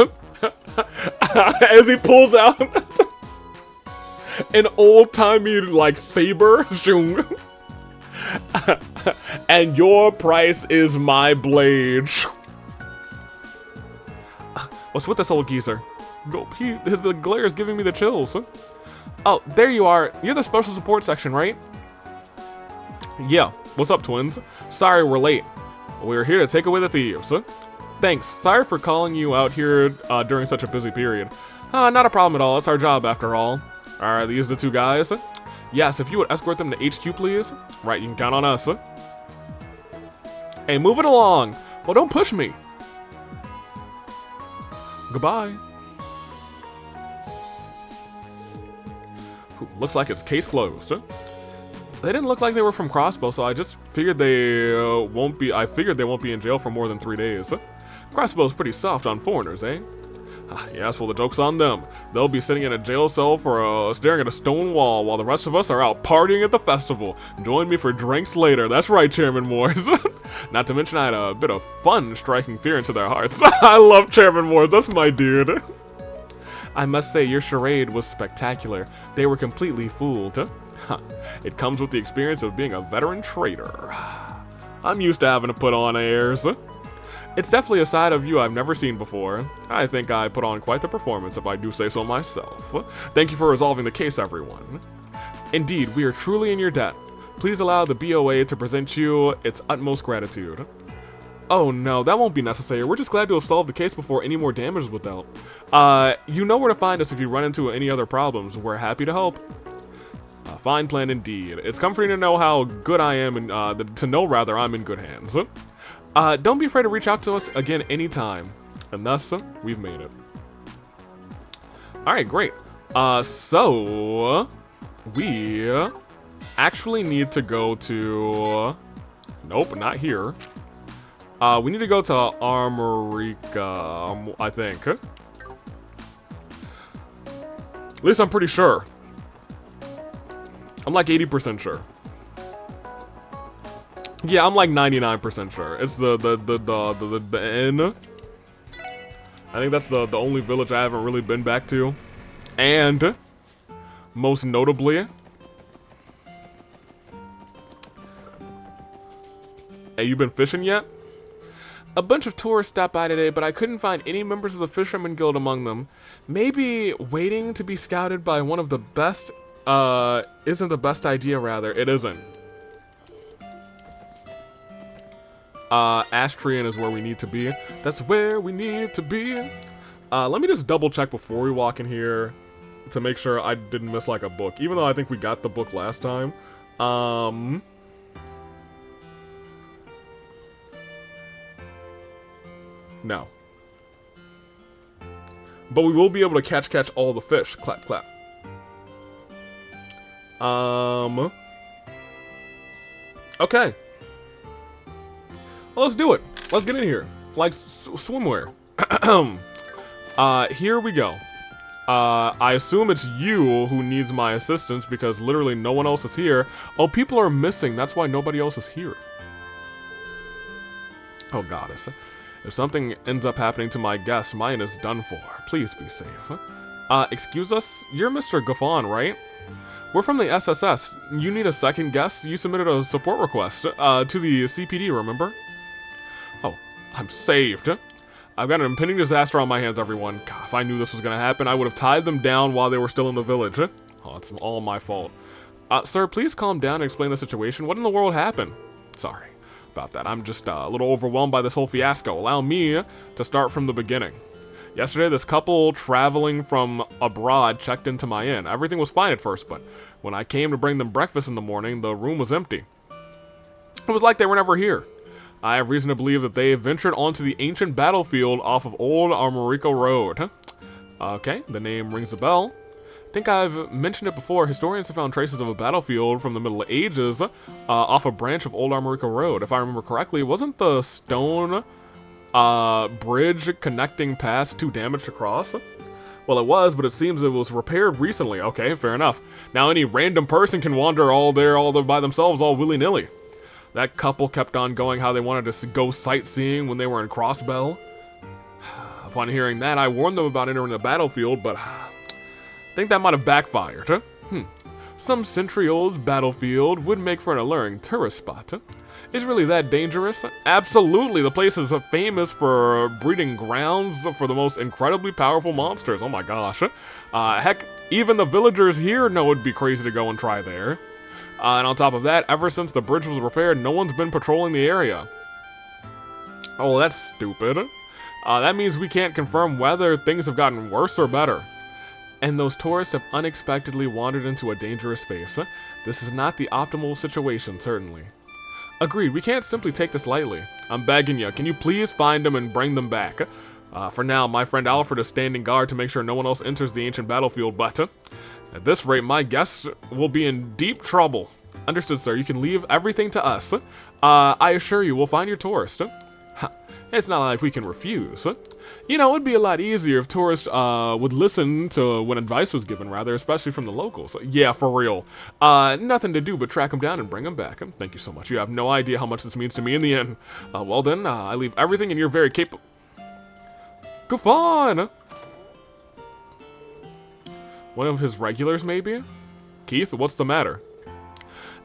As he pulls out an old-timey, like, saber. And your price is my blade. What's with this old geezer? The glare is giving me the chills. Oh, there you are. You're the special support section, right? Yeah. What's up, twins? Sorry we're late. We're here to take away the thieves. Thanks. Sorry for calling you out here during such a busy period. Not a problem at all. It's our job, after all. Are these the two guys? Yes, if you would escort them to HQ, please. Right, you can count on us. Hey, move it along. Well, don't push me. Goodbye. Looks like it's case closed. They didn't look like they were from Crossbow, so I just figured they won't be. I figured they won't be in jail for more than 3 days. Crossbow's pretty soft on foreigners, eh? Yes, well, the joke's on them. They'll be sitting in a jail cell for staring at a stone wall while the rest of us are out partying at the festival. Join me for drinks later. That's right, Chairman Moores. Not to mention I had a bit of fun striking fear into their hearts. I love Chairman Moores. That's my dude. I must say, your charade was spectacular. They were completely fooled. It comes with the experience of being a veteran traitor. I'm used to having to put on airs. It's definitely a side of you I've never seen before. I think I put on quite the performance, if I do say so myself. Thank you for resolving the case, everyone. Indeed, we are truly in your debt. Please allow the BOA to present you its utmost gratitude. Oh no, that won't be necessary. We're just glad to have solved the case before any more damage was dealt. You know where to find us if you run into any other problems. We're happy to help. Fine plan indeed. It's comforting to know how good I am, and I'm in good hands. Don't be afraid to reach out to us again anytime. And thus, we've made it. Alright, great. So we actually need to go to... Nope, not here. We need to go to Armorica, I think. At least I'm pretty sure. I'm like 80% sure. Yeah, I'm like 99% sure. It's the N. I think that's the only village I haven't really been back to. And most notably, hey, you been fishing yet? A bunch of tourists stopped by today, but I couldn't find any members of the Fisherman Guild among them. Maybe waiting to be scouted by one of the best, isn't the best idea, rather. It isn't. Astrian is where we need to be. That's where we need to be. Let me just double check before we walk in here to make sure I didn't miss like a book, even though I think we got the book last time. No. But we will be able to catch all the fish. Clap, clap. Okay. Well, let's do it. Let's get in here. Like swimwear. Here we go. I assume it's you who needs my assistance because literally no one else is here. Oh, people are missing. That's why nobody else is here. Oh, goddess. If something ends up happening to my guest, mine is done for. Please be safe. Excuse us? You're Mr. Gaffon, right? We're from the SSS. You need a second guest? You submitted a support request, to the CPD, remember? Oh, I'm saved. I've got an impending disaster on my hands, everyone. God, if I knew this was gonna happen, I would have tied them down while they were still in the village. Oh, it's all my fault. Sir, please calm down and explain the situation. What in the world happened? Sorry about that. I'm just a little overwhelmed by this whole fiasco. Allow me to start from the beginning. Yesterday, this couple traveling from abroad checked into my inn. Everything was fine at first, but when I came to bring them breakfast in the morning, the room was empty. It was like they were never here. I have reason to believe that they ventured onto the ancient battlefield off of Old Armorica Road. Okay, the name rings a bell. I think I've mentioned it before. Historians have found traces of a battlefield from the Middle Ages off a branch of Old Armorica Road. If I remember correctly, wasn't the stone bridge connecting past too damaged to cross? Well, it was, but it seems it was repaired recently. Okay, fair enough. Now any random person can wander all there by themselves, all willy-nilly. That couple kept on going how they wanted to go sightseeing when they were in Crossbell. Upon hearing that, I warned them about entering the battlefield, but I think that might have backfired. Some century-old battlefield would make for an alluring tourist spot. Is really that dangerous? Absolutely, the place is famous for breeding grounds for the most incredibly powerful monsters. Oh my gosh. Heck, even the villagers here know it'd be crazy to go and try there. And on top of that, ever since the bridge was repaired, no one's been patrolling the area. Oh, that's stupid. That means we can't confirm whether things have gotten worse or better. And those tourists have unexpectedly wandered into a dangerous space. This is not the optimal situation, certainly. Agreed, we can't simply take this lightly. I'm begging you, can you please find them and bring them back? For now, my friend Alfred is standing guard to make sure no one else enters the ancient battlefield, but at this rate, my guests will be in deep trouble. Understood, sir. You can leave everything to us. I assure you, we'll find your tourist. It's not like we can refuse. You know, it'd be a lot easier if tourists would listen to when advice was given, rather, especially from the locals. Yeah, for real. Nothing to do but track them down and bring them back. Thank you so much. You have no idea how much this means to me in the end. Well then, I leave everything in your very capable... Go on! One of his regulars, maybe? Keith, what's the matter?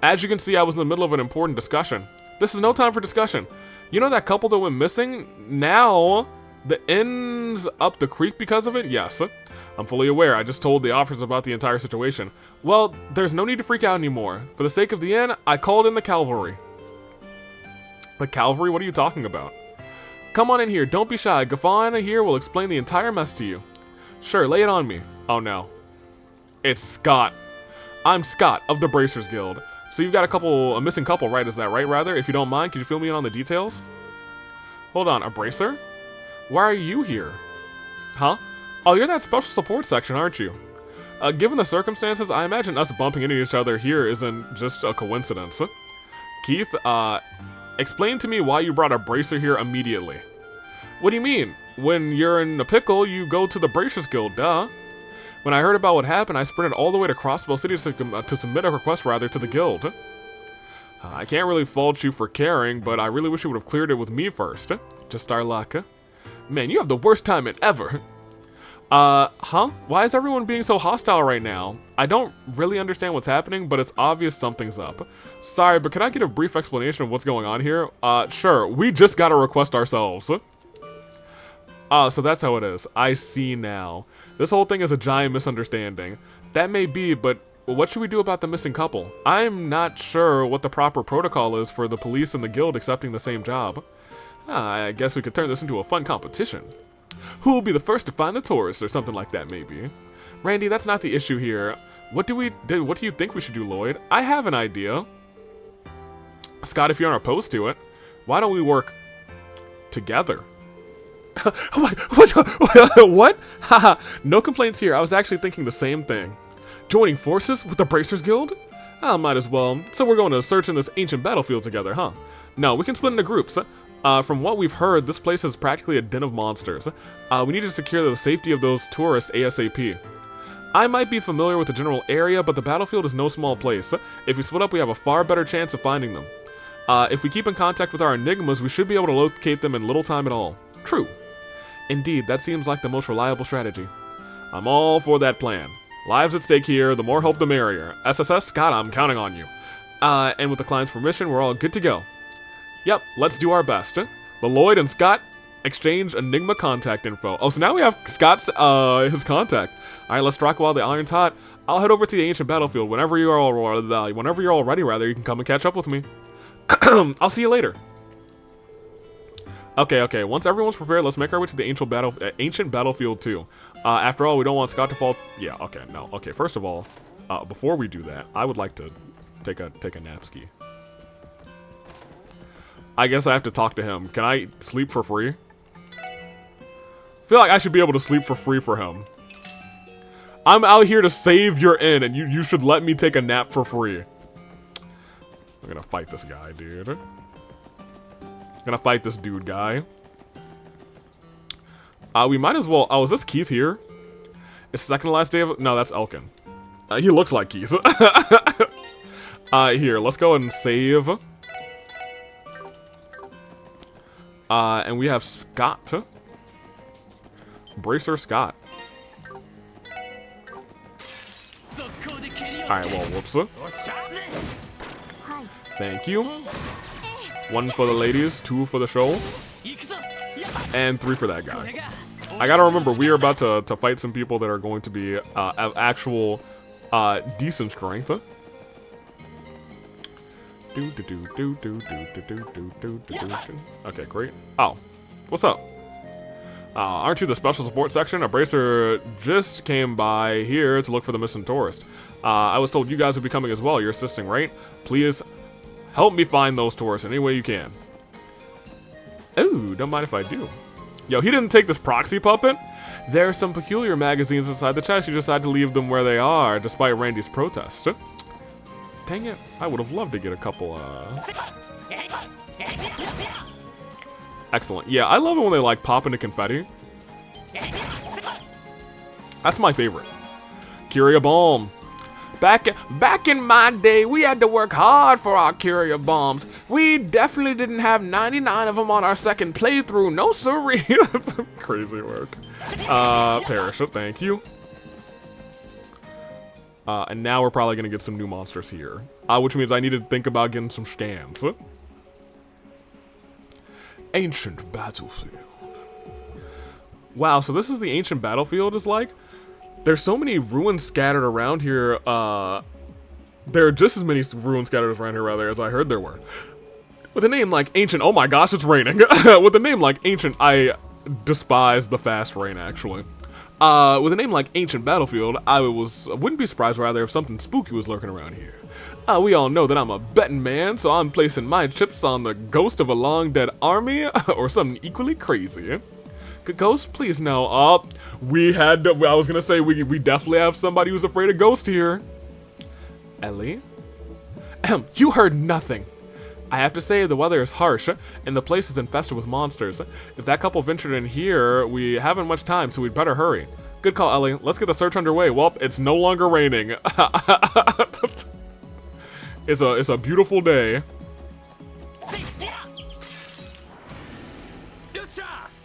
As you can see, I was in the middle of an important discussion. This is no time for discussion. You know that couple that went missing? Now, the inn's up the creek because of it? Yes. I'm fully aware. I just told the officers about the entire situation. Well, there's no need to freak out anymore. For the sake of the inn, I called in the cavalry. The cavalry? What are you talking about? Come on in here. Don't be shy. Gafana here will explain the entire mess to you. Sure, lay it on me. Oh, no. It's Scott. I'm Scott of the Bracers Guild. So you've got a missing couple, right? Is that right, rather? If you don't mind, could you fill me in on the details? Hold on, a bracer? Why are you here? Huh? Oh, you're that special support section, aren't you? Given the circumstances, I imagine us bumping into each other here isn't just a coincidence. Keith, explain to me why you brought a bracer here immediately. What do you mean? When you're in a pickle, you go to the Bracers Guild, duh. When I heard about what happened, I sprinted all the way to Crossbell City to submit a request, rather, to the guild. I can't really fault you for caring, but I really wish you would have cleared it with me first. Just our luck. Man, you have the worst timing ever. Huh? Why is everyone being so hostile right now? I don't really understand what's happening, but it's obvious something's up. Sorry, but could I get a brief explanation of what's going on here? Sure. We just got a request ourselves. So that's how it is. I see now. This whole thing is a giant misunderstanding. That may be, but what should we do about the missing couple? I'm not sure what the proper protocol is for the police and the guild accepting the same job. I guess we could turn this into a fun competition. Who will be the first to find the tourist, or something like that, maybe? Randy, that's not the issue here. What do you think we should do, Lloyd? I have an idea. Scott, if you aren't opposed to it, why don't we work together? What? Haha, no complaints here. I was actually thinking the same thing. Joining forces with the Bracers Guild? Might as well. So we're going to search in this ancient battlefield together, huh? No, we can split into groups. From what we've heard, this place is practically a den of monsters. We need to secure the safety of those tourists ASAP. I might be familiar with the general area, but the battlefield is no small place. If we split up, we have a far better chance of finding them. If we keep in contact with our enigmas, we should be able to locate them in little time at all. True. Indeed, that seems like the most reliable strategy. I'm all for that plan. Lives at stake here, the more help the merrier. SSS, Scott, I'm counting on you. And with the client's permission, we're all good to go. Yep, let's do our best. The Lloyd and Scott exchange Enigma contact info. Oh, so now we have Scott's, his contact. Alright, let's rock while the iron's hot. I'll head over to the ancient battlefield. Whenever you're all ready, rather, you can come and catch up with me. I'll see you later. Okay. Once everyone's prepared, let's make our way to the ancient battlefield too. After all, we don't want Scott to fall. Yeah. Okay. No. Okay. First of all, before we do that, I would like to take a napski. I guess I have to talk to him. Can I sleep for free? I feel like I should be able to sleep for free for him. I'm out here to save your inn, and you should let me take a nap for free. I'm gonna fight this guy, dude. Gonna fight this dude guy. We might as well. Oh, is this Keith here? It's second to last day of... No, that's Elkin. He looks like Keith. Here, let's go and save. And we have Scott. Bracer Scott. Alright, well, whoops. Thank you. 1 for the ladies, 2 for the show, and 3 for that guy. I gotta remember, we are about to fight some people that are going to be of actual decent strength. Okay, great. Oh, what's up? Aren't you the special support section? A bracer just came by here to look for the missing tourist. I was told you guys would be coming as well. You're assisting, right? Please help me find those tourists any way you can. Ooh, don't mind if I do. Yo, he didn't take this proxy puppet? There are some peculiar magazines inside the chest. You decided to leave them where they are, despite Randy's protest. Dang it, I would have loved to get a couple, Excellent. Yeah, I love it when they, like, pop into confetti. That's my favorite. Curia Balm. Back in my day, we had to work hard for our Curia Bombs. We definitely didn't have 99 of them on our second playthrough. No siree. That's crazy work. Parachute, thank you. And now we're probably gonna get some new monsters here. Which means I need to think about getting some scans. Ancient Battlefield. Wow, so this is the ancient battlefield is like? There's so many ruins scattered around here. There are just as many ruins scattered around here, rather, as I heard there were. With a name like Ancient... Oh my gosh, it's raining. With a name like Ancient, I despise the fast rain, actually. With a name like Ancient Battlefield, I wouldn't be surprised, rather, if something spooky was lurking around here. We all know that I'm a betting man, so I'm placing my chips on the ghost of a long-dead army, or something equally crazy. Ghost, please no. I was gonna say, we definitely have somebody who's afraid of ghosts here. Ellie? You heard nothing. I have to say, the weather is harsh, and the place is infested with monsters. If that couple ventured in here, we haven't much time, so we'd better hurry. Good call, Ellie. Let's get the search underway. Well, it's no longer raining. It's a beautiful day.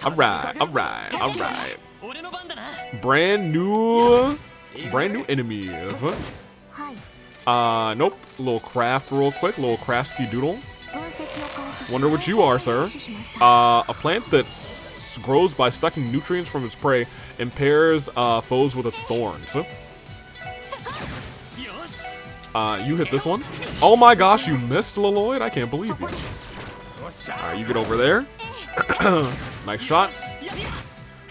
Alright. Brand new enemies. Nope. A little craft real quick. A little craftsky doodle. Wonder what you are, sir. A plant that grows by sucking nutrients from its prey, impairs foes with its thorns. You hit this one. Oh my gosh, you missed, Lloyd. I can't believe you. Alright, you get over there. Nice shot.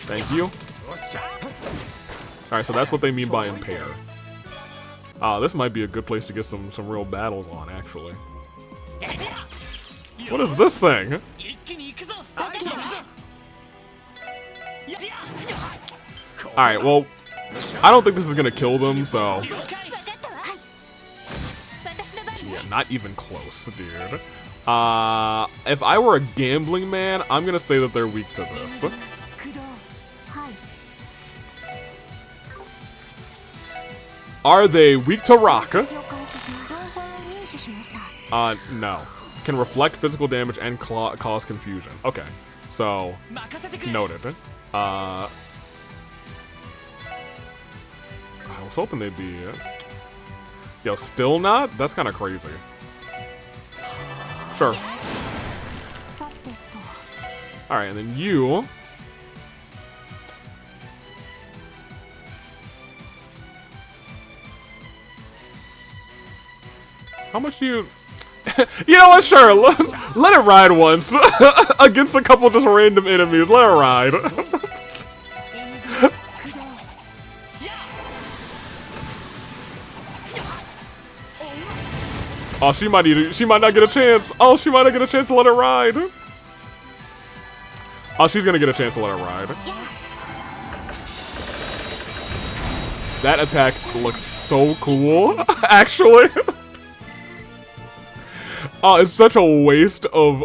Thank you. Alright, so that's what they mean by impair. This might be a good place to get some real battles on, actually. What is this thing? Alright, well, I don't think this is gonna kill them, so... Yeah, not even close, dude. If I were a gambling man, I'm gonna say that they're weak to this. Are they weak to rock? No. Can reflect physical damage and cause confusion. Okay, so noted. I was hoping they'd be. Yo, still not? That's kind of crazy. Sure. All right, and then you. How much do you... You know what, sure, let it ride once. Against a couple just random enemies, let it ride. Oh, she might not get a chance. Oh, she might not get a chance to let it ride. Oh, she's gonna get a chance to let it ride. That attack looks so cool, actually. Oh, it's such a waste of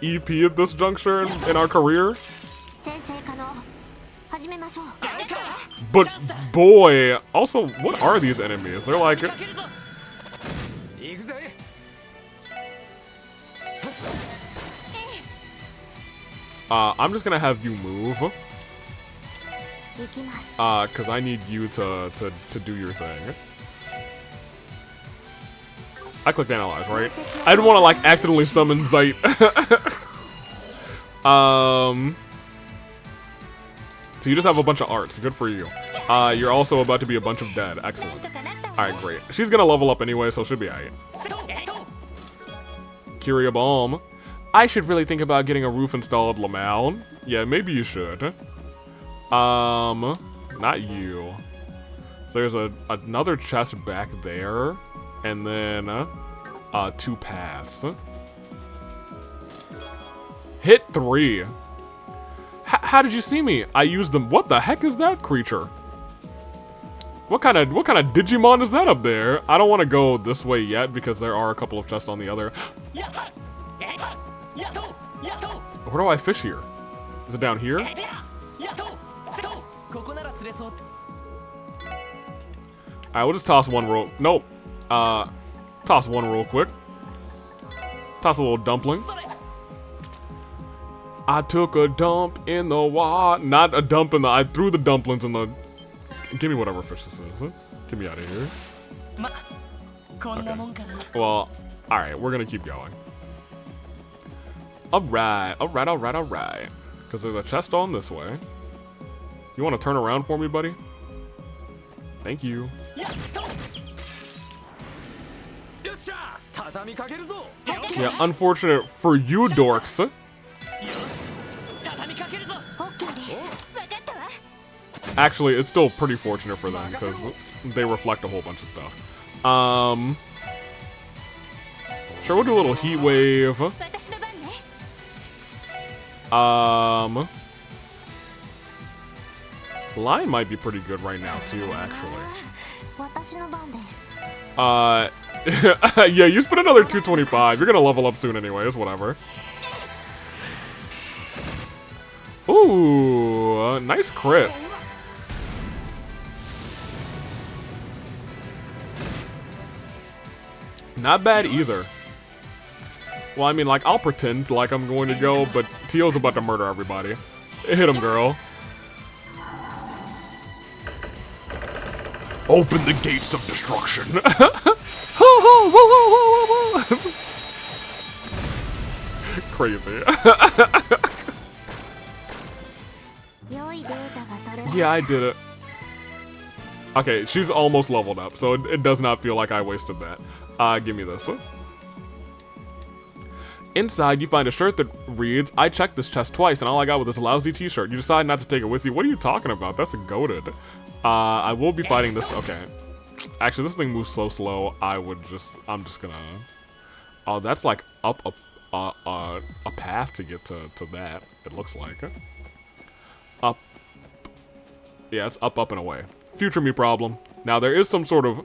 EP at this juncture in our career. But boy, also, what are these enemies? They're like... I'm just gonna have you move. Cause I need you to do your thing. I clicked analyze, right? I didn't want to like accidentally summon Zeit. So you just have a bunch of arts. Good for you. You're also about to be a bunch of dead. Excellent. Alright, great. She's gonna level up anyway, so she'll be alright. Curia Balm. I should really think about getting a roof installed, Lamal. Yeah, maybe you should. Not you. So there's another chest back there. And then, 2 paths. Hit 3. How did you see me? I used them. What the heck is that creature? What kind of Digimon is that up there? I don't want to go this way yet because there are a couple of chests on the other. Where do I fish here? Is it down here? Alright, we'll just toss one real... Nope. Toss one real quick. Toss a little dumpling. I took a dump in the water. Not a dump in the... I threw the dumplings in the... Give me whatever fish this is. Get me out of here. Okay. Well, alright, we're gonna keep going. Alright. Because there's a chest on this way. You want to turn around for me, buddy? Thank you. Yeah, unfortunate for you, dorks. Actually, it's still pretty fortunate for them because they reflect a whole bunch of stuff. Sure, we'll do a little heat wave. Line might be pretty good right now too, actually. Yeah, you spent another 225. You're gonna level up soon anyways, whatever. Ooh, nice crit. Not bad either. Well, I mean, like, I'll pretend like I'm going to go, but Tio's about to murder everybody. Hit him, girl. Open the gates of destruction. Crazy. Yeah, I did it. Okay, she's almost leveled up, so it does not feel like I wasted that. Give me this. Inside, you find a shirt that reads, I checked this chest twice, and all I got was this lousy t-shirt. You decide not to take it with you. What are you talking about? That's goated. I will be fighting this. Okay. Actually, this thing moves so slow, I'm just gonna... Oh, that's like up a path to get to that, it looks like. Up. Yeah, it's up and away. Future me problem. Now, there is some sort of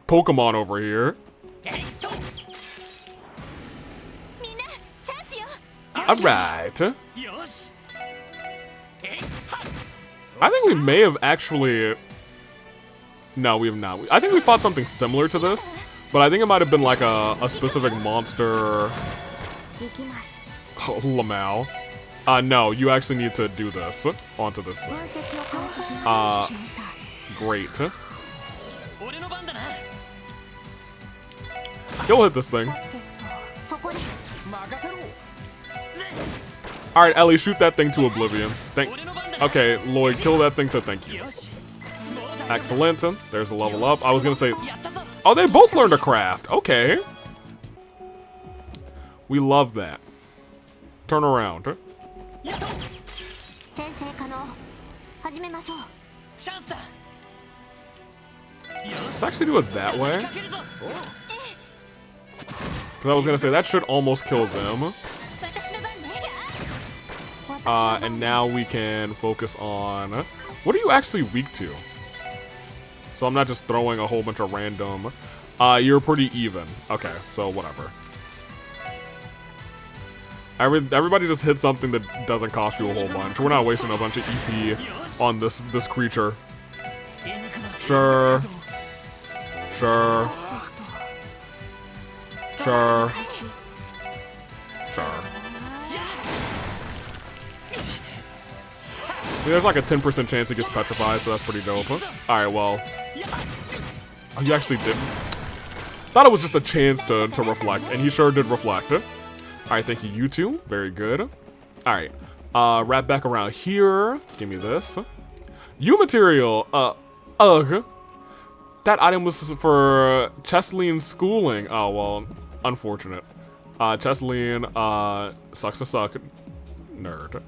Pokemon over here. Alright. I think we may have actually... No, we have not. I think we fought something similar to this, but I think it might have been like a specific monster... Oh, Lamal. No, you actually need to do this onto this thing. Great. You'll hit this thing. Alright, Ellie, shoot that thing to oblivion. Okay, Lloyd, kill that thing to thank you. Excellent. There's a level up. I was gonna say... Oh, they both learned a craft. Okay. We love that. Turn around. Let's actually do it that way. Because I was gonna say, that should almost kill them. And now we can focus on... What are you actually weak to? So I'm not just throwing a whole bunch of random... You're pretty even. Okay, so whatever. Everybody just hit something that doesn't cost you a whole bunch. We're not wasting a bunch of EP on this creature. Sure. Sure. Sure. Sure. There's like a 10% chance it gets petrified, so that's pretty dope. Alright, well. Oh, you actually didn't? Thought it was just a chance to reflect, and he sure did reflect. Alright, thank you, you two. Very good. Alright. Wrap back around here. Give me this. You material. Ugh. That item was for Cheslene's schooling. Oh, well, unfortunate. Cheslene, sucks to suck. Nerd.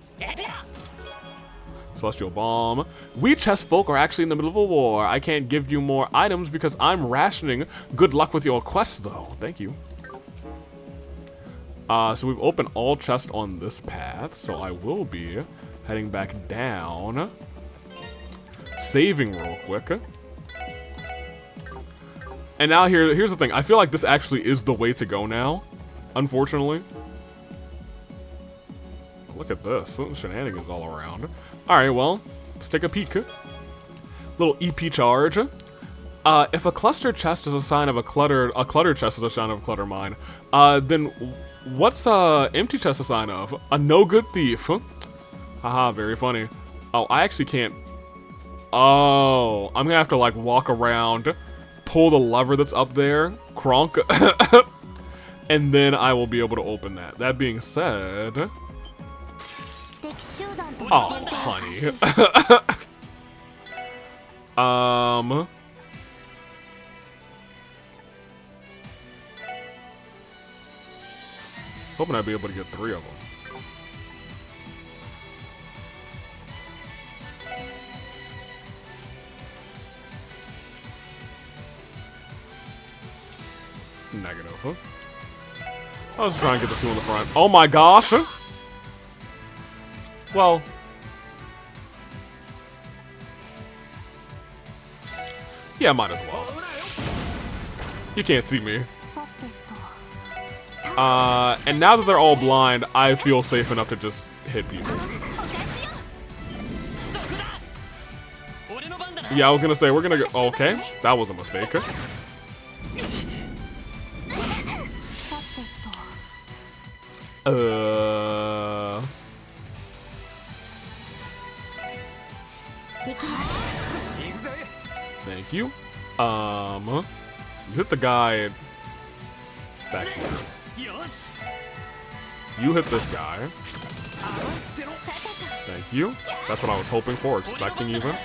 Celestial Bomb. We chess folk are actually in the middle of a war. I can't give you more items because I'm rationing. Good luck with your quest, though. Thank you. So we've opened all chests on this path, so I will be heading back down. Saving real quick. And now here's the thing. I feel like this actually is the way to go now, unfortunately. Look at this. Shenanigans all around. Alright, well, let's take a peek. Little EP charge. If a cluster chest is a sign of a cluttered chest is a sign of a clutter mine, then what's a empty chest a sign of? A no good thief. Haha, very funny. Oh, I actually can't. Oh, I'm gonna have to like walk around, pull the lever that's up there, cronk, and then I will be able to open that. That being said, oh, honey. Hoping I'd be able to get 3 of them. Negative, huh? I was trying to get the 2 in the front. Oh my gosh! Well, yeah, might as well. You can't see me. And now that they're all blind, I feel safe enough to just hit people. Yeah, I was gonna say, we're gonna go. Okay, that was a mistake. Thank you. You hit the guy back here. You hit this guy. Thank you. That's what I was hoping for, expecting even.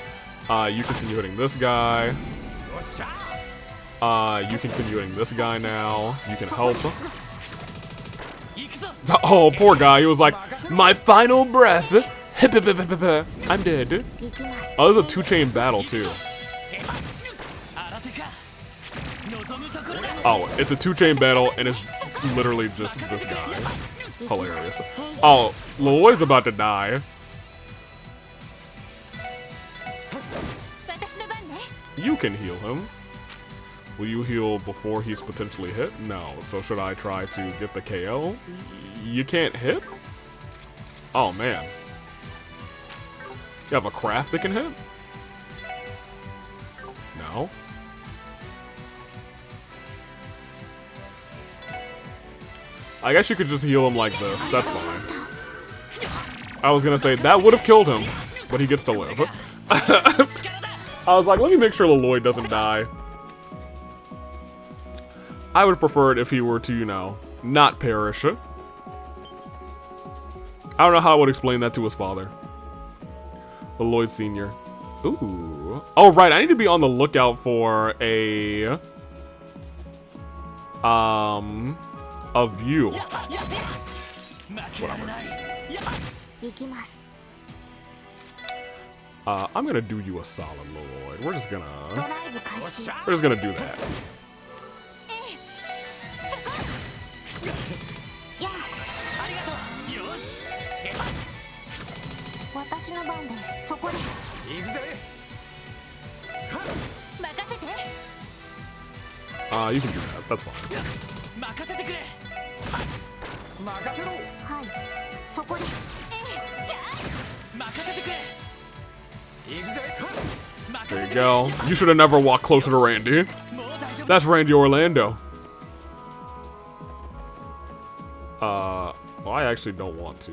You continue hitting this guy. You continue hitting this guy now. You can help. Oh, poor guy. He was like, my final breath. I'm dead. Oh, this is a 2-chain battle, too. Oh, it's a 2-chain battle, and it's literally just this guy. Hilarious. Oh, Lloyd's about to die. You can heal him. Will you heal before he's potentially hit? No. So should I try to get the KO? You can't hit? Oh, man. You have a craft that can hit? No. I guess you could just heal him like this. That's fine. I was gonna say, that would have killed him, but he gets to live. I was like, let me make sure Lloyd doesn't die. I would prefer it if he were to, you know, not perish. I don't know how I would explain that to his father. The Lloyd Sr. Ooh. Oh, right, I need to be on the lookout for a view. Whatever. I'm gonna do you a solid, Lloyd. We're just gonna do that. You can do that. That's fine. There you go. You should have never walked closer to Randy. That's Randy Orlando. Well, I actually don't want to.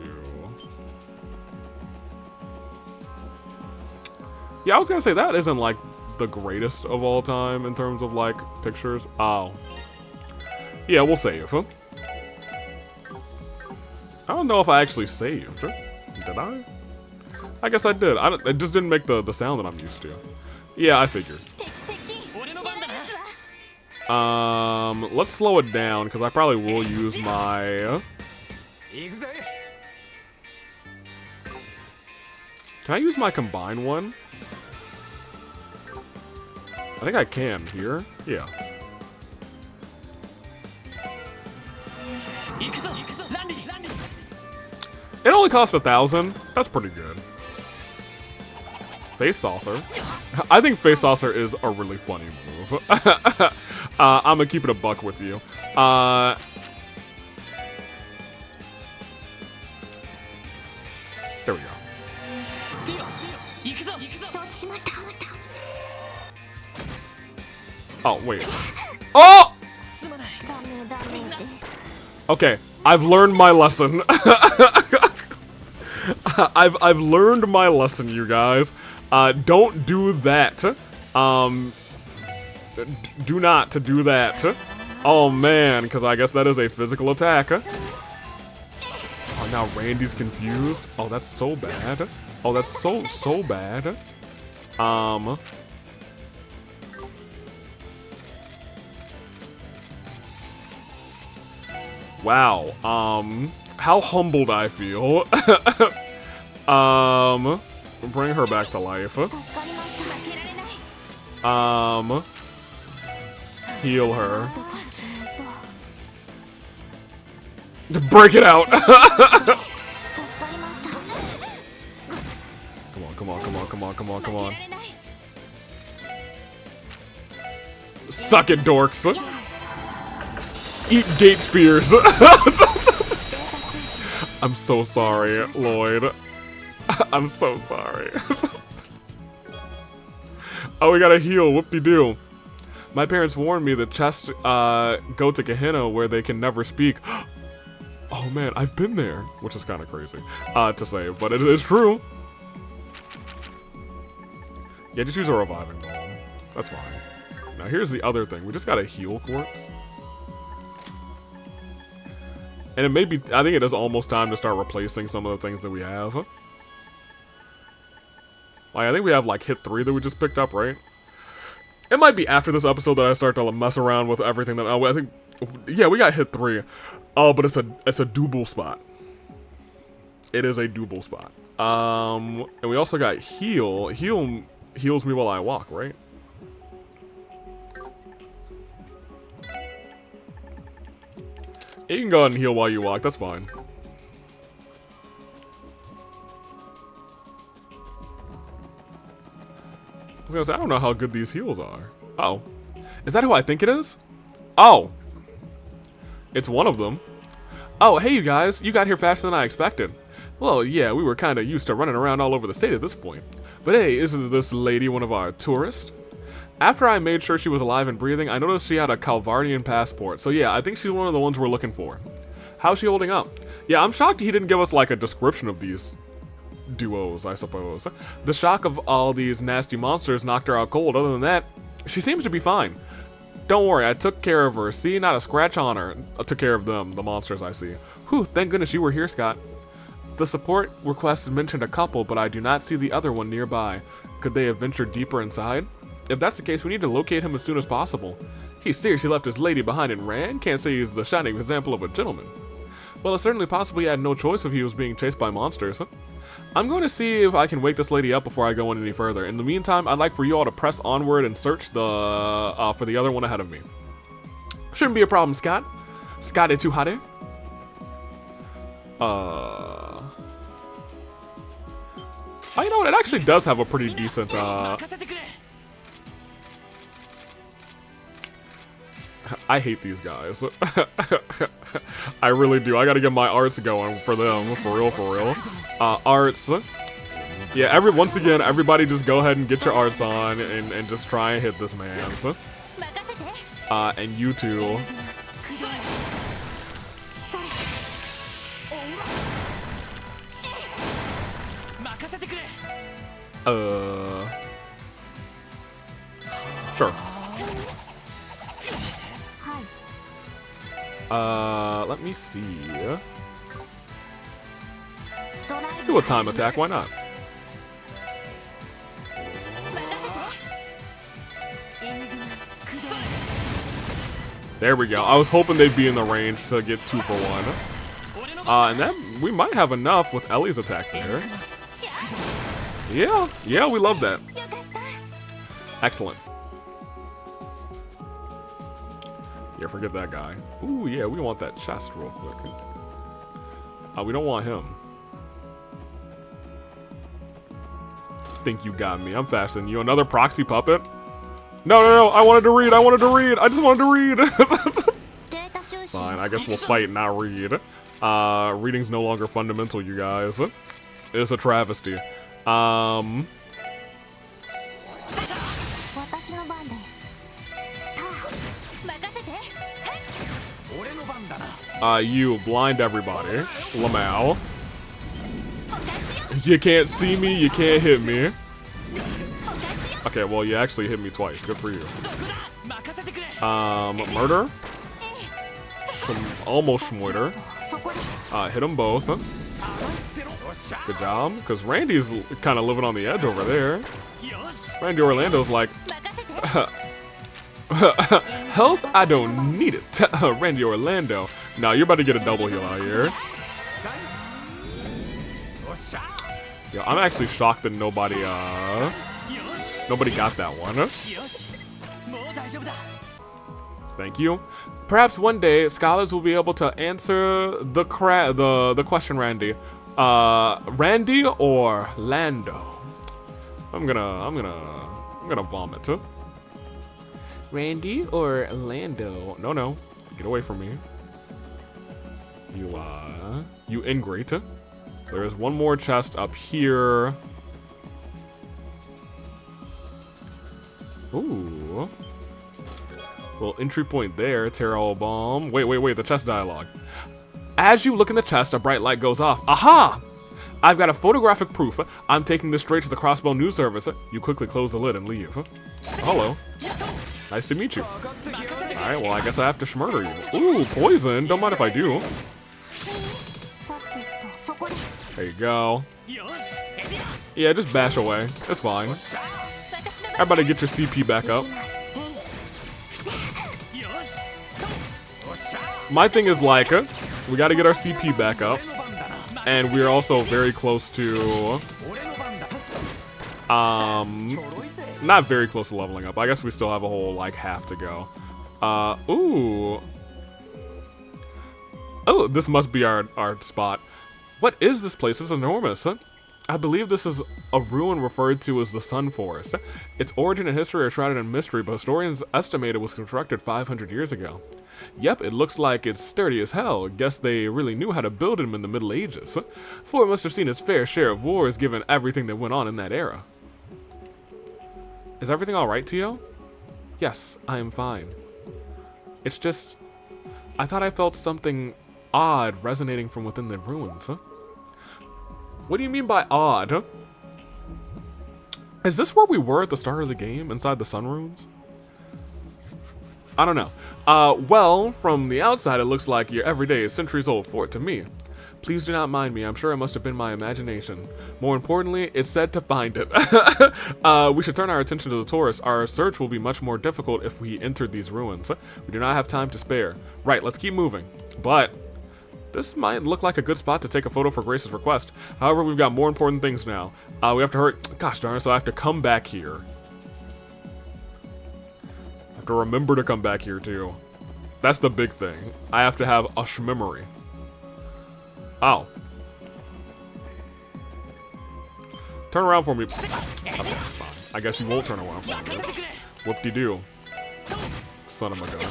Yeah, I was gonna say that isn't like the greatest of all time in terms of like pictures. Oh. Yeah, we'll save. Huh? I don't know if I actually saved. Did I? I guess I did. It just didn't make the sound that I'm used to. Yeah, I figured. Let's slow it down because I probably will use my. Can I use my combined one? I think I can here. Yeah. It only costs 1,000. That's pretty good. Face Saucer. I think Face Saucer is a really funny move. I'm gonna keep it a buck with you. There we go. Oh, wait. Oh! Okay, I've learned my lesson. I've learned my lesson, you guys. Don't do that. Do not to do that. Oh man, because I guess that is a physical attack. Oh, now Randy's confused. Oh, that's so bad. Oh, that's so bad. Wow. How humbled I feel. Bring her back to life. Heal her. Break it out. Come on. Suck it, dorks. Eat gate spears. I'm so sorry, Lloyd. I'm so sorry. Oh, we gotta heal. Whoop-de-doo. My parents warned me that chests go to Gehenna where they can never speak. Oh man, I've been there. Which is kind of crazy to say, but it is true. Yeah, just use a reviving bomb. That's fine. Now here's the other thing. We just gotta heal Quartz. And it may be, I think it is almost time to start replacing some of the things that we have. Like, I think we have like hit 3 that we just picked up, right? It might be after this episode that I start to mess around with everything that, I think, yeah, we got hit 3. Oh, but it's a doable spot. It is a doable spot. And we also got heal. Heal heals me while I walk, right? You can go ahead and heal while you walk, that's fine. I was gonna say, I don't know how good these heals are. Oh. Is that who I think it is? Oh. It's one of them. Oh, hey you guys, you got here faster than I expected. Well, yeah, we were kinda used to running around all over the state at this point. But hey, isn't this lady one of our tourists? After I made sure she was alive and breathing, I noticed she had a Calvardian passport. So yeah, I think she's one of the ones we're looking for. How's she holding up? Yeah, I'm shocked he didn't give us like a description of these duos, I suppose. The shock of all these nasty monsters knocked her out cold. Other than that, she seems to be fine. Don't worry, I took care of her. See, not a scratch on her. I took care of them, the monsters I see. Whew, thank goodness you were here, Scott. The support request mentioned a couple, but I do not see the other one nearby. Could they have ventured deeper inside? If that's the case, we need to locate him as soon as possible. He seriously left his lady behind and ran? Can't say he's the shining example of a gentleman. Well, it's certainly possible he had no choice if he was being chased by monsters. I'm going to see if I can wake this lady up before I go in any further. In the meantime, I'd like for you all to press onward and search for the other one ahead of me. Shouldn't be a problem, Scott. Scott Etuhade. Oh, you know what? It actually does have a pretty decent, I hate these guys. I really do. I gotta get my arts going for them, for real, for real. Arts. Yeah, once again, everybody just go ahead and get your arts on and just try and hit this man. So. And you too. Sure. Let me see. Do a time attack, why not? There we go. I was hoping they'd be in the range to get 2 for 1. And then we might have enough with Ellie's attack there. Yeah, we love that. Excellent. Yeah, forget that guy. Ooh, yeah, we want that chest real quick. We don't want him. Think you got me. I'm faster than you. Another proxy puppet? No, I wanted to read. I just wanted to read. Fine, I guess we'll fight and not read. Reading's no longer fundamental, you guys. It's a travesty. You blind everybody. Lamau. You can't see me, you can't hit me. Okay, well, you actually hit me twice. Good for you. Murder. Almost schmoiter. Hit them both. Good job. Because Randy's kind of living on the edge over there. Randy Orlando's like, health? I don't need it. Randy Orlando. Now you're about to get a double heal out here. Yo, I'm actually shocked that nobody got that one. Thank you. Perhaps one day scholars will be able to answer the question, Randy. Randy or Lando? I'm gonna vomit. Randy or Lando? No. Get away from me. You ingrate. There is one more chest up here. Ooh. Little entry point there, Terrell Bomb. Wait, the chest dialogue. As you look in the chest, a bright light goes off. Aha! I've got a photographic proof. I'm taking this straight to the Crossbow News Service. You quickly close the lid and leave. Hello. Nice to meet you. Alright, well, I guess I have to schmurder you. Ooh, poison. Don't mind if I do. There you go. Yeah, just bash away. It's fine. Everybody get your CP back up. My thing is like, we gotta get our CP back up. And we're also very close to... not very close to leveling up. I guess we still have a whole, like, half to go. Ooh. Oh, this must be our spot. What is this place? It's enormous. I believe this is a ruin referred to as the Sun Forest. Its origin and history are shrouded in mystery, but historians estimate it was constructed 500 years ago. Yep, it looks like it's sturdy as hell. Guess they really knew how to build them in the Middle Ages. For it must have seen its fair share of wars given everything that went on in that era. Is everything alright, Tio? Yes, I am fine. It's just... I thought I felt something odd resonating from within the ruins. What do you mean by odd? Is this where we were at the start of the game, inside the Sun Runes? I don't know. Well, from the outside it looks like your everyday centuries-old fort to me. Please do not mind me, I'm sure it must have been my imagination. More importantly, it's said to find it. We should turn our attention to the tourists. Our search will be much more difficult if we entered these ruins. We do not have time to spare. Right, let's keep moving. But... this might look like a good spot to take a photo for Grace's request. However, we've got more important things now. We have to hurry. Gosh darn it, so I have to come back here. I have to remember to come back here, too. That's the big thing. I have to have a memory. Ow. Turn around for me. Okay, fine. I guess you won't turn around for me. Whoop-de-doo. Son of a gun.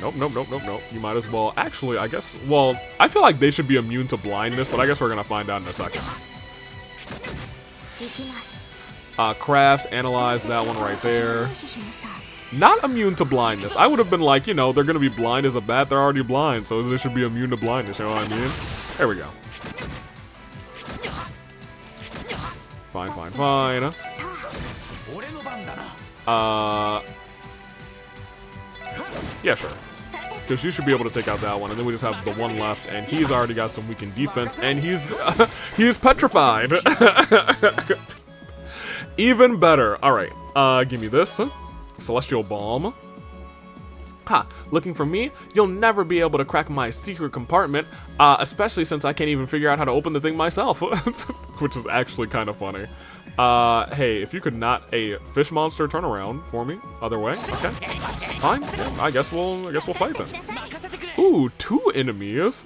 Nope, nope, nope, nope, nope. You might as well. Actually, I guess. Well, I feel like they should be immune to blindness, but I guess we're gonna find out in a second. Crafts, analyze that one right there. Not immune to blindness. I would have been like, you know, they're gonna be blind as a bat. They're already blind, so they should be immune to blindness. You know what I mean? There we go. Fine, fine, fine. Yeah, sure. Because you should be able to take out that one, and then we just have the one left, and he's already got some weakened defense, and he's he's petrified. Even better. All right, give me this celestial balm. Ha! Looking for me? You'll never be able to crack my secret compartment, especially since I can't even figure out how to open the thing myself, which is actually kind of funny. Hey, if you could not a fish monster turn around for me, other way, okay, fine. Yeah, I guess we'll fight then. Ooh, 2 enemies.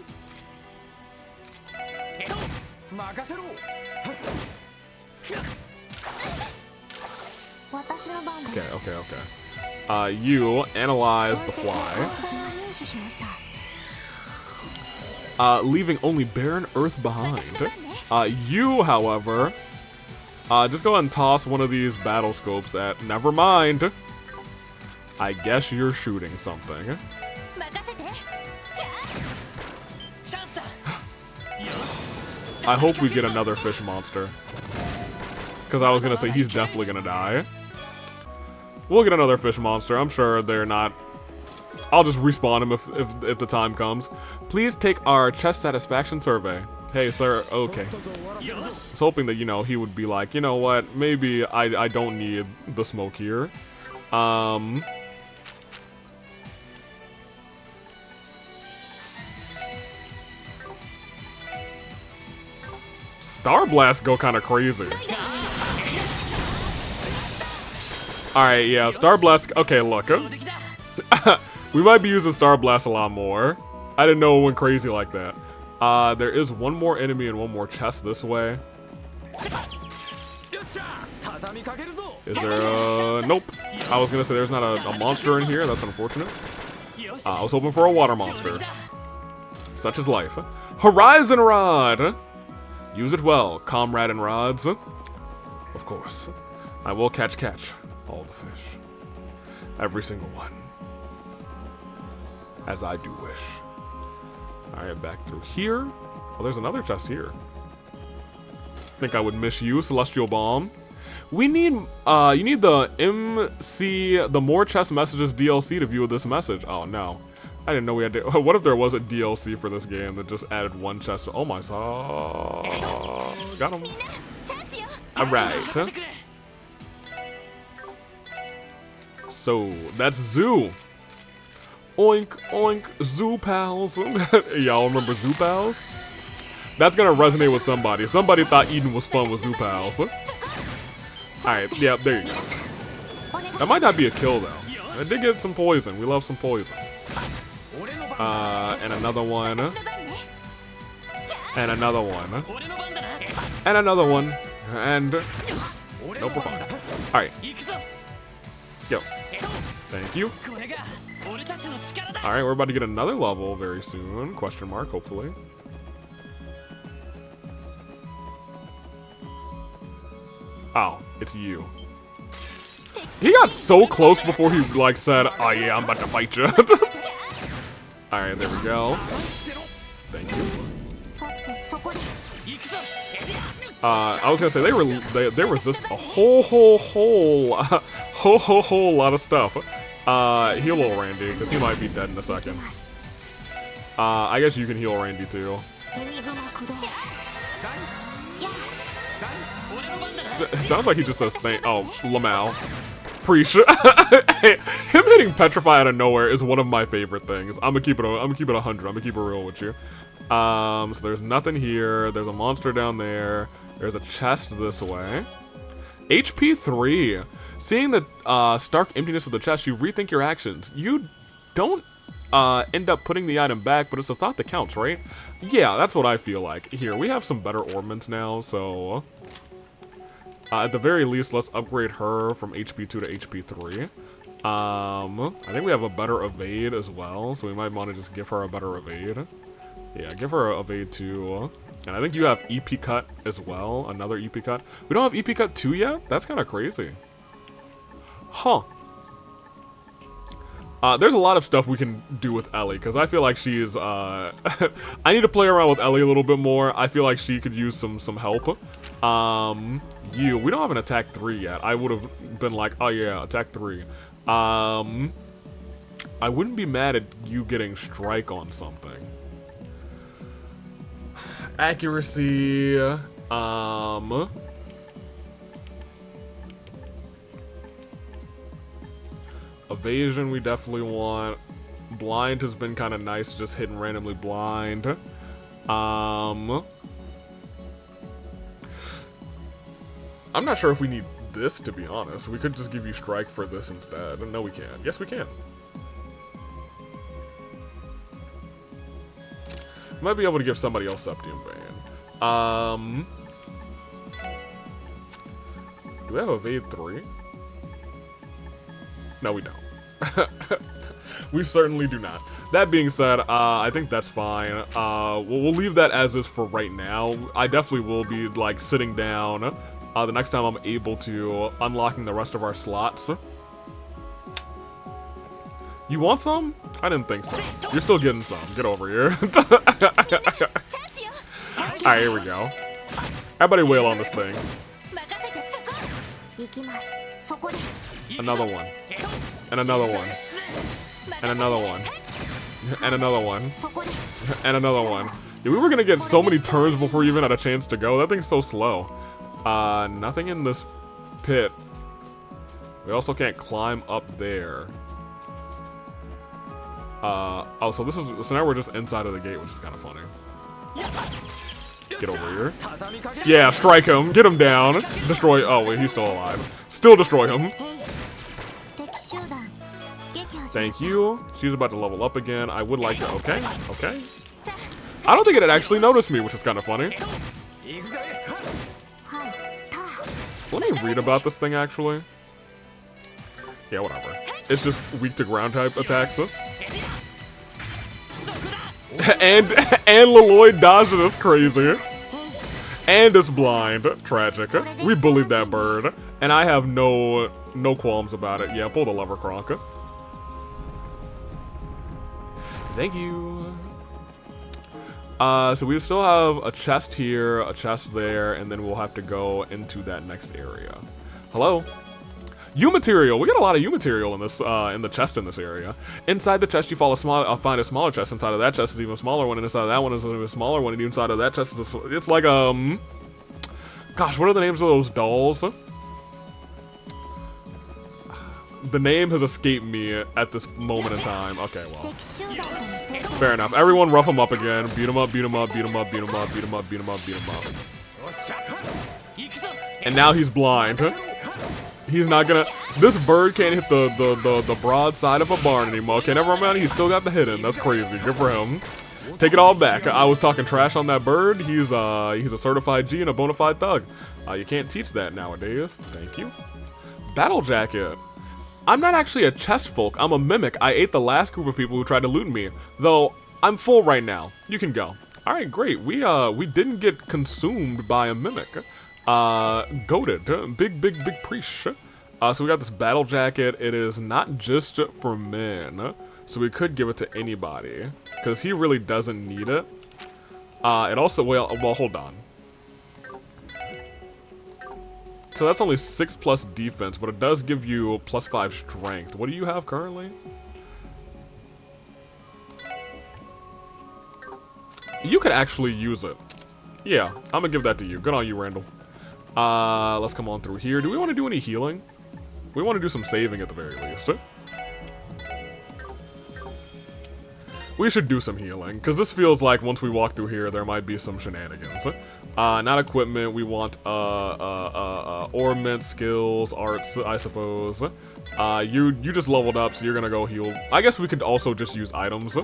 Okay. You analyze the fly. Leaving only barren earth behind. You, however, just go ahead and toss one of these battle scopes at. Never mind. I guess you're shooting something. I hope we get another fish monster. Because I was gonna say he's definitely gonna die. We'll get another fish monster. I'm sure they're not. I'll just respawn him if the time comes. Please take our chest satisfaction survey. Hey, sir. Okay. I was hoping that, you know, he would be like, you know what? Maybe I don't need the smoke here. Star Blast go kind of crazy. Alright, yeah, Star Blast. Okay, look. We might be using Star Blast a lot more. I didn't know it went crazy like that. There is one more enemy and one more chest this way. Is there nope. I was gonna say there's not a monster in here. That's unfortunate. I was hoping for a water monster. Such is life. Horizon Rod! Use it well, comrade and rods. Of course. I will catch all the fish. Every single one. As I do wish. Alright, back through here. Oh, there's another chest here. Think I would miss you, Celestial Bomb. We need, you need the the More Chest Messages DLC to view this message. Oh, no. I didn't know we had to. What if there was a DLC for this game that just added one chest? Oh my god. Got him. Alright. So, that's Zoo. Oink, oink, Zoo Pals. Y'all remember Zoo Pals? That's gonna resonate with somebody. Somebody thought Eden was fun with Zoo Pals. Alright, yeah, there you go. That might not be a kill, though. I did get some poison. We love some poison. And another one. And another one. And another one. And... nope, we're fine. Alright. Yo. Thank you. Alright, we're about to get another level very soon. Question mark, hopefully. Oh, it's you. He got so close before he, like, said, oh yeah, I'm about to fight you. Alright, there we go. Thank you. I was gonna say, they resist a whole lot of stuff. Heal little Randy, because he might be dead in a second. I guess you can heal Randy, too. Sounds like he just says thank. Oh, Lamau. Preach. Him hitting Petrify out of nowhere is one of my favorite things. I'm gonna keep it 100. I'm gonna keep it real with you. So there's nothing here. There's a monster down there. There's a chest this way. HP 3. Seeing the stark emptiness of the chest, you rethink your actions. You don't end up putting the item back, but it's a thought that counts, right? Yeah, that's what I feel like. Here, we have some better ornaments now, so... at the very least, let's upgrade her from HP 2 to HP 3. I think we have a better evade as well, so we might want to just give her a better evade. Yeah, give her a evade too. And I think you have EP cut as well, another EP cut. We don't have EP cut 2 yet? That's kind of crazy. Huh. There's a lot of stuff we can do with Ellie, because I feel like she's, I need to play around with Ellie a little bit more. I feel like she could use some help. We don't have an attack 3 yet. I would have been like, oh yeah, attack 3. I wouldn't be mad at you getting strike on something. Accuracy, evasion we definitely want. Blind has been kind of nice, just hitting randomly blind. I'm not sure if we need this, to be honest. We could just give you strike for this instead. No, we can't. Yes, we can. Might be able to give somebody else Septium Vein. Do we have evade 3? No, we don't. We certainly do not. That being said, I think that's fine. We'll leave that as is for right now. I definitely will be, like, sitting down the next time I'm able to, unlocking the rest of our slots. You want some? I didn't think so. You're still getting some. Get over here. Alright, here we go. Everybody wail on this thing. Another one. And another one. And another one. And another one. And another one. Yeah, we were gonna get so many turns before we even had a chance to go. That thing's so slow. Nothing in this pit. We also can't climb up there. Oh, so now we're just inside of the gate, which is kind of funny. Get over here. Yeah, strike him. Get him down. Destroy. Oh, wait, he's still alive. Still destroy him. Thank you. She's about to level up again. I would like to. Okay. Okay. I don't think it had actually noticed me, which is kind of funny. Let me read about this thing, actually. Yeah, whatever. It's just weak to ground type attacks. And Leloid dodged it. That's crazy. And it's blind. Tragic. We bullied that bird. And I have no qualms about it. Yeah, pull the lever, Kronka. Thank you. So we still have a chest here, a chest there, and then we'll have to go into that next area. Hello? U material. We got a lot of U material in this, in the chest in this area. Inside the chest, you find a smaller chest. Inside of that chest is even smaller one, and inside of that one is an even smaller one, and inside of that chest is it's like gosh, what are the names of those dolls? The name has escaped me at this moment in time. Okay, well, fair enough. Everyone, rough him up again. Beat him up. Beat him up. Beat him up. Beat him up. Beat him up. Beat him up. Beat him up. And now he's blind. He's not gonna. This bird can't hit the broad side of a barn anymore. Okay, never mind. He's still got the hidden. That's crazy. Good for him. Take it all back. I was talking trash on that bird. He's a certified G and a bona fide thug. You can't teach that nowadays. Thank you. Battle jacket. I'm not actually a chest folk. I'm a mimic. I ate the last group of people who tried to loot me. Though I'm full right now. You can go. All right, great. We didn't get consumed by a mimic. Goated. Big preach. So we got this battle jacket. It is not just for men. So we could give it to anybody. Because he really doesn't need it. It also, well, hold on. So that's only 6+ defense, but it does give you +5 strength. What do you have currently? You could actually use it. Yeah, I'm gonna give that to you. Good on you, Randall. Let's come on through here. Do we want to do any healing? We want to do some saving at the very least. We should do some healing, because this feels like once we walk through here, there might be some shenanigans. Not equipment, we want, ornament, skills, arts, I suppose. You just leveled up, so you're gonna go heal. I guess we could also just use items.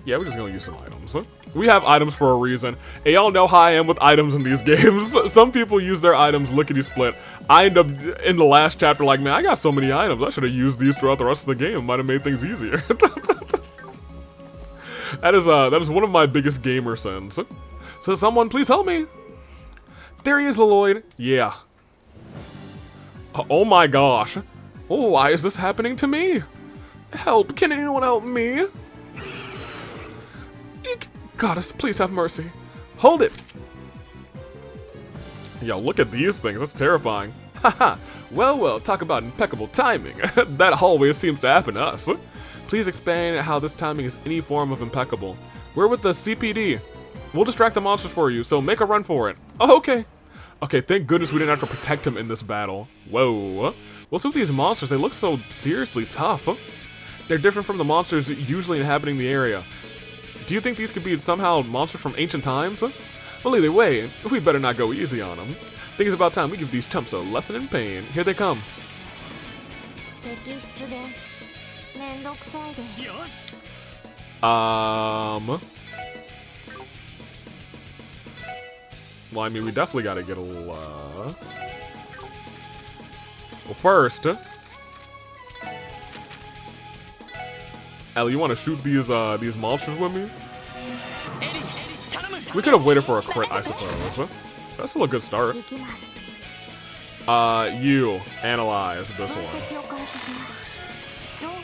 Yeah, we're just gonna use some items. We have items for a reason. And y'all know how I am with items in these games. Some people use their items lickety-split. I end up in the last chapter like, man, I got so many items. I should have used these throughout the rest of the game. It might have made things easier. That is one of my biggest gamer sins. So someone please help me. There he is, Lloyd. Yeah. Oh my gosh. Oh, why is this happening to me? Help, can anyone help me? Goddess, please have mercy. Hold it. Yo, look at these things, that's terrifying. Haha, well, talk about impeccable timing. That always seems to happen to us. Please explain how this timing is any form of impeccable. We're with the CPD. We'll distract the monsters for you, so make a run for it. Oh, okay. Okay, thank goodness we didn't have to protect him in this battle. Whoa. What's with these monsters? They look so seriously tough. They're different from the monsters usually inhabiting the area. Do you think these could be somehow monsters from ancient times? Well, either way, we better not go easy on them. I think it's about time we give these chumps a lesson in pain. Here they come. Well, I mean, we definitely gotta get a little, Well, first... Ellie, you wanna shoot these monsters with me? We could have waited for a crit, I suppose. That's still a good start. You analyze this one.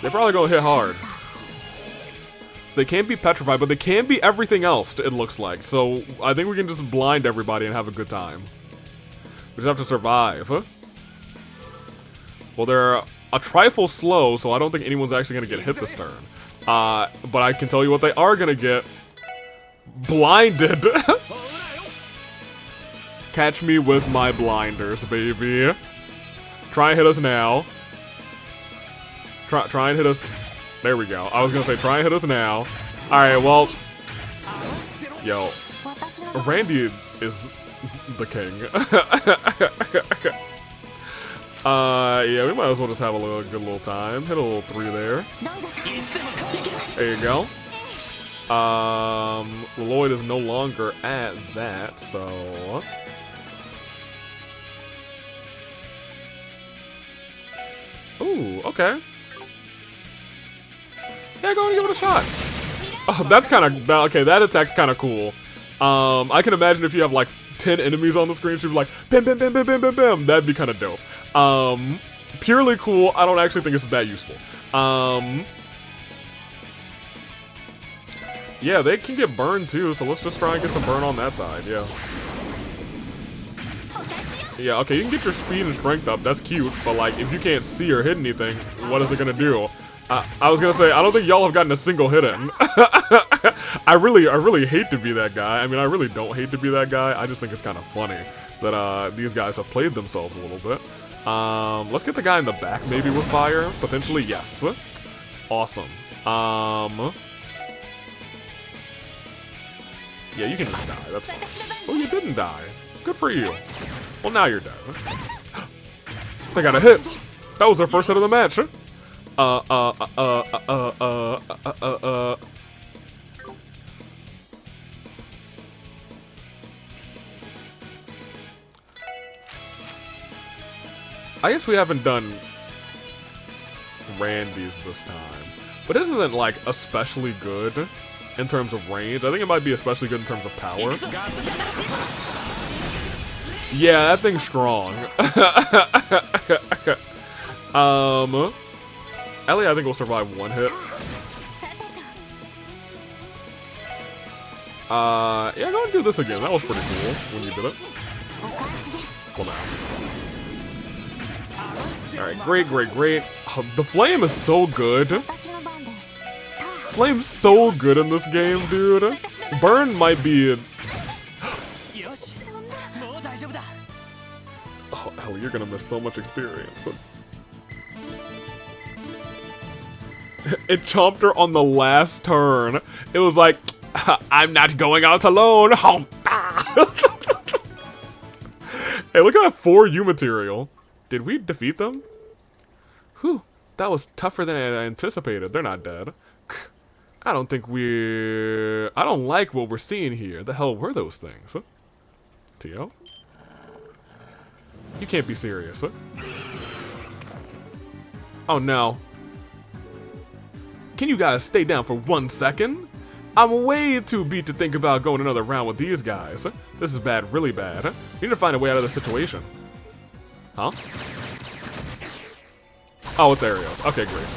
They're probably gonna hit hard. So they can't be petrified, but they can be everything else, it looks like. So I think we can just blind everybody and have a good time. We just have to survive. Well, they're a trifle slow, so I don't think anyone's actually gonna get hit this turn. But I can tell you what they are gonna get. Blinded. Catch me with my blinders, baby. Try and hit us now. Try and hit us. There we go. I was gonna say try and hit us now. Alright, well. Yo. Randy is the king. Yeah, we might as well just have a good little time. Hit a little 3 there. There you go. Lloyd is no longer at that, so... Ooh, okay. Yeah, go and give it a shot. Oh, that's kind of... Okay, that attack's kind of cool. I can imagine if you have, like, 10 enemies on the screen, she'd be like, bam, bam, bam, bam, bam, bam, bam. That'd be kind of dope. Purely cool. I don't actually think it's that useful. Yeah, they can get burned too, so let's just try and get some burn on that side, yeah. Yeah, okay, you can get your speed and strength up, that's cute, but like, if you can't see or hit anything, what is it gonna do? I was gonna say, I don't think y'all have gotten a single hit in. I really hate to be that guy. I mean, I really don't hate to be that guy, I just think it's kind of funny that these guys have played themselves a little bit. Let's get the guy in the back maybe with fire, potentially, yes. Awesome. Yeah, you can just die, that's fine. Oh, you didn't die. Good for you. Well, now you're dead. They got a hit. That was their first hit of the match. I guess we haven't done Randy's this time. But this isn't, like, especially good in terms of range. I think it might be especially good in terms of power. Yeah, that thing's strong. Ellie, I think will survive 1 hit. Yeah, go and do this again. That was pretty cool when you did it. Well, now. Alright, great, great, great. Oh, the flame is so good. Flame's so good in this game, dude. Burn might be... Oh, Ellie, you're gonna miss so much experience. It chomped her on the last turn. It was like, I'm not going out alone. Hey, look at that 4U material. Did we defeat them? Whew, that was tougher than I anticipated. They're not dead. I don't like what we're seeing here. The hell were those things? Huh? Tio? You can't be serious, huh? Oh no. Can you guys stay down for 1 second? I'm way too beat to think about going another round with these guys. This is bad, really bad. We need to find a way out of this situation. Huh? Oh, it's Arios. Okay, great.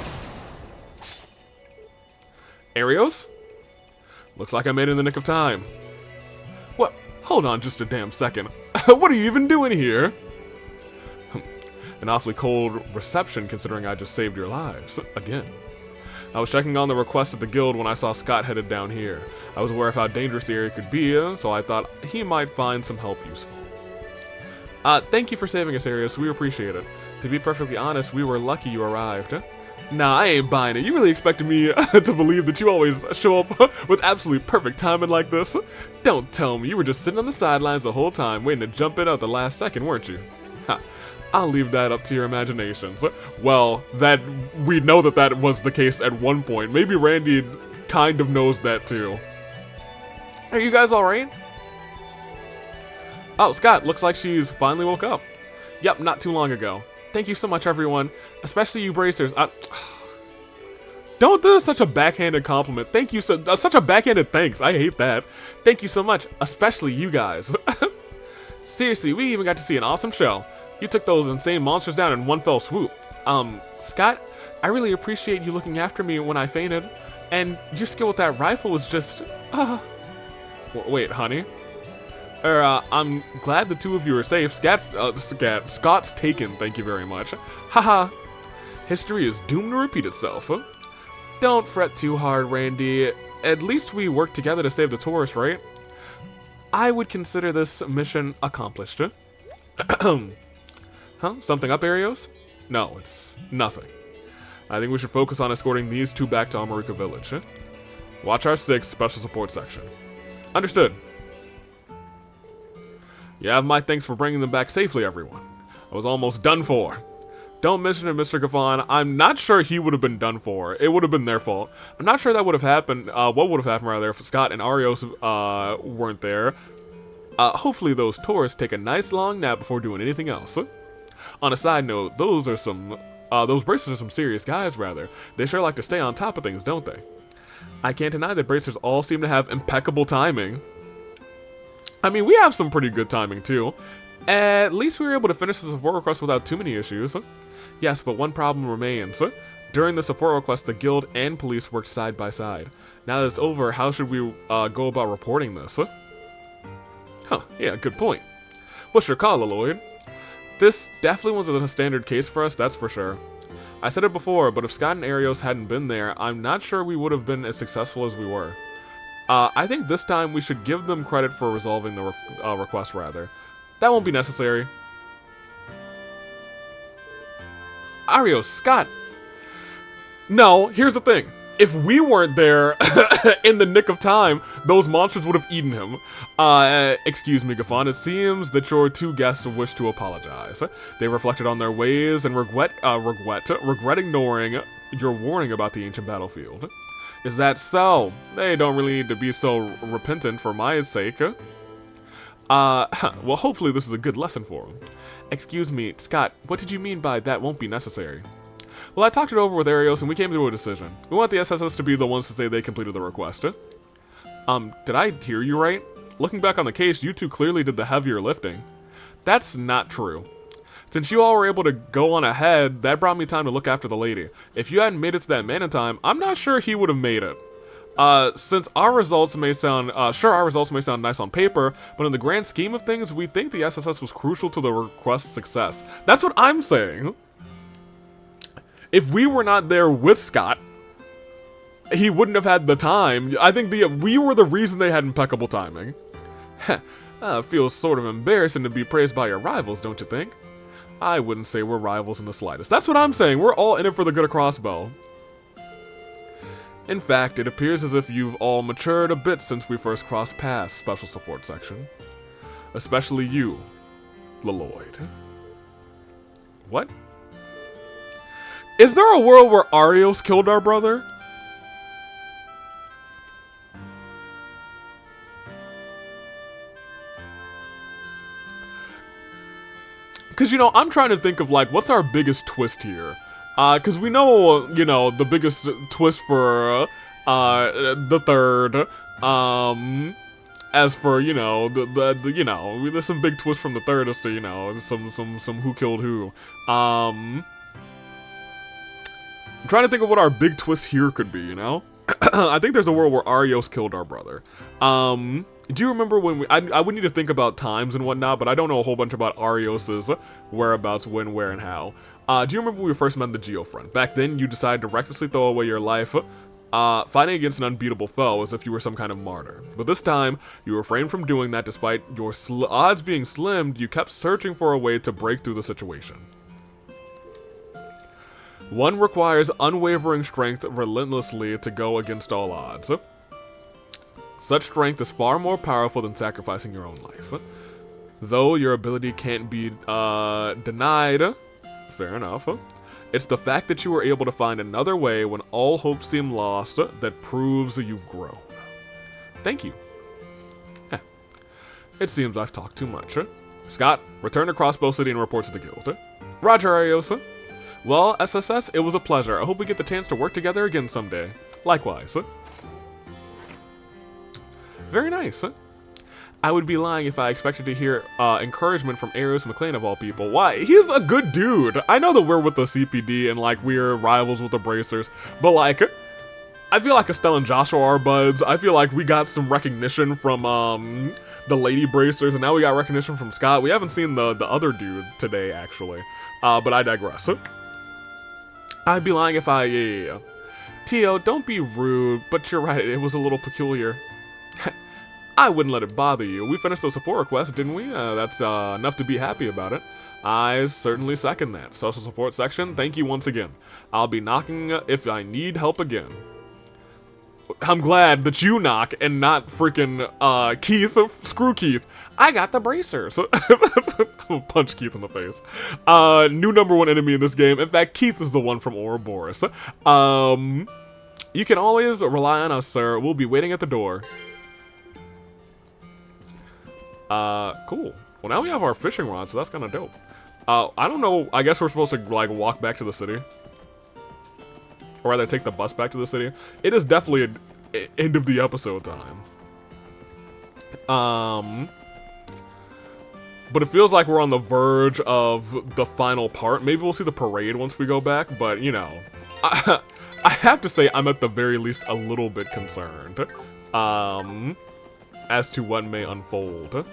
Arios? Looks like I made it in the nick of time. What? Hold on just a damn second. What are you even doing here? An awfully cold reception considering I just saved your lives. Again. I was checking on the request at the guild when I saw Scott headed down here. I was aware of how dangerous the area could be, so I thought he might find some help useful. Thank you for saving us, Arios. We appreciate it. To be perfectly honest, we were lucky you arrived. Nah, I ain't buying it. You really expected me to believe that you always show up with absolutely perfect timing like this? Don't tell me you were just sitting on the sidelines the whole time waiting to jump in at the last second, weren't you? Ha. I'll leave that up to your imaginations. Well, we know that was the case at one point. Maybe Randy kind of knows that too. Are you guys alright? Oh, Scott, looks like she's finally woke up. Yep, not too long ago. Thank you so much, everyone. Especially you bracers. Don't do such a backhanded compliment. Thank you such a backhanded thanks. I hate that. Thank you so much, especially you guys. Seriously, we even got to see an awesome show. You took those insane monsters down in one fell swoop. Scott, I really appreciate you looking after me when I fainted. And your skill with that rifle was just, Wait, honey? I'm glad the two of you are safe. Scott's taken, thank you very much. Haha. History is doomed to repeat itself. Don't fret too hard, Randy. At least we worked together to save the tourists, right? I would consider this mission accomplished. Huh? Something up, Arios? No, it's nothing. I think we should focus on escorting these two back to Amarika Village. Watch our 6 special support section. Understood. You have my thanks for bringing them back safely, everyone. I was almost done for. Don't mention it, Mr. Gavan. I'm not sure he would have been done for. It would have been their fault. I'm not sure that would have happened. What would have happened rather if Scott and Arios weren't there. Hopefully those tourists take a nice long nap before doing anything else. On a side note, those bracers are some serious guys, rather. They sure like to stay on top of things, don't they? I can't deny that bracers all seem to have impeccable timing. I mean, we have some pretty good timing, too. At least we were able to finish the support request without too many issues. Yes, but one problem remains. During the support request, the guild and police worked side by side. Now that it's over, how should we go about reporting this? Huh, yeah, good point. What's your call, Lloyd? This definitely wasn't a standard case for us, that's for sure. I said it before, but if Scott and Arios hadn't been there, I'm not sure we would have been as successful as we were. I think this time we should give them credit for resolving the request, rather. That won't be necessary. Arios, Scott. No, here's the thing. If we weren't there in the nick of time, those monsters would have eaten him. Excuse me, Gaffon. It seems that your two guests wish to apologize. They reflected on their ways and regret ignoring your warning about the ancient battlefield. Is that so? They don't really need to be so repentant for my sake. Well, hopefully this is a good lesson for them. Excuse me, Scott, what did you mean by that won't be necessary? Well, I talked it over with Arios and we came to a decision. We want the SSS to be the ones to say they completed the request. Did I hear you right? Looking back on the case, you two clearly did the heavier lifting. That's not true. Since you all were able to go on ahead, that brought me time to look after the lady. If you hadn't made it to that man in time, I'm not sure he would have made it. Since our results may sound, our results may sound nice on paper, but in the grand scheme of things, we think the SSS was crucial to the request's success. That's what I'm saying. If we were not there with Scott, he wouldn't have had the time. I think we were the reason they had impeccable timing. Feels sort of embarrassing to be praised by your rivals, don't you think? I wouldn't say we're rivals in the slightest. That's what I'm saying. We're all in it for the good of Crossbow. In fact, it appears as if you've all matured a bit since we first crossed paths, Special Support Section. Especially you, Lloyd. What? Is there a world where Arios killed our brother? Because, you know, I'm trying to think of, like, what's our biggest twist here? Because we know, you know, the biggest twist for, the third, as for, you know, the you know, there's some big twists from the third as to, you know, some who killed who. I'm trying to think of what our big twist here could be, you know? I think there's a world where Arios killed our brother. Do you remember when I would need to think about times and whatnot, but I don't know a whole bunch about Arios's whereabouts, when, where, and how. Do you remember when we first met the Geofront? Back then, you decided to recklessly throw away your life, fighting against an unbeatable foe as if you were some kind of martyr. But this time, you refrained from doing that despite your odds being slimmed. You kept searching for a way to break through the situation. One requires unwavering strength relentlessly to go against all odds. Such strength is far more powerful than sacrificing your own life. Though your ability can't be denied, fair enough, it's the fact that you were able to find another way when all hope seemed lost that proves you've grown. Thank you. It seems I've talked too much. Scott, return to Crossbow City and report to the guild. Roger, Ariosa. Well, SSS, it was a pleasure. I hope we get the chance to work together again someday. Likewise. Very nice. I would be lying if I expected to hear encouragement from Arios McLean of all people. Why? He's a good dude. I know that we're with the CPD and like we're rivals with the Bracers, but like, I feel like Estelle and Joshua are buds. I feel like we got some recognition from the Lady Bracers, and now we got recognition from Scott. We haven't seen the other dude today, actually. But I digress. I'd be lying if I... Tio, don't be rude, but you're right, it was a little peculiar. I wouldn't let it bother you. We finished those support requests, didn't we? That's enough to be happy about it. I certainly second that. Social support section, thank you once again. I'll be knocking if I need help again. I'm glad that you knock and not freaking Keith. Screw Keith. I got the bracers. I'll punch Keith in the face. New #1 enemy in this game. In fact, Keith is the one from Ouroboros. You can always rely on us, sir. We'll be waiting at the door. Cool. Well, now we have our fishing rod, so that's kind of dope. I don't know. I guess we're supposed to, like, walk back to the city. Or rather, take the bus back to the city. It is definitely an end of the episode time. But it feels like we're on the verge of the final part. Maybe we'll see the parade once we go back, but, you know. I have to say, I'm at the very least a little bit concerned. As to what may unfold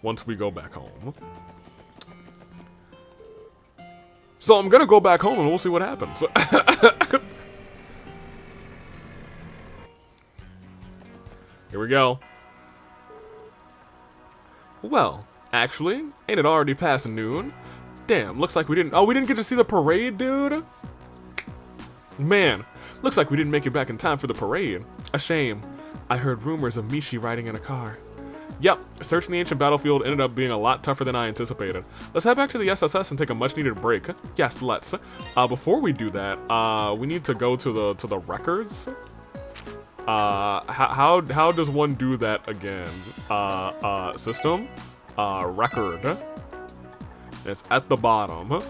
once we go back home. So I'm gonna go back home and we'll see what happens. Here we go. Well, actually, ain't it already past noon? Damn, looks like we didn't get to see the parade, dude. Man, looks like we didn't make it back in time for the parade. A shame. I heard rumors of Mishi riding in a car. Yep, searching the ancient battlefield ended up being a lot tougher than I anticipated. Let's head back to the SSS and take a much-needed break. Yes, let's. Before we do that, we need to go to the records. How does one do that again? System, record. It's at the bottom.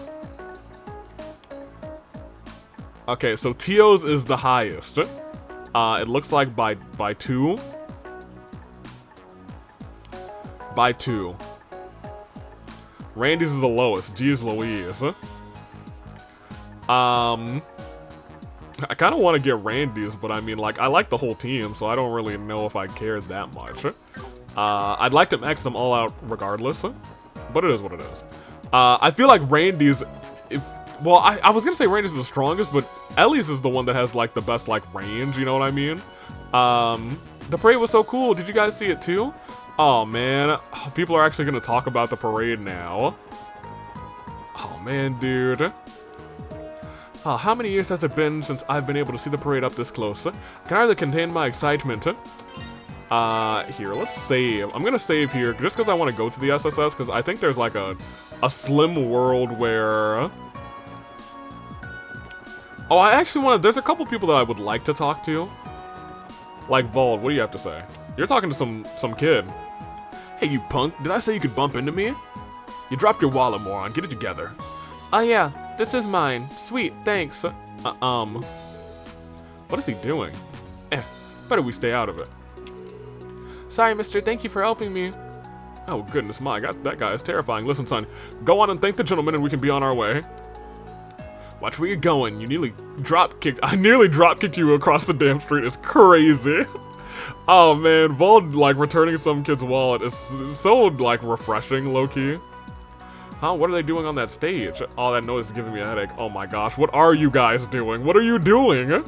Okay, so Tio's is the highest. It looks like by 2. By 2. Randy's is the lowest. Geez Louise. I kind of want to get Randy's, but I mean, like, I like the whole team, so I don't really know if I care that much. I'd like to max them all out regardless, but it is what it is. I feel like Randy's... Well, I was gonna say Randy's is the strongest, but Ellie's is the one that has, like, the best, like, range, you know what I mean? The parade was so cool. Did you guys see it too? Oh, man. People are actually gonna talk about the parade now. Oh, man, dude. Oh, how many years has it been since I've been able to see the parade up this close? I can hardly contain my excitement. Here, let's save. I'm gonna save here just because I want to go to the SSS, because I think there's, like, a slim world where... Oh, I actually want to... There's a couple people that I would like to talk to. Like, Vald, what do you have to say? You're talking to some kid. Hey, you punk. Did I say you could bump into me? You dropped your wallet, moron. Get it together. Oh yeah, this is mine. Sweet, thanks. What is he doing? Better we stay out of it. Sorry, mister. Thank you for helping me. Oh, goodness my God. That guy is terrifying. Listen, son. Go on and thank the gentleman and we can be on our way. Watch where you're going. You nearly drop-kicked. I nearly drop-kicked you across the damn street. It's crazy. Oh, man. Vald, like, returning some kid's wallet is so, like, refreshing, low-key. Huh? What are they doing on that stage? Oh, that noise is giving me a headache. Oh, my gosh. What are you guys doing? What are you doing?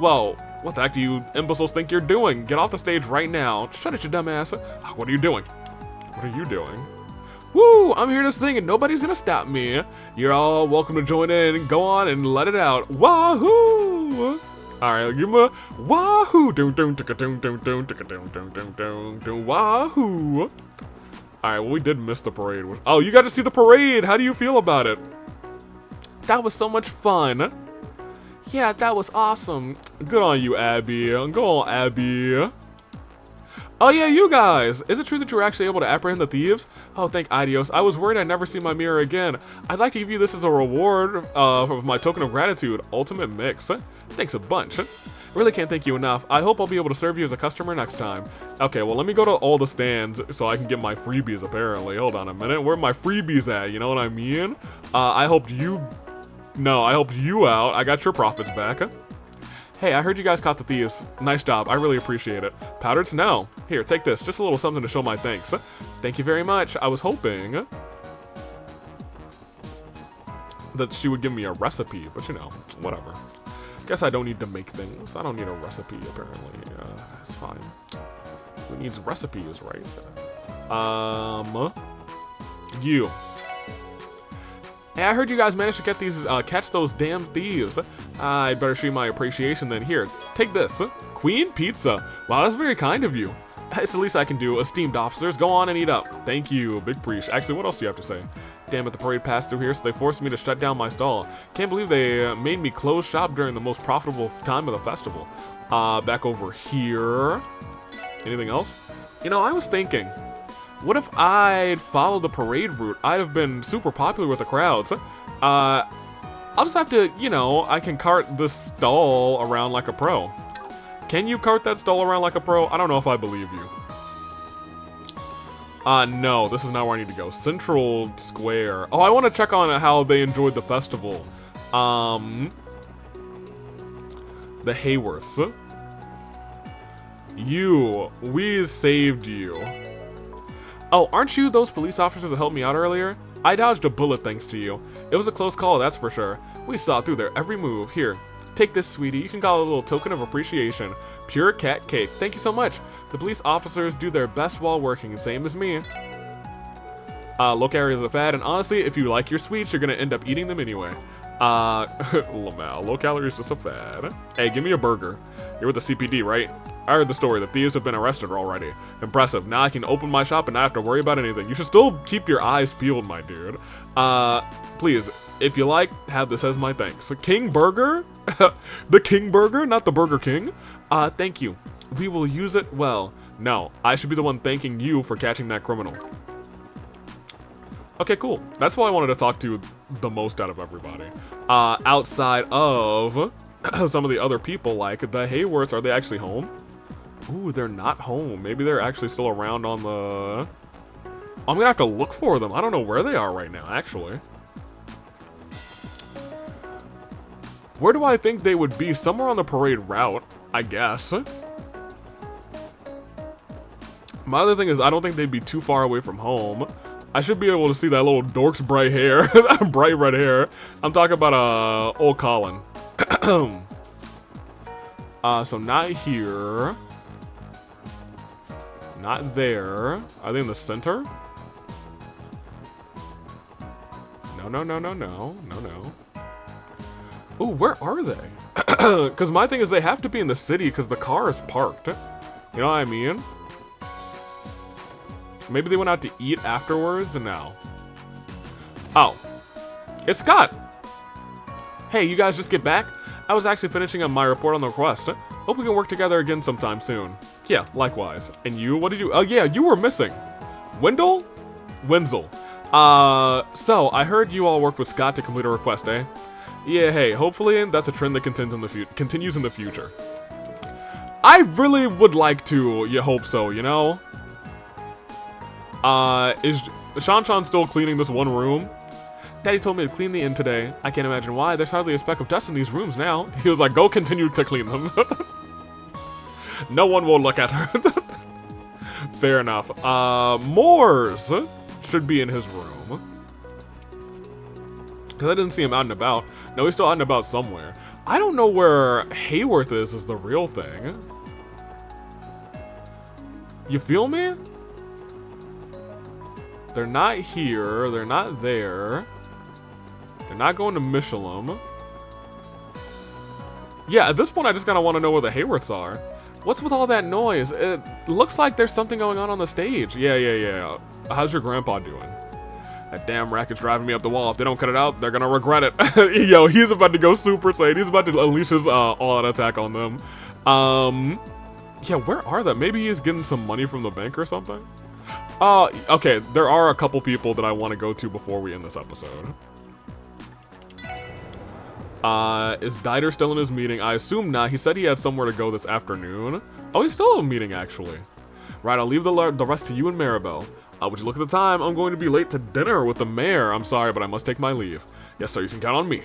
Well, what the heck do you imbeciles think you're doing? Get off the stage right now. Shut it, you dumbass. What are you doing? What are you doing? Woo! I'm here to sing and nobody's gonna stop me. You're all welcome to join in. Go on and let it out. Wahoo! Alright, give me a wahoo! Wahoo! Alright, well, we did miss the parade. Oh, you got to see the parade! How do you feel about it? That was so much fun. Yeah, that was awesome. Good on you, Abby. Go on, Abby. Oh yeah, you guys! Is it true that you were actually able to apprehend the thieves? Oh, thank Idios. I was worried I'd never see my mirror again. I'd like to give you this as a reward for my token of gratitude. Ultimate mix. Thanks a bunch. Really can't thank you enough. I hope I'll be able to serve you as a customer next time. Okay, well, let me go to all the stands so I can get my freebies, apparently. Hold on a minute. Where are my freebies at? You know what I mean? I helped you... No, I helped you out. I got your profits back. Hey, I heard you guys caught the thieves. Nice job. I really appreciate it. Powdered snow. Here, take this. Just a little something to show my thanks. Thank you very much. I was hoping that she would give me a recipe, but you know, whatever. Guess I don't need to make things. I don't need a recipe, apparently. It's fine. Who needs recipes, right? You. Hey, I heard you guys managed to get these, catch those damn thieves. I'd better show you my appreciation then. Here, take this. Queen Pizza. Wow, that's very kind of you. It's the least I can do. Esteemed officers, go on and eat up. Thank you, Big Preach. Actually, what else do you have to say? Damn it, the parade passed through here, so they forced me to shut down my stall. Can't believe they made me close shop during the most profitable time of the festival. Back over here. Anything else? You know, I was thinking, what if I'd followed the parade route? I'd have been super popular with the crowds. I'll just have to, you know, I can cart this stall around like a pro. Can you cart that stall around like a pro? I don't know if I believe you. No, this is not where I need to go. Central Square. Oh, I want to check on how they enjoyed the festival. The Hayworths. We saved you. Oh, aren't you those police officers that helped me out earlier? I dodged a bullet thanks to you. It was a close call, that's for sure. We saw through their every move. Here, take this, sweetie. You can call it a little token of appreciation. Pure cat cake. Thank you so much. The police officers do their best while working, same as me. Low calories is a fad, and honestly, if you like your sweets, you're gonna end up eating them anyway. Lamal, low calories is just a fad. Hey, give me a burger. You're with the CPD, right? I heard the story. The thieves have been arrested already. Impressive. Now I can open my shop and not have to worry about anything. You should still keep your eyes peeled, my dude. Please, if you like, have this as my thanks. King Burger? The King Burger, not the Burger King? Thank you. We will use it well. No, I should be the one thanking you for catching that criminal. Okay, cool. That's why I wanted to talk to the most out of everybody. Outside of some of the other people, like the Hayworths, are they actually home? Ooh, they're not home. Maybe they're actually still around on the... I'm gonna have to look for them. I don't know where they are right now, actually. Where do I think they would be? Somewhere on the parade route, I guess. My other thing is, I don't think they'd be too far away from home. I should be able to see that little dork's bright hair. Bright red hair. I'm talking about, old Colin. So not here. Not there. Are they in the center? No. Ooh, where are they? Because my thing is they have to be in the city because the car is parked. You know what I mean? Maybe they went out to eat afterwards and now. Oh. It's Scott! Hey, you guys just get back? I was actually finishing up my report on the request. Hope we can work together again sometime soon. Yeah, likewise. And you? What did you... Oh yeah, you were missing. Wendell? Wenzel. So, I heard you all worked with Scott to complete a request, eh? Yeah, hey, hopefully that's a trend that continues in the future. I really would like to, you hope so, you know? Is Shan still cleaning this one room? Daddy told me to clean the inn today. I can't imagine why. There's hardly a speck of dust in these rooms now. He was like, go continue to clean them. No one will look at her. Fair enough. Moors should be in his room. Because I didn't see him out and about. No, he's still out and about somewhere. I don't know where Hayworth is the real thing. You feel me? They're not here. They're not there. They're not going to Michelin. Yeah, at this point, I just kind of want to know where the Hayworths are. What's with all that noise? It looks like there's something going on the stage. Yeah. How's your grandpa doing? That damn racket's driving me up the wall. If they don't cut it out, they're gonna regret it. Yo, he's about to go Super Saiyan. He's about to unleash his all-out attack on them. Yeah, where are they? Maybe he's getting some money from the bank or something? Okay, there are a couple people that I want to go to before we end this episode. Is Dieter still in his meeting? I assume not. He said he had somewhere to go this afternoon. Oh, he's still in a meeting, actually. Right, I'll leave the rest to you and Maribel. Would you look at the time? I'm going to be late to dinner with the mayor. I'm sorry, but I must take my leave. Yes, sir, you can count on me.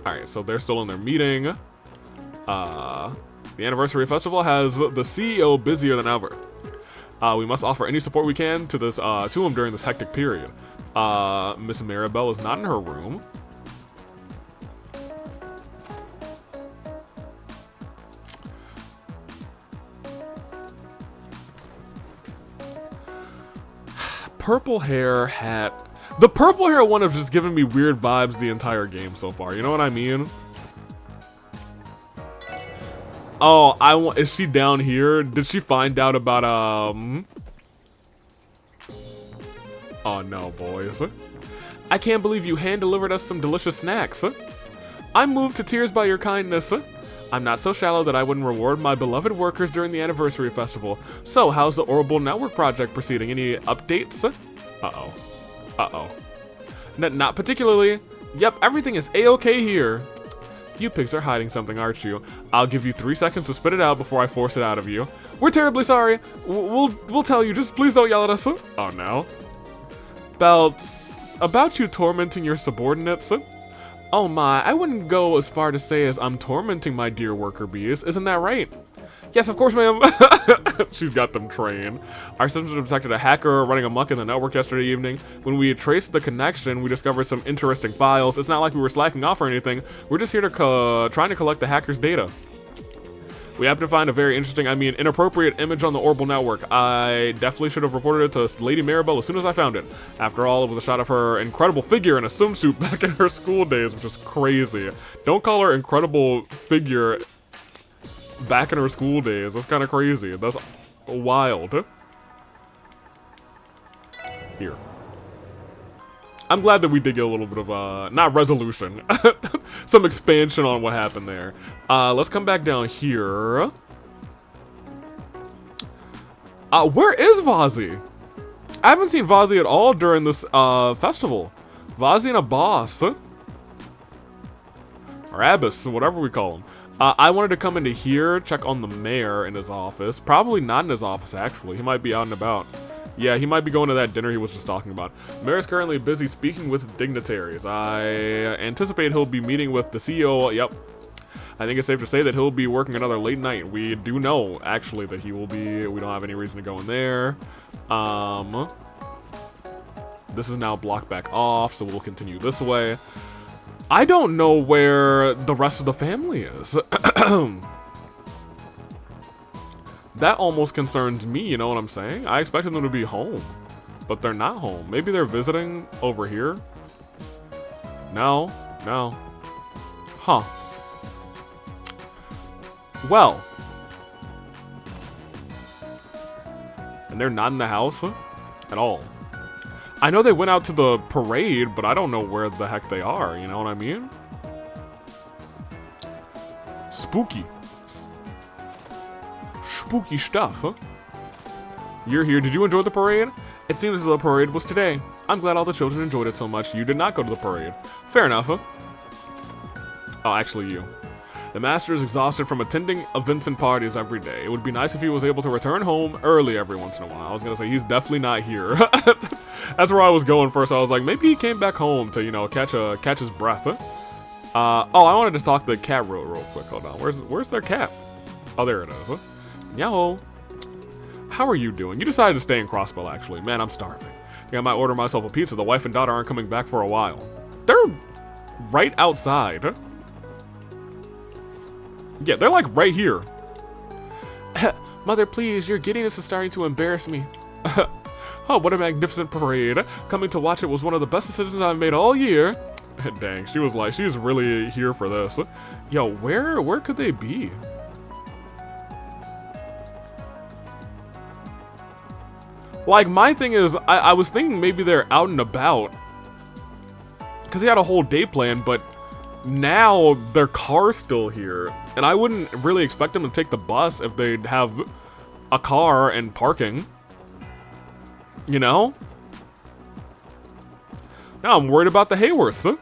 Alright, so they're still in their meeting. The anniversary festival has the CEO busier than ever. We must offer any support we can to him during this hectic period. Miss Maribel is not in her room. Purple hair hat. The purple hair one has just given me weird vibes the entire game so far. You know what I mean? Oh, is she down here? Did she find out about, Oh no, boys. I can't believe you hand-delivered us some delicious snacks. I'm moved to tears by your kindness. I'm not so shallow that I wouldn't reward my beloved workers during the anniversary festival. So, how's the Orbital Network project proceeding? Any updates? Uh-oh. Not particularly. Yep, everything is A-okay here. You pigs are hiding something, aren't you? I'll give you 3 seconds to spit it out before I force it out of you. We're terribly sorry. We'll tell you. Just please don't yell at us. Oh, no. About you tormenting your subordinates? Oh my, I wouldn't go as far to say as I'm tormenting my dear worker bees. Isn't that right? Yes, of course, ma'am. She's got them trained. Our systems detected a hacker running amok in the network yesterday evening. When we traced the connection, we discovered some interesting files. It's not like we were slacking off or anything. We're just here to trying to collect the hacker's data. We happened to find a very interesting, inappropriate image on the Orbital Network. I definitely should have reported it to Lady Maribel as soon as I found it. After all, it was a shot of her incredible figure in a swimsuit back in her school days, which is crazy. Don't call her incredible figure back in her school days. That's kind of crazy. That's wild. Here. I'm glad that we did get a little bit of, not resolution, some expansion on what happened there. Let's come back down here. Where is Vazi? I haven't seen Vazi at all during this, festival. Vazi and a boss. Or Abbas, whatever we call him. I wanted to come into here, check on the mayor in his office. Probably not in his office, actually. He might be out and about. Yeah, he might be going to that dinner he was just talking about. Mayor is currently busy speaking with dignitaries. I anticipate he'll be meeting with the CEO. Yep. I think it's safe to say that he'll be working another late night. We do know, actually, that he will be. We don't have any reason to go in there. This is now blocked back off, so we'll continue this way. I don't know where the rest of the family is. That almost concerns me, you know what I'm saying? I expected them to be home, but they're not home. Maybe they're visiting over here? No. Huh. Well. And they're not in the house at all. I know they went out to the parade, but I don't know where the heck they are, you know what I mean? Spooky. Spooky stuff, huh? You're here. Did you enjoy the parade? It seems as though the parade was today. I'm glad all the children enjoyed it so much. You did not go to the parade. Fair enough, huh? Oh, actually you. The master is exhausted from attending events and parties every day. It would be nice if he was able to return home early every once in a while. I was gonna say, he's definitely not here. That's where I was going first. I was like, maybe he came back home to, you know, catch his breath, huh? Oh, I wanted to talk to the cat real quick. Hold on. Where's their cat? Oh, there it is, huh? Yo. How are you doing? You decided to stay in Crossbell, actually. Man, I'm starving. I think I might order myself a pizza. The wife and daughter aren't coming back for a while. They're right outside. Yeah, they're like right here. Mother, please, your giddiness is starting to embarrass me. Oh, what a magnificent parade. Coming to watch it was one of the best decisions I've made all year. Dang, she was like, she's really here for this. Yo, where could they be? Like, my thing is, I was thinking maybe they're out and about. Because he had a whole day planned, but now their car's still here. And I wouldn't really expect them to take the bus if they'd have a car and parking. You know? Now I'm worried about the Hayworths, huh?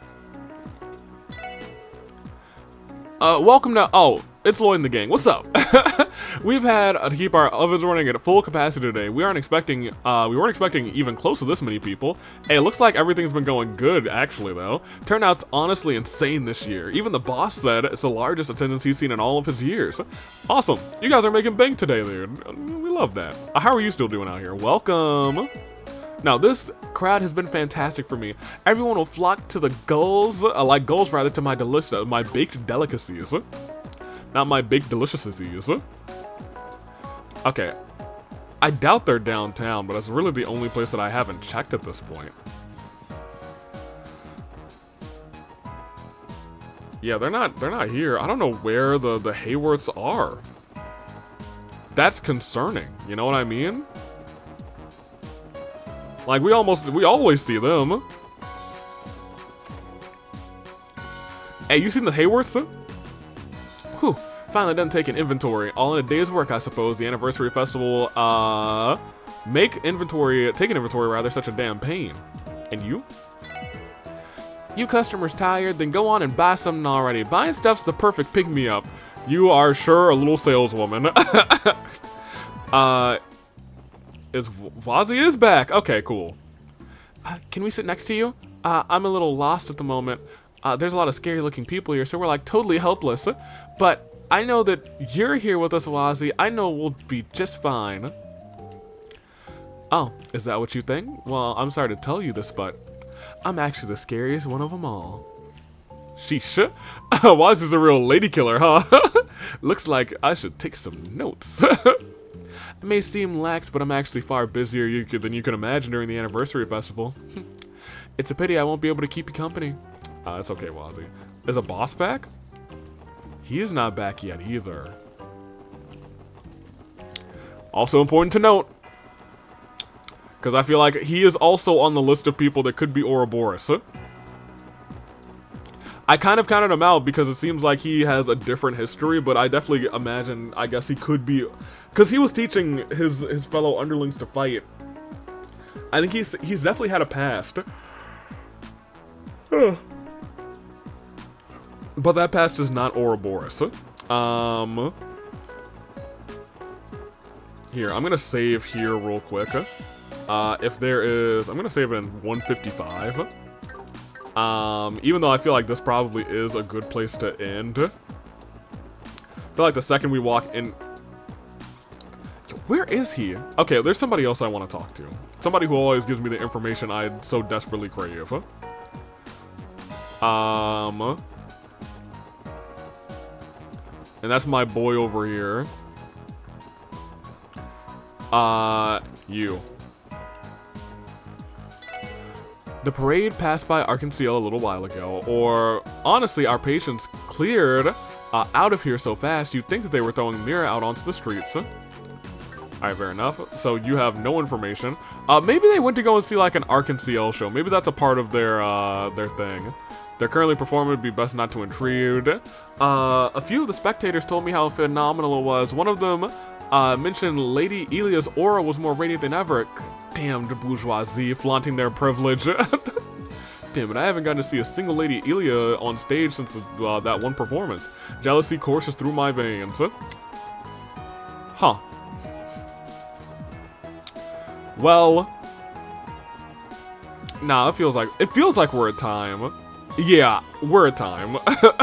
Welcome to, oh, it's Lloyd and the gang. What's up? We've had to keep our ovens running at full capacity today. We weren't expecting even close to this many people. Hey, it looks like everything's been going good, actually, though. Turnout's honestly insane this year. Even the boss said it's the largest attendance he's seen in all of his years. Awesome. You guys are making bank today, dude. We love that. How are you still doing out here? Welcome. Now, this crowd has been fantastic for me. Everyone will flock to the gulls, to my baked delicacies. Not my baked deliciousies. Okay. I doubt they're downtown, but it's really the only place that I haven't checked at this point. Yeah, they're not here. I don't know where the Hayworths are. That's concerning. You know what I mean? Like, we always see them. Hey, you seen the Hayworths? Whew, finally done taking inventory. All in a day's work, I suppose. The anniversary festival, taking inventory rather, such a damn pain. And you? You customers tired? Then go on and buy something already. Buying stuff's the perfect pick-me-up. You are sure a little saleswoman. Vazzy is back. Okay, cool. Can we sit next to you? I'm a little lost at the moment. There's a lot of scary looking people here, so we're like totally helpless. But I know that you're here with us, Wazzy. I know we'll be just fine. Oh, is that what you think? Well, I'm sorry to tell you this, but I'm actually the scariest one of them all. Sheesh. Wazzy's a real lady killer, huh? Looks like I should take some notes. It may seem lax, but I'm actually far busier than you can imagine during the anniversary festival. It's a pity I won't be able to keep you company. It's okay, Wazzy. Is a boss back? He is not back yet either. Also important to note, because I feel like he is also on the list of people that could be Ouroboros. I kind of counted him out because it seems like he has a different history, but I definitely imagine, I guess he could be, because he was teaching his fellow underlings to fight. I think he's definitely had a past. But that past is not Ouroboros. Here, I'm gonna save here real quick. If there is, I'm gonna save it in 155. Even though I feel like this probably is a good place to end. I feel like the second we walk in... Where is he? Okay, there's somebody else I want to talk to. Somebody who always gives me the information I so desperately crave. And that's my boy over here. You. The parade passed by Arkansas a little while ago, or honestly, our patients cleared out of here so fast you'd think that they were throwing Mira out onto the streets. Alright, fair enough. So you have no information. Maybe they went to go and see like an Arkansas show. Maybe that's a part of their thing. They're currently performing, it'd be best not to intrude. A few of the spectators told me how phenomenal it was. One of them Mentioned Lady Elia's aura was more radiant than ever. Damn the bourgeoisie flaunting their privilege. Damn it, I haven't gotten to see a single Lady Elia on stage since that one performance. Jealousy courses through my veins. Huh. Well, nah, it feels like we're at time. Yeah, we're at time.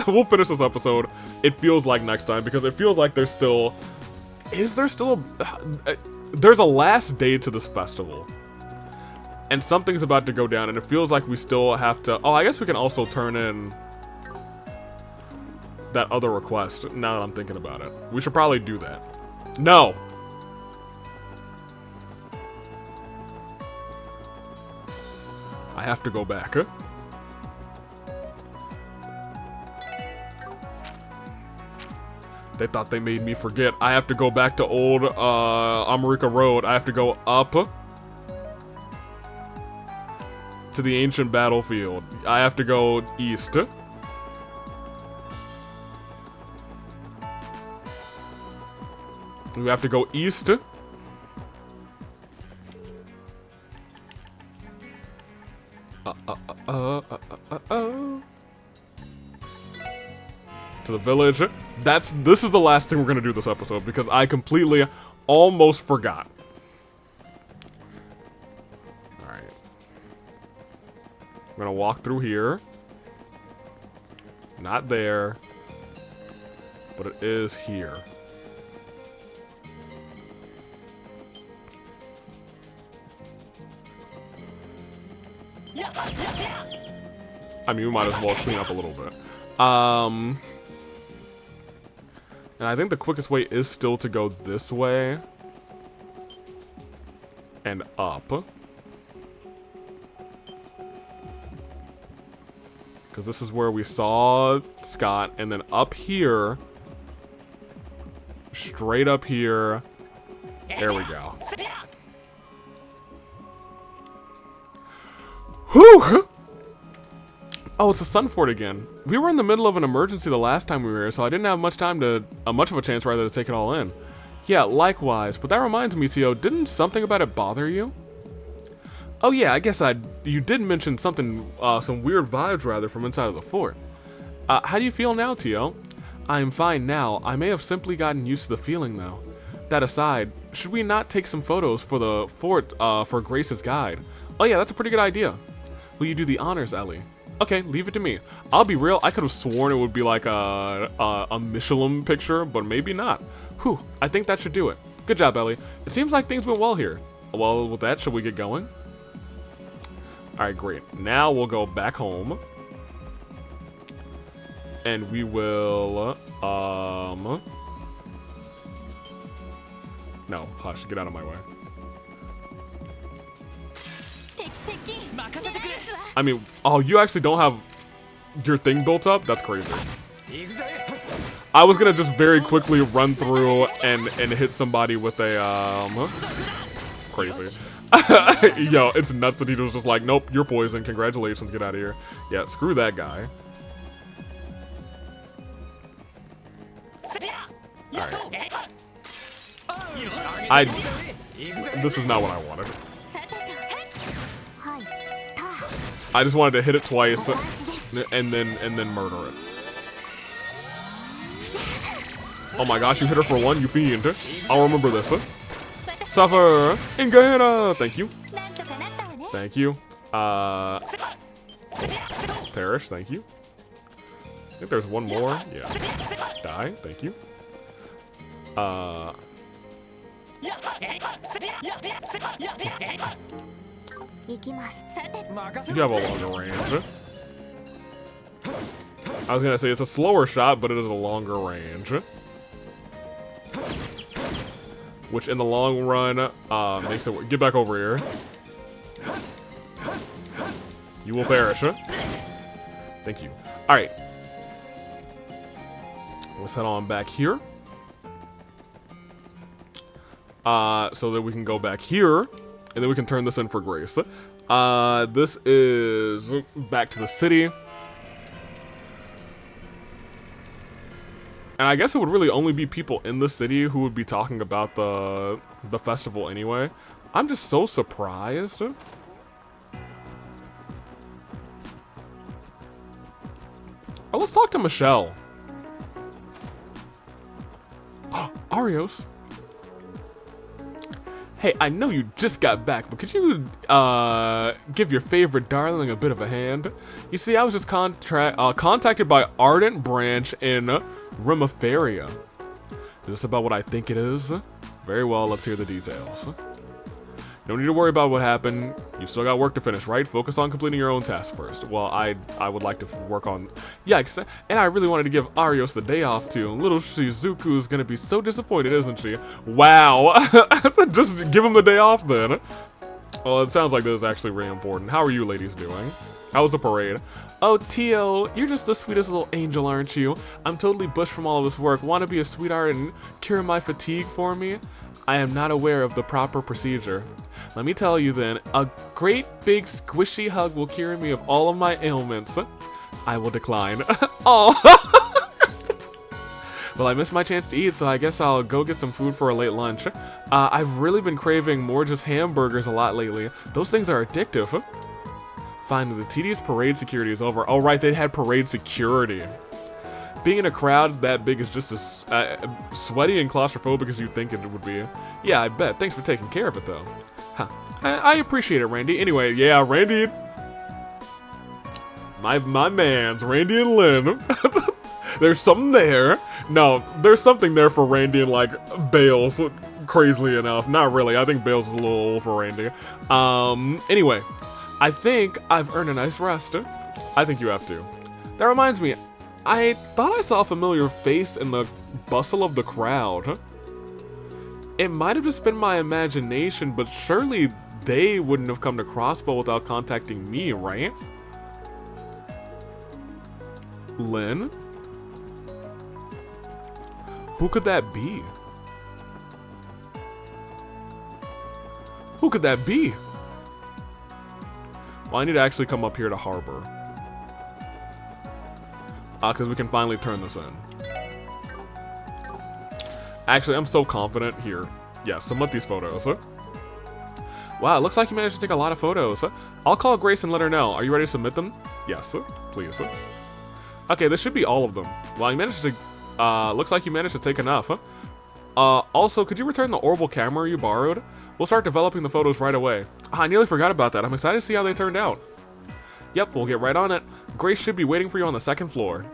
We'll finish this episode. It feels like next time because it feels like there's still there's a last day to this festival. And something's about to go down, and it feels like we still have to... Oh, I guess we can also turn in that other request, now that I'm thinking about it. We should probably do that. No! I have to go back. They thought they made me forget. I have to go back to old America Road. I have to go up to the ancient battlefield. I have to go east. We have to go east. To the village. This is the last thing we're gonna do this episode because I completely almost forgot. Alright. I'm gonna walk through here. Not there. But it is here. I mean, we might as well clean up a little bit. And I think the quickest way is still to go this way. And up. Because this is where we saw Scott. And then up here. Straight up here. There we go. Whew! Oh, it's a Sun Fort again. We were in the middle of an emergency the last time we were here, so I didn't have much time to, much of a chance rather to take it all in. Yeah, likewise. But that reminds me, Tio, didn't something about it bother you? Oh yeah, I guess you did mention something, some weird vibes rather from inside of the fort. How do you feel now, Tio? I am fine now. I may have simply gotten used to the feeling though. That aside, should we not take some photos for the fort, for Grace's guide? Oh yeah, that's a pretty good idea. Will you do the honors, Ellie? Okay, leave it to me. I'll be real, I could have sworn it would be like a Michelin picture, but maybe not. Whew, I think that should do it. Good job, Ellie. It seems like things went well here. Well, with that, should we get going? Alright, great. Now we'll go back home. And we will, no, hush, get out of my way. I mean, oh, you actually don't have your thing built up? That's crazy. I was gonna just very quickly run through and hit somebody with a, crazy. Yo, it's nuts that he was just like, nope, you're poisoned, congratulations, get out of here. Yeah, screw that guy. Alright. This is not what I wanted. I just wanted to hit it twice and then murder it. Oh my gosh, you hit her for one, you fiend. I'll remember this. Suffer in Guyana. Thank you. Thank you. Perish, thank you. I think there's one more. Yeah. Die, thank you. You have a longer range. I was gonna say it's a slower shot, but it is a longer range. Which in the long run makes it... Get back over here. You will perish. Thank you. Alright. Let's head on back here. So that we can go back here. And then we can turn this in for Grace. This is back to the city. And I guess it would really only be people in the city who would be talking about the festival anyway. I'm just so surprised. Oh, let's talk to Michelle. Arios. Hey, I know you just got back, but could you, give your favorite darling a bit of a hand? You see, I was just contacted by Ardent Branch in Rimaferia. Is this about what I think it is? Very well, let's hear the details. You don't need to worry about what happened. You've still got work to finish, right? Focus on completing your own task first. Well, I would like to work on... Yikes, and I really wanted to give Arios the day off, too. Little Shizuku is gonna be so disappointed, isn't she? Wow! Just give him the day off, then. Well, it sounds like this is actually really important. How are you ladies doing? How was the parade? Oh, Tio, you're just the sweetest little angel, aren't you? I'm totally bushed from all of this work. Want to be a sweetheart and cure my fatigue for me? I am not aware of the proper procedure. Let me tell you then, a great big squishy hug will cure me of all of my ailments. I will decline. Oh. Well, I missed my chance to eat, so I guess I'll go get some food for a late lunch. I've really been craving more just hamburgers a lot lately. Those things are addictive. Fine, the tedious parade security is over. Oh right, they had parade security. Being in a crowd that big is just as sweaty and claustrophobic as you think it would be. Yeah, I bet. Thanks for taking care of it, though. Huh. I appreciate it, Randy. Anyway, yeah, Randy... My mans, Randy and Lynn. There's something there. No, there's something there for Randy and, like, Bales, crazily enough. Not really. I think Bales is a little old for Randy. Anyway, I think I've earned a nice rest. I think you have to. That reminds me, I thought I saw a familiar face in the bustle of the crowd. It might have just been my imagination, but surely they wouldn't have come to Crossbow without contacting me, right? Lynn? Who could that be? Who could that be? Well, I need to actually come up here to Harbor. Because we can finally turn this in. Actually, I'm so confident here. Yeah, submit these photos. Wow, it looks like you managed to take a lot of photos. I'll call Grace and let her know. Are you ready to submit them? Yes, please. Okay, this should be all of them. Well, you managed to... looks like you managed to take enough. Also, could you return the orbital camera you borrowed? We'll start developing the photos right away. I nearly forgot about that. I'm excited to see how they turned out. Yep, we'll get right on it. Grace should be waiting for you on the second floor.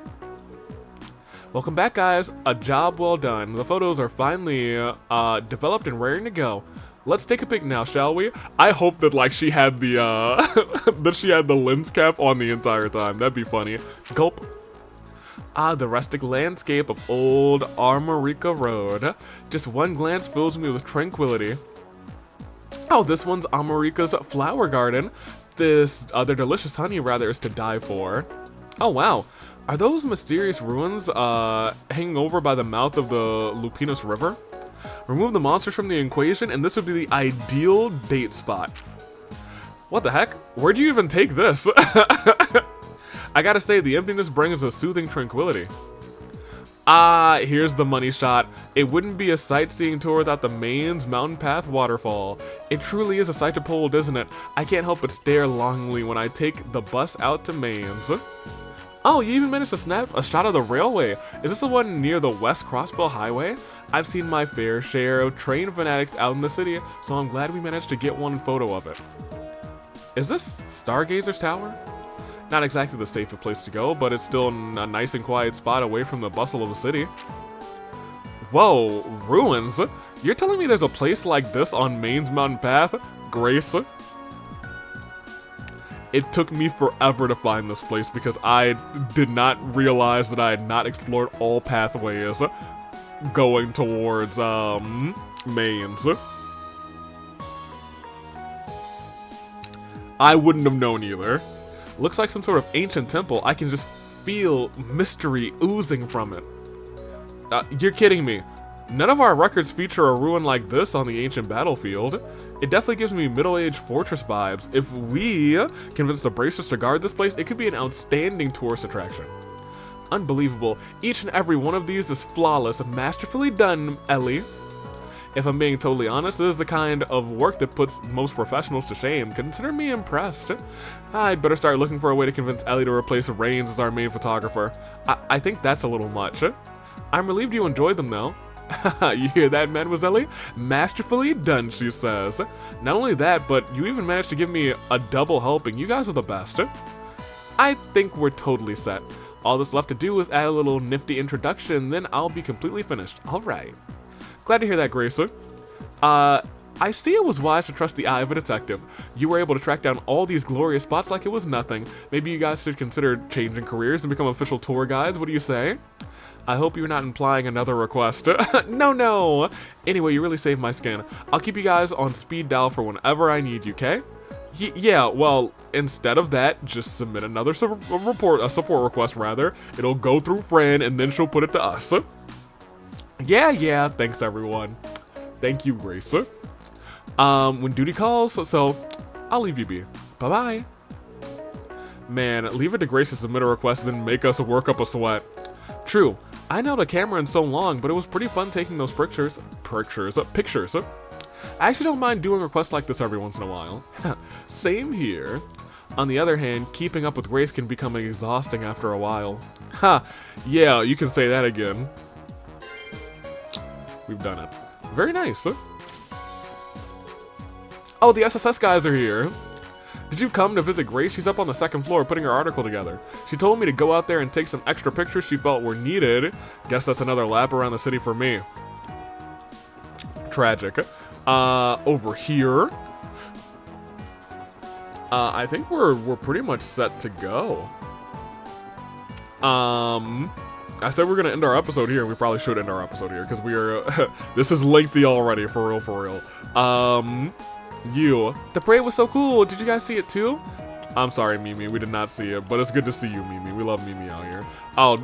Welcome back, guys. A job well done. The photos are finally developed and ready to go. Let's take a pic now, shall we? I hope that like she had the that she had the lens cap on the entire time. That'd be funny. Gulp. Ah, the rustic landscape of old Armorica Road. Just one glance fills me with tranquility. Oh, this one's Armorica's flower garden. This other delicious honey, rather, is to die for. Oh, wow. Are those mysterious ruins hanging over by the mouth of the Lupinus River? Remove the monsters from the equation, and this would be the ideal date spot. What the heck? Where'd you even take this? I gotta say, the emptiness brings a soothing tranquility. Ah, here's the money shot. It wouldn't be a sightseeing tour without the Maine's Mountain Path waterfall. It truly is a sight to behold, isn't it? I can't help but stare longingly when I take the bus out to Maine's. Oh, you even managed to snap a shot of the railway. Is this the one near the West Crossbow Highway? I've seen my fair share of train fanatics out in the city, so I'm glad we managed to get one photo of it. Is this Stargazer's Tower? Not exactly the safest place to go, but it's still a nice and quiet spot away from the bustle of the city. Whoa, ruins? You're telling me there's a place like this on Maine's Mountain Path? Grace? It took me forever to find this place because I did not realize that I had not explored all pathways going towards, Maine's. I wouldn't have known either. Looks like some sort of ancient temple. I can just feel mystery oozing from it. You're kidding me. None of our records feature a ruin like this on the ancient battlefield. It definitely gives me middle-aged fortress vibes. If we convince the bracers to guard this place, it could be an outstanding tourist attraction. Unbelievable. Each and every one of these is flawless, masterfully done, Ellie. If I'm being totally honest, this is the kind of work that puts most professionals to shame. Consider me impressed. I'd better start looking for a way to convince Ellie to replace Rains as our main photographer. I think that's a little much. I'm relieved you enjoyed them, though. You hear that, Mademoiselle? Masterfully done, she says. Not only that, but you even managed to give me a double helping. You guys are the best. I think we're totally set. All that's left to do is add a little nifty introduction, then I'll be completely finished. Alright. Glad to hear that, Grace. I see it was wise to trust the eye of a detective. You were able to track down all these glorious spots like it was nothing. Maybe you guys should consider changing careers and become official tour guides. What do you say? I hope you're not implying another request. No. Anyway, you really saved my skin. I'll keep you guys on speed dial for whenever I need you, okay? Yeah, well, instead of that, just submit another support request, rather. It'll go through Fran, and then she'll put it to us. Yeah, thanks everyone. Thank you, Grace. When duty calls, so I'll leave you be. Bye-bye. Man, leave it to Grace to submit a request, then make us work up a sweat. True, I know the camera in so long, but it was pretty fun taking those pictures. I actually don't mind doing requests like this every once in a while. Same here. On the other hand, keeping up with Grace can become exhausting after a while. Yeah, you can say that again. We've done it. Very nice. Oh, the SSS guys are here. Did you come to visit Grace? She's up on the second floor putting her article together. She told me to go out there and take some extra pictures she felt were needed. Guess that's another lap around the city for me. Tragic. Over here. I think we're pretty much set to go. I said we're gonna end our episode here. We probably should end our episode here because we are. This is lengthy already, for real. The parade was so cool. Did you guys see it too? I'm sorry, Mimi. We did not see it, but it's good to see you, Mimi. We love Mimi out here. Oh,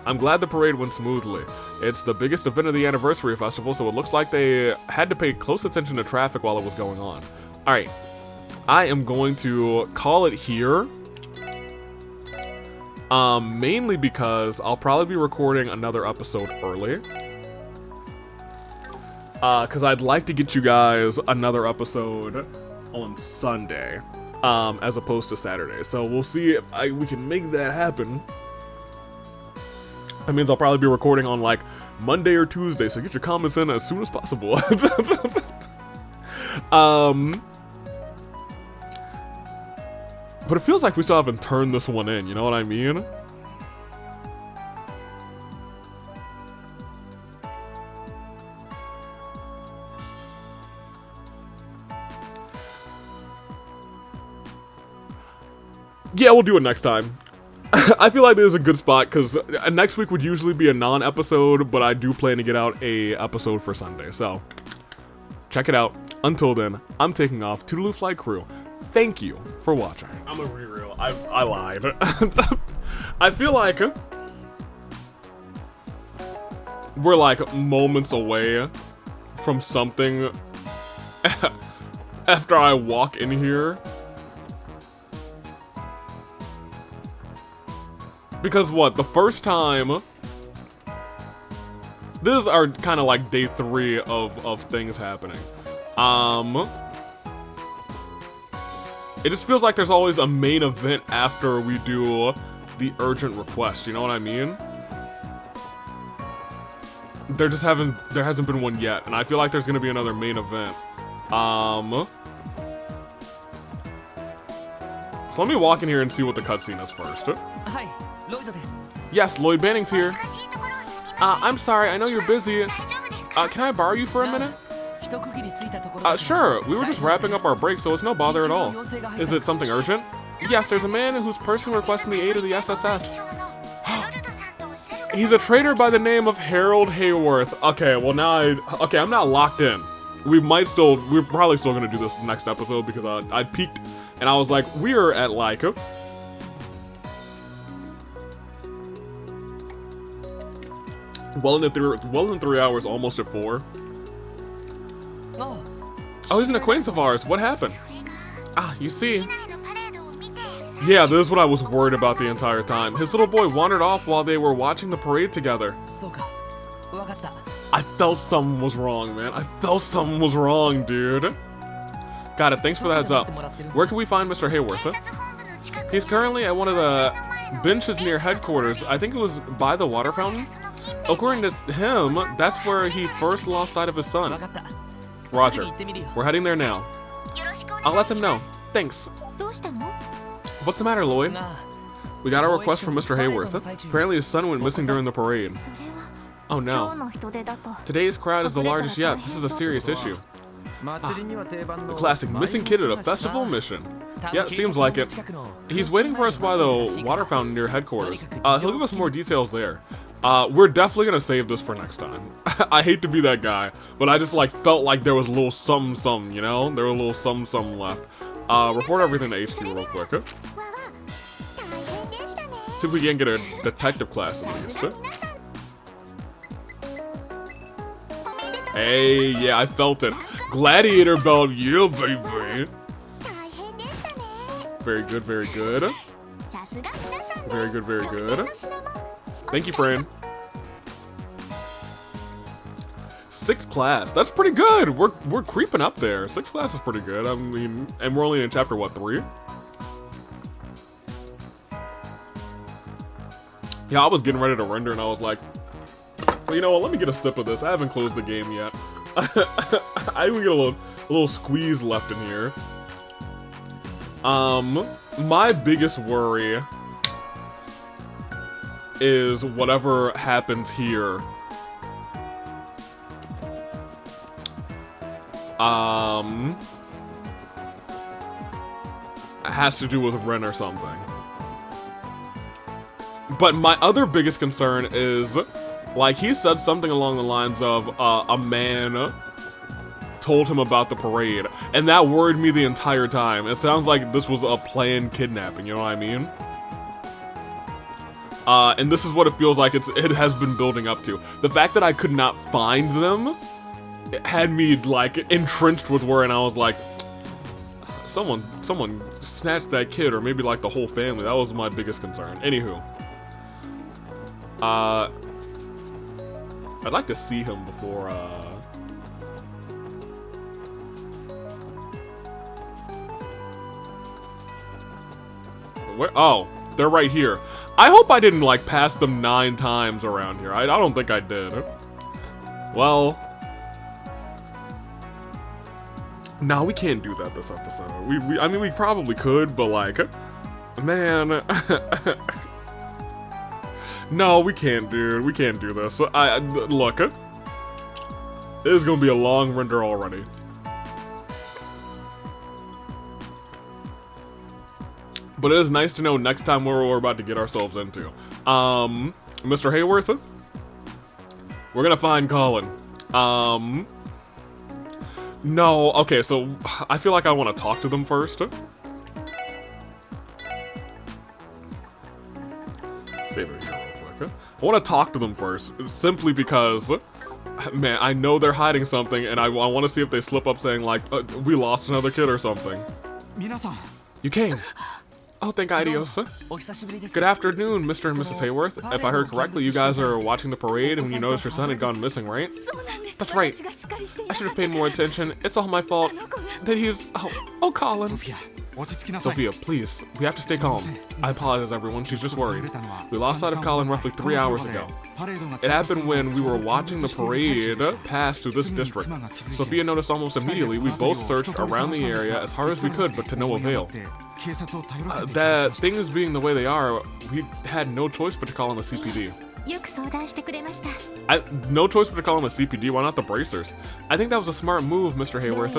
I'm glad the parade went smoothly. It's the biggest event of the anniversary festival, so it looks like they had to pay close attention to traffic while it was going on. All right, I am going to call it here. Mainly because I'll probably be recording another episode early. Because I'd like to get you guys another episode on Sunday, as opposed to Saturday. So we'll see if we can make that happen. That means I'll probably be recording on like Monday or Tuesday, so get your comments in as soon as possible. But it feels like we still haven't turned this one in, you know what I mean? Yeah, we'll do it next time. I feel like this is a good spot because next week would usually be a non-episode, but I do plan to get out a episode for Sunday, so check it out. Until then, I'm taking off. Toodaloo Flight Crew. Thank you for watching. I'm gonna be real. I lied. I feel like we're like moments away from something after I walk in here. Because what, the first time, this is our kind of like day 3 of things happening. It just feels like there's always a main event after we do the urgent request, you know what I mean? There hasn't been one yet, and I feel like there's gonna be another main event. So let me walk in here and see what the cutscene is first. Yes, Lloyd Banning's here. I'm sorry, I know you're busy. Can I borrow you for a minute? Sure, we were just wrapping up our break, so it's no bother at all. Is it something urgent? Yes, there's a man who's personally requesting the aid of the SSS. He's a trader by the name of Harold Hayworth. Okay, well now I'm not locked in. We're probably still gonna do this next episode because I peeked and I was like, we're at like well in 3 hours, almost at 4. Oh, he's an acquaintance of ours. What happened? You see, Yeah, this is what I was worried about the entire time. His little boy wandered off while they were watching the parade together. I felt something was wrong, man. I felt something was wrong, dude. Got it, thanks for the heads up. Where can we find Mr. Hayworth? He's currently at one of the benches near headquarters. I think it was by the water fountain. According to him, that's where he first lost sight of his son. Roger. We're heading there now. I'll let them know. Thanks. What's the matter, Lloyd? We got a request from Mr. Hayworth. Apparently his son went missing during the parade. Oh no. Today's crowd is the largest yet. This is a serious issue. The classic missing kid at a festival mission. Yeah, it seems like it. He's waiting for us by the water fountain near headquarters. He'll give us more details there. We're definitely gonna save this for next time. I hate to be that guy, but I just like felt like there was a little something, you know? There was a little something left. Report everything to HQ real quick. See if we can get a detective class at least. Hey, yeah, I felt it. Gladiator belt, yeah, baby. Very good, very good. Very good, very good. Thank you, friend. 6th class. That's pretty good. We're creeping up there. 6th class is pretty good. I mean, and we're only in chapter what, 3? Yeah, I was getting ready to render and I was like, well, you know what? Let me get a sip of this. I haven't closed the game yet. I even get a little squeeze left in here. My biggest worry is whatever happens here. Has to do with Ren or something. But my other biggest concern is, like, he said something along the lines of, a man told him about the parade, and that worried me the entire time. It sounds like this was a planned kidnapping, you know what I mean? And this is what it feels like it has been building up to. The fact that I could not find them, it had me, like, entrenched with worry, and I was like, someone snatched that kid, or maybe, like, the whole family. That was my biggest concern. Anywho. I'd like to see him before, Where? Oh, they're right here. I hope I didn't, like, pass them 9 times around here. I don't think I did. Well. No, we can't do that this episode. I mean, we probably could, but, like, man. No, we can't, dude. We can't do this. Look. This is gonna be a long render already. But it is nice to know next time what we're about to get ourselves into. Mr. Hayworth? We're gonna find Colin. No, okay, so I feel like I want to talk to them first. Save it here real quick. I want to talk to them first, simply because, man, I know they're hiding something, and I want to see if they slip up saying, like, we lost another kid or something. You came. Oh, thank Adios. Good afternoon, Mr. and Mrs. Hayworth. If I heard correctly, you guys are watching the parade and you noticed your son had gone missing, right? That's right. I should have paid more attention. It's all my fault. That he's... Oh, Colin. Sophia, please. We have to stay calm. I apologize, everyone. She's just worried. We lost sight of Colin roughly 3 hours ago. It happened when we were watching the parade pass through this district. Sophia noticed almost immediately. We both searched around the area as hard as we could, but to no avail. That things being the way they are, we had no choice but to call on the CPD. No choice but to call on the CPD, why not the bracers? I think that was a smart move, Mr. Hayworth.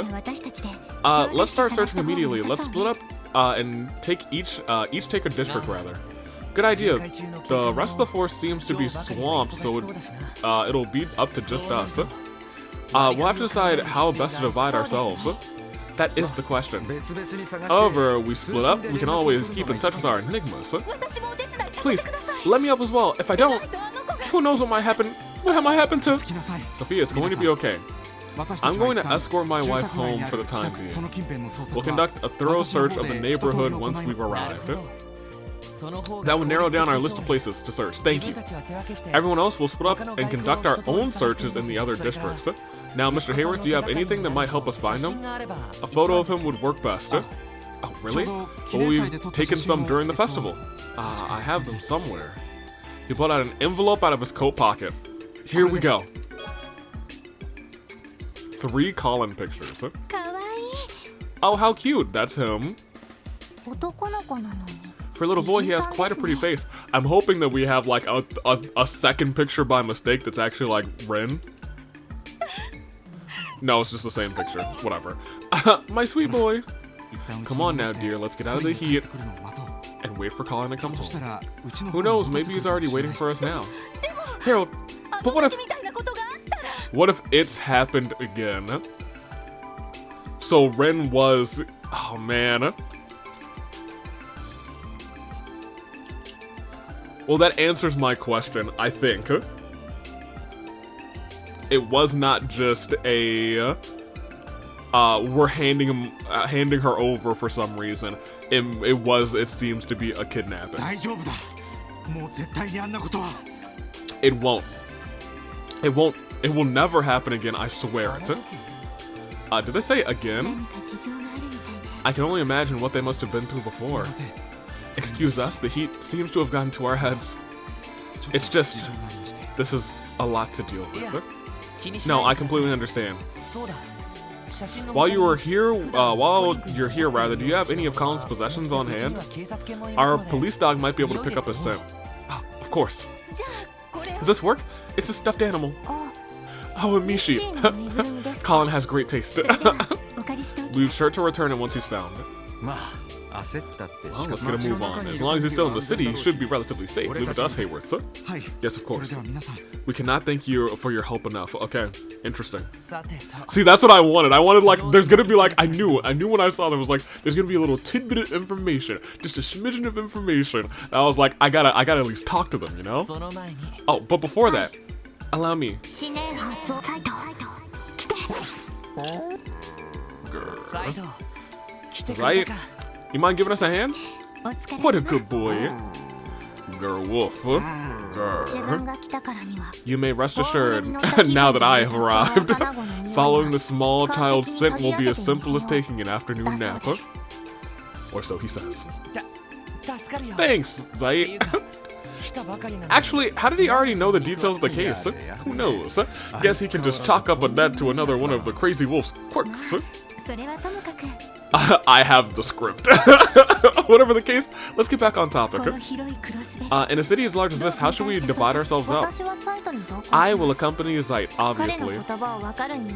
Let's start searching immediately. Let's split up and take each take a district rather. Good idea. The rest of the force seems to be swamped, so it'll be up to just us. We'll have to decide how best to divide ourselves. That is the question. However, we split up, we can always keep in touch with our enigmas. Please, let me help as well. If I don't, who knows what might happen? What might happen to... Sophia, it's going to be okay. I'm going to escort my wife home for the time being. We'll conduct a thorough search of the neighborhood once we've arrived. That will narrow down our list of places to search. Thank you. Everyone else will split up and conduct our own searches in the other districts. Now, Mr. Hayworth, do you have anything that might help us find him? A photo of him would work best. Oh, really? Well, we've taken some during the festival. I have them somewhere. He pulled out an envelope out of his coat pocket. Here we go. 3 Colin pictures. Oh, how cute. That's him. For a little boy, he has quite a pretty face. I'm hoping that we have like a second picture by mistake that's actually like Ren. No, it's just the same picture. Whatever. My sweet boy. Come on now, dear. Let's get out of the heat and wait for Colin to come home. Who knows? Maybe he's already waiting for us now. Harold, but what if it's happened again? So Ren was... Oh, man. Well, that answers my question, I think. It was not just a... we're handing her over for some reason. It seems to be a kidnapping. It will never happen again, I swear it. Did they say again? I can only imagine what they must have been through before. Excuse us, the heat seems to have gotten to our heads. It's just, this is a lot to deal with. No, I completely understand. While you're here, do you have any of Colin's possessions on hand? Our police dog might be able to pick up his scent. Oh, of course. Does this work? It's a stuffed animal. Oh, a Mishi. Colin has great taste. We'll be sure to return it once he's found. Well, let's get a move on. As long as he's still in the city, he should be relatively safe. Leave it to us, Hayworth, sir. Yes, of course. We cannot thank you for your help enough. Okay, interesting. See, that's what I wanted. I wanted, like, there's gonna be, like, I knew when I saw them, it was like, there's gonna be a little tidbit of information. Just a smidgen of information. And I was like, I gotta at least talk to them, you know? Oh, but before that, allow me. Right? You mind giving us a hand? What a good boy. Girl wolf. Girl. You may rest assured, now that I have arrived, following the small child's scent will be as simple as taking an afternoon nap. Or so he says. Thanks, Zait. Actually, how did he already know the details of the case? Who knows? Guess he can just chalk up a debt to another one of the crazy wolf's quirks. I have the script. Whatever the case, let's get back on topic. In a city as large as this, how should we divide ourselves up? I will accompany Zait, obviously.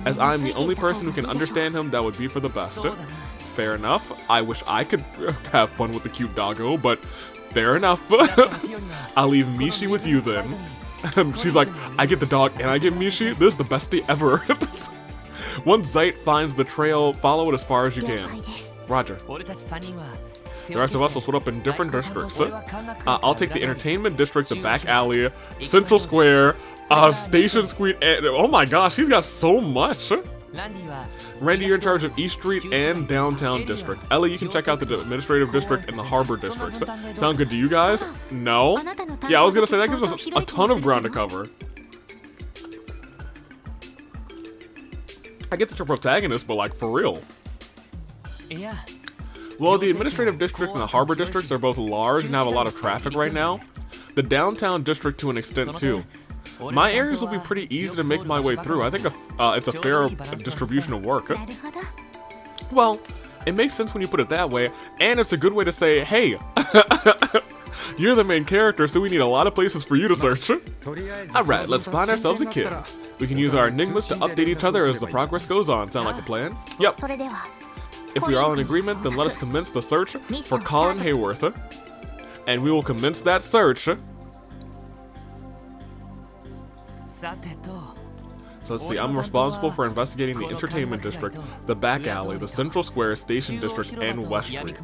As I'm the only person who can understand him, that would be for the best. Fair enough. I wish I could have fun with the cute doggo, but fair enough. I'll leave Mishi with you then. She's like, I get the dog and I get Mishi? This is the best day ever. Once Zait finds the trail, follow it as far as you can. Roger. The rest of us will split up in different districts. I'll take the entertainment district, the back alley, Central Square, Station Street, and oh my gosh, he's got so much. Randy, you're in charge of East Street and Downtown District. Ellie, you can check out the Administrative District and the Harbor Districts. Sound good to you guys? No? Yeah, I was gonna say, that gives us a ton of ground to cover. I get that you're protagonist, but like, for real. Well, the Administrative District and the Harbor Districts are both large and have a lot of traffic right now. The Downtown District to an extent too. My areas will be pretty easy to make my way through. I think it's a fair distribution of work. Well, it makes sense when you put it that way, and it's a good way to say, hey, you're the main character, so we need a lot of places for you to search. Alright, let's find ourselves a kid. We can use our enigmas to update each other as the progress goes on. Sound like a plan? Yep. If we are all in agreement, then let us commence the search for Colin Hayworth. And we will commence that search. So let's see, I'm responsible for investigating the Entertainment District, the Back Alley, the Central Square, Station District, and West Street.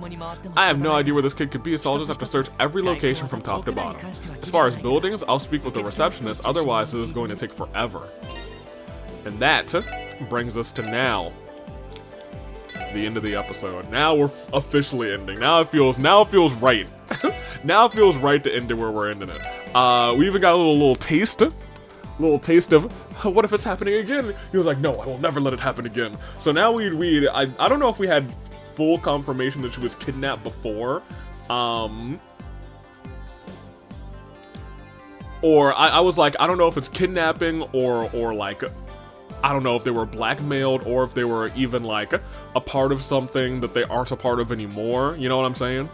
I have no idea where this kid could be, so I'll just have to search every location from top to bottom. As far as buildings, I'll speak with the receptionist, otherwise it is going to take forever. And that brings us to now. The end of the episode. Now we're officially ending. Now it feels right. Now it feels right to end it where we're ending it. We even got a little taste of what if it's happening again? He was like, no, I will never let it happen again. So now I don't know if we had full confirmation that she was kidnapped before. Or I was like, I don't know if it's kidnapping or like, I don't know if they were blackmailed or if they were even like a part of something that they aren't a part of anymore. You know what I'm saying?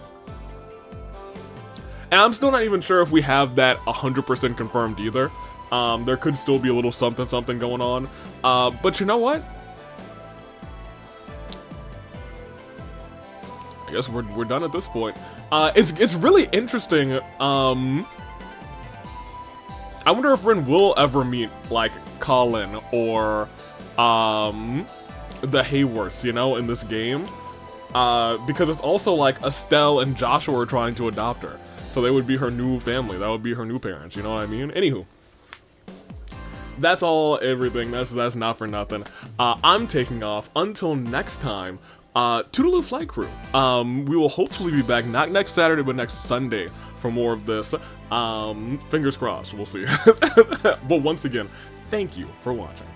And I'm still not even sure if we have that 100% confirmed either. There could still be a little something going on. But you know what? I guess we're done at this point. It's really interesting. I wonder if Rin will ever meet, like, Colin or, the Hayworths, you know, in this game. Because it's also, like, Estelle and Joshua are trying to adopt her. So they would be her new family. That would be her new parents, you know what I mean? Anywho. That's all, everything. That's not for nothing. I'm taking off. Until next time, toodaloo flight crew. We will hopefully be back, not next Saturday, but next Sunday for more of this. Fingers crossed, we'll see. But once again, thank you for watching.